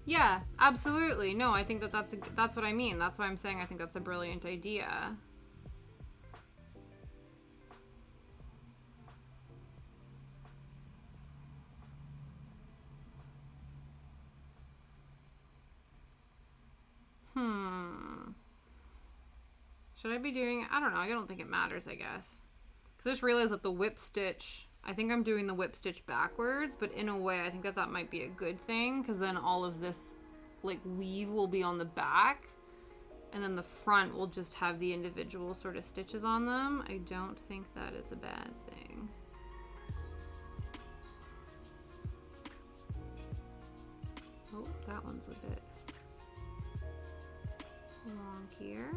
Yeah, absolutely. No, I think that's what I mean. That's why I'm saying I think that's a brilliant idea. Should I be doing, I don't know. I don't think it matters, I guess. Because I just realized that the whip stitch, I think I'm doing the whip stitch backwards, but in a way, I think that might be a good thing, because then all of this, like, weave will be on the back, and then the front will just have the individual sort of stitches on them. I don't think that is a bad thing. Oh, that one's a bit long here.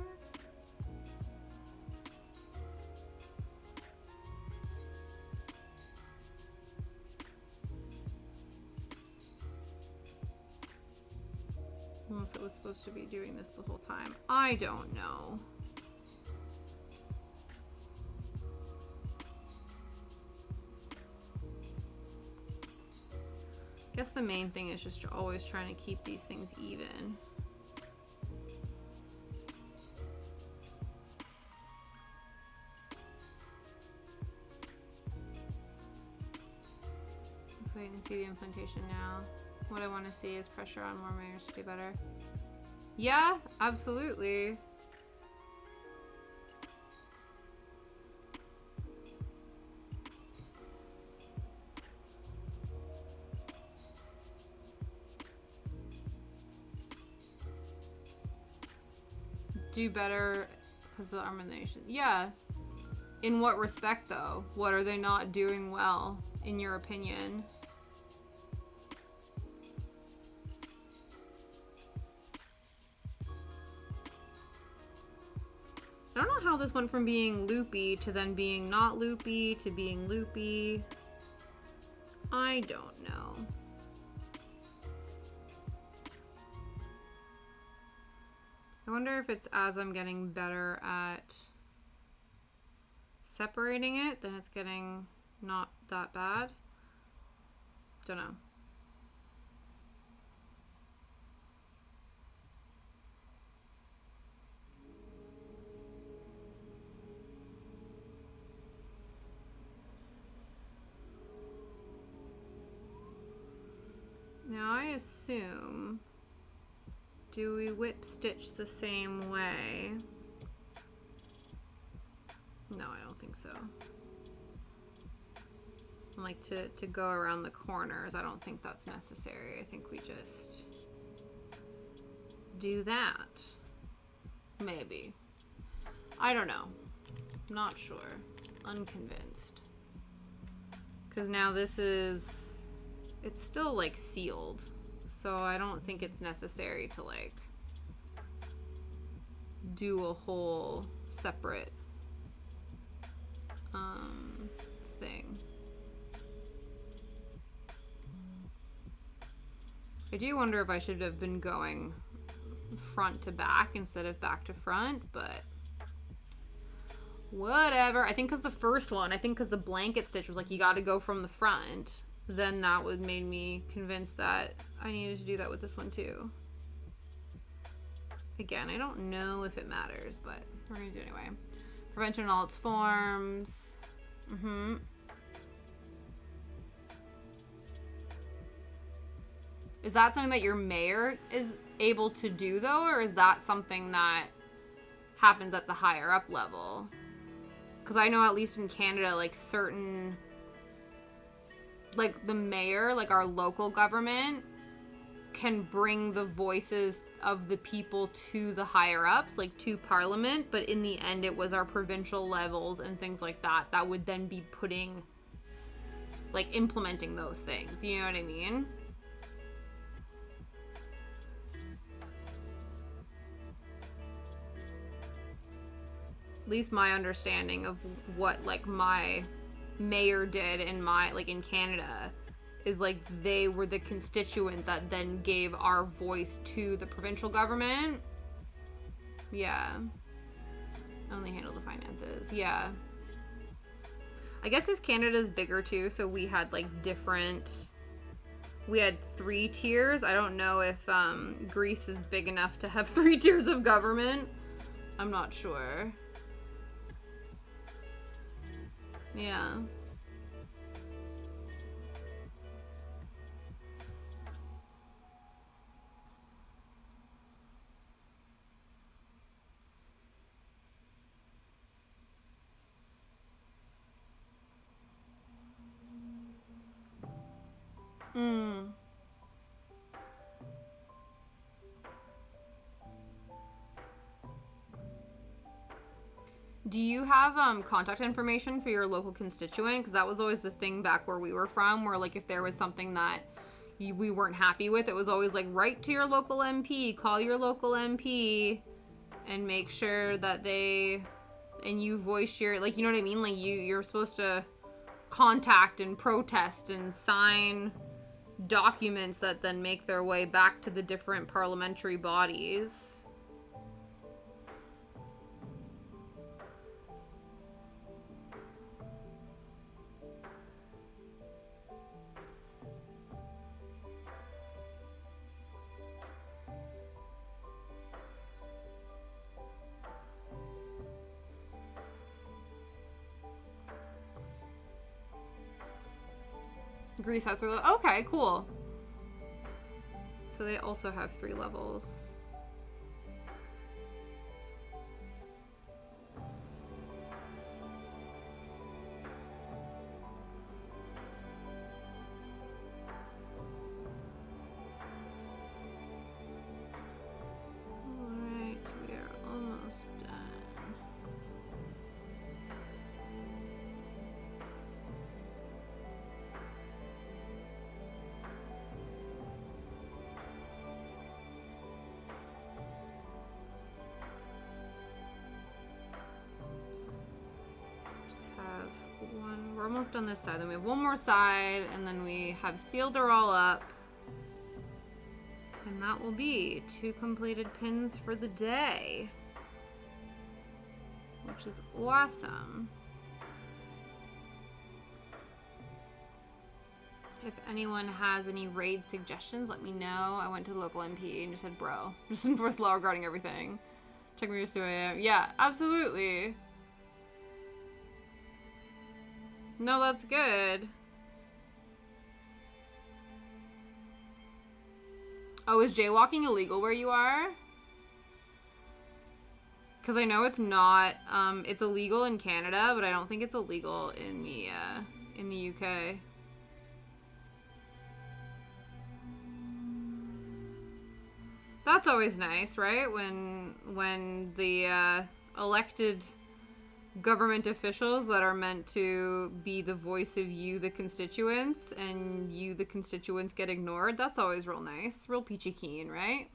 Unless it was supposed to be doing this the whole time. I don't know. I guess the main thing is just always trying to keep these things even. Let's wait and see the implementation now. What I want to see is pressure on more mayors to do better. Yeah, absolutely. Do better because the harmonization. Yeah. In what respect, though? What are they not doing well, in your opinion? I don't know how this went from being loopy to then being not loopy to being loopy. I don't know. I wonder if it's as I'm getting better at separating it, then it's getting not that bad. Don't know. Now I assume, do we whip stitch the same way? No, I don't think so. Like to go around the corners, I don't think that's necessary. I think we just do that. Maybe. I don't know. Not sure. Unconvinced. Because now this is... It's still, like, sealed. So I don't think it's necessary to, like, do a whole separate thing. I do wonder if I should have been going front to back instead of back to front, but whatever. I think because the first one, I think because the blanket stitch was like, you got to go from the front, then that would made me convinced that I needed to do that with this one too. Again, I don't know if it matters, but we're going to do it anyway. Prevention in all its forms. Is that something that your mayor is able to do, though, or is that something that happens at the higher up level? Because I know at least in Canada, like, certain... Like, the mayor, like, our local government, can bring the voices of the people to the higher ups, like, to Parliament, but in the end, it was our provincial levels and things like that that would then be putting... Like, implementing those things. You know what I mean? At least my understanding of what, like, my mayor did in my, like, in Canada is, like, they were the constituent that then gave our voice to the provincial government. Yeah. Only handle the finances. Yeah. I guess because Canada's bigger, too, so we had, like, different... We had 3 tiers. I don't know if Greece is big enough to have 3 tiers of government. I'm not sure. Yeah. Do you have contact information for your local constituent? Because that was always the thing back where we were from, where, like, if there was something that we weren't happy with, it was always like, write to your local MP, call your local MP, and make sure that they, and you voice your, like, you know what I mean? Like, you're supposed to contact and protest and sign documents that then make their way back to the different parliamentary bodies. Greece has 3 levels. Okay, cool. So they also have 3 levels. Alright, we are almost done. we're almost on this side. Then we have one more side, and then we have sealed her all up. And that will be 2 completed pins for the day. Which is awesome. If anyone has any raid suggestions, let me know. I went to the local MP and just said, bro, just enforce law regarding everything. Check me your 2 a.m. Yeah, absolutely. No, that's good. Oh, is jaywalking illegal where you are? Because I know it's not. It's illegal in Canada, but I don't think it's illegal in the UK. That's always nice, right? When the elected government officials that are meant to be the voice of you, the constituents, and you, the constituents, get ignored. That's always real nice. Real peachy keen, right?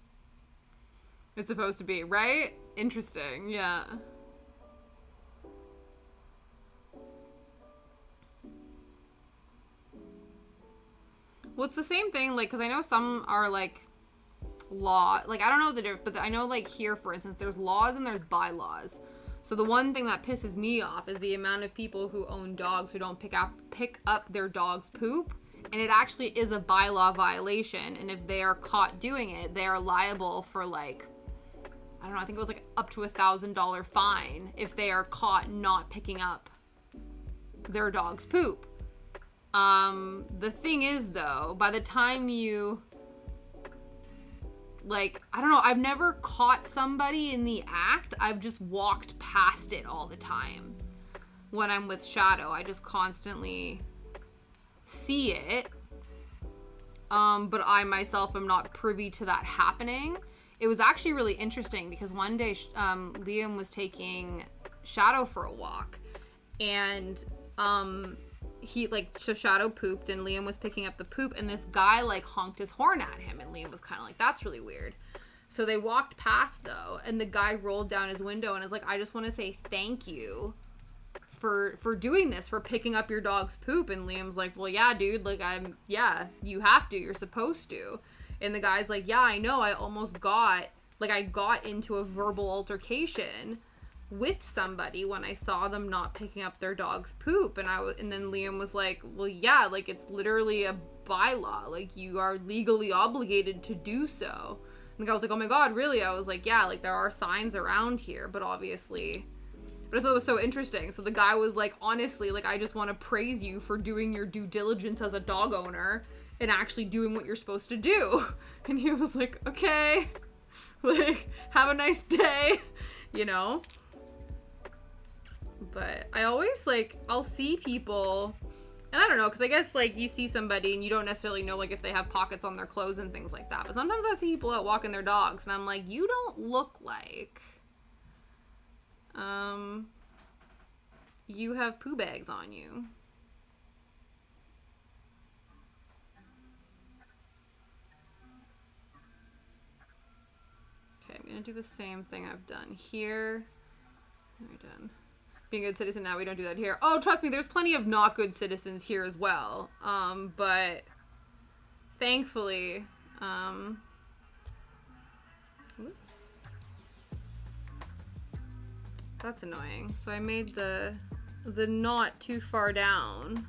It's supposed to be, right? Interesting, yeah. Well, it's the same thing, like, because I know some are, like, law, like, I don't know the difference, but I know, like, here, for instance, there's laws and there's bylaws. So the one thing that pisses me off is the amount of people who own dogs who don't pick up their dog's poop, and it actually is a bylaw violation, and if they are caught doing it, they are liable for, like, I don't know, I think it was, like, up to $1,000 fine if they are caught not picking up their dog's poop. The thing is, though, by the time you, like, I don't know, I've never caught somebody in the act. I've just walked past it all the time. When I'm with Shadow, I just constantly see it. But I myself am not privy to that happening. It was actually really interesting because one day Liam was taking Shadow for a walk, and so Shadow pooped and Liam was picking up the poop, and this guy like honked his horn at him, and Liam was kind of like, that's really weird. So they walked past though, and the guy rolled down his window and is like, I just want to say thank you for doing this, for picking up your dog's poop. And Liam's like, well, yeah, dude, like, you have to, you're supposed to. And the guy's like, yeah, I know, I almost got into a verbal altercation with somebody when I saw them not picking up their dog's poop. And then Liam was like, well, yeah, like, it's literally a bylaw, like, you are legally obligated to do so. And the guy was like, oh my god, really? I was like, yeah, like, there are signs around here, but obviously, but I thought it was so interesting. So the guy was like, honestly, like, I just want to praise you for doing your due diligence as a dog owner and actually doing what you're supposed to do. And he was like, okay, like, have a nice day, you know? But I always, like, I'll see people, and I don't know, because I guess, like, you see somebody and you don't necessarily know, like, if they have pockets on their clothes and things like that. But sometimes I see people out walking their dogs, and I'm like, you don't look like, you have poo bags on you. Okay, I'm gonna do the same thing I've done here. We're done. Being a good citizen now, we don't do that here. Oh, trust me, there's plenty of not good citizens here as well. But thankfully, oops. That's annoying. So I made the knot too far down.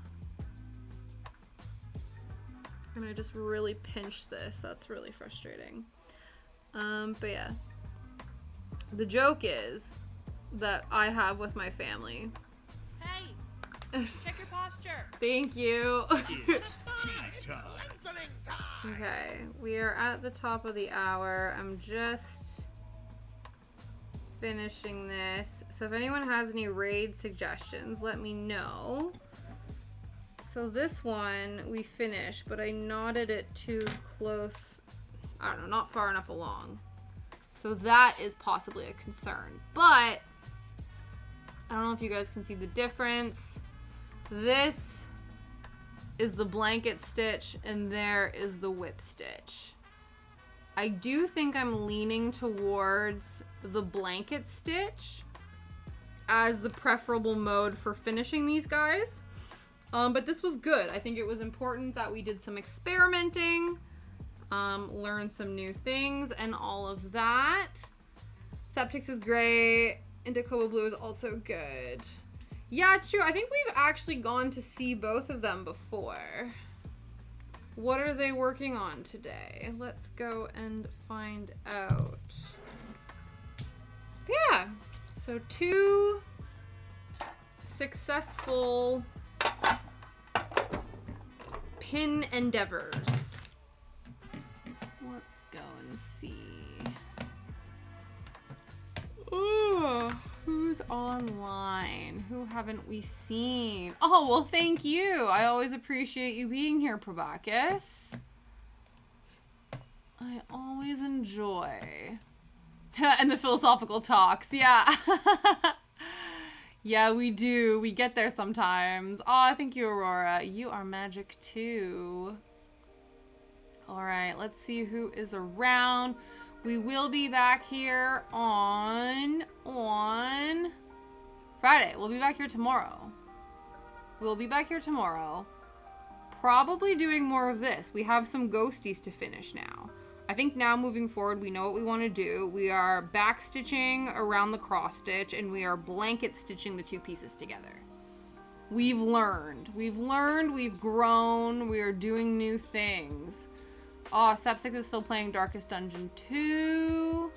I'm gonna just really pinch this. That's really frustrating. But yeah. The joke is that I have with my family. Hey, check your posture. Thank you. It's tea time. Strengthening time. Okay, we are at the top of the hour. I'm just finishing this. So if anyone has any raid suggestions, let me know. So this one we finished, but I knotted it too close. I don't know, not far enough along. So that is possibly a concern. But I don't know if you guys can see the difference. This is the blanket stitch and there is the whip stitch. I do think I'm leaning towards the blanket stitch as the preferable mode for finishing these guys. But this was good. I think it was important that we did some experimenting, learned some new things, and all of that. Septics is great. Indicola Blue is also good. Yeah, it's true. I think we've actually gone to see both of them before. What are they working on today? Let's go and find out. Yeah. So 2 successful pin endeavors. Let's go and see. Ooh, who's online? Who haven't we seen? Oh, well, thank you. I always appreciate you being here, Probakis. I always enjoy. And the philosophical talks, yeah. Yeah, we do. We get there sometimes. Oh, thank you, Aurora. You are magic too. All right, let's see who is around. We will be back here on Friday. We'll be back here tomorrow. We'll be back here tomorrow. Probably doing more of this. We have some ghosties to finish now. I think now moving forward, we know what we want to do. We are back stitching around the cross stitch, and we are blanket stitching the 2 pieces together. We've learned. We've grown. We are doing new things. Oh, Sepsix is still playing Darkest Dungeon 2.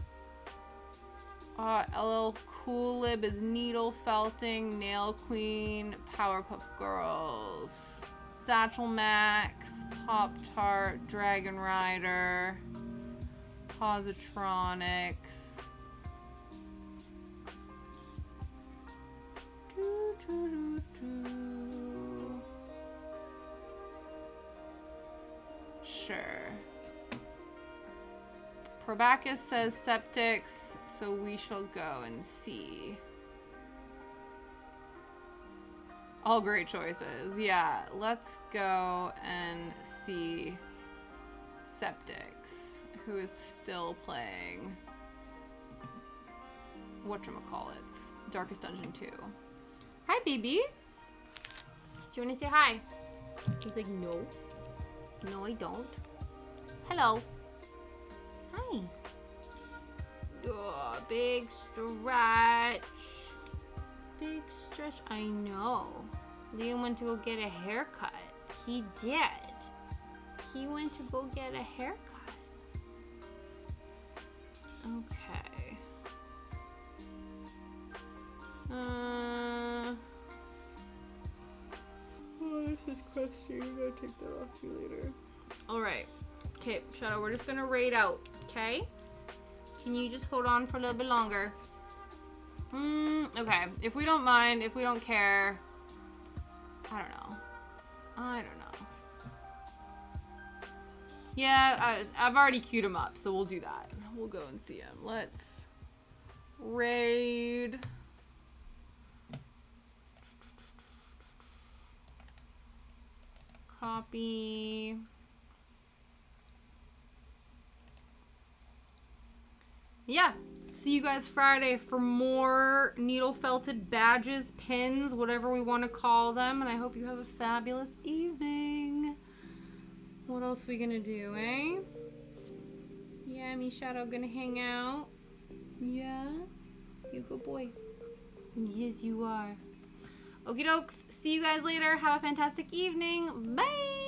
LL Coolib is needle felting, Nail Queen, Powerpuff Girls, Satchel Max, Pop Tart, Dragon Rider, Positronics. Sure. Probakis says septics, so we shall go and see. All great choices. Yeah, let's go and see septics, who is still playing whatchamacallits, Darkest Dungeon 2. Hi, baby. Do you want to say hi? He's like, no. No, I don't. Hello. Hi. Oh, big stretch. Big stretch. I know. Liam went to go get a haircut. He did. He went to go get a haircut. Okay. Oh, this is crusty. You gotta take that off you later. Alright. Okay, Shadow, we're just gonna raid out, okay? Can you just hold on for a little bit longer? Okay. If we don't mind, if we don't care, I don't know. Yeah, I've already queued him up, so we'll do that. We'll go and see him. Let's raid. Copy. Yeah. See you guys Friday for more needle felted badges, pins, whatever we want to call them. And I hope you have a fabulous evening. What else we gonna do, eh? Yeah, me Shadow gonna hang out. Yeah? You good boy. Yes, you are. Okie dokes. See you guys later. Have a fantastic evening. Bye.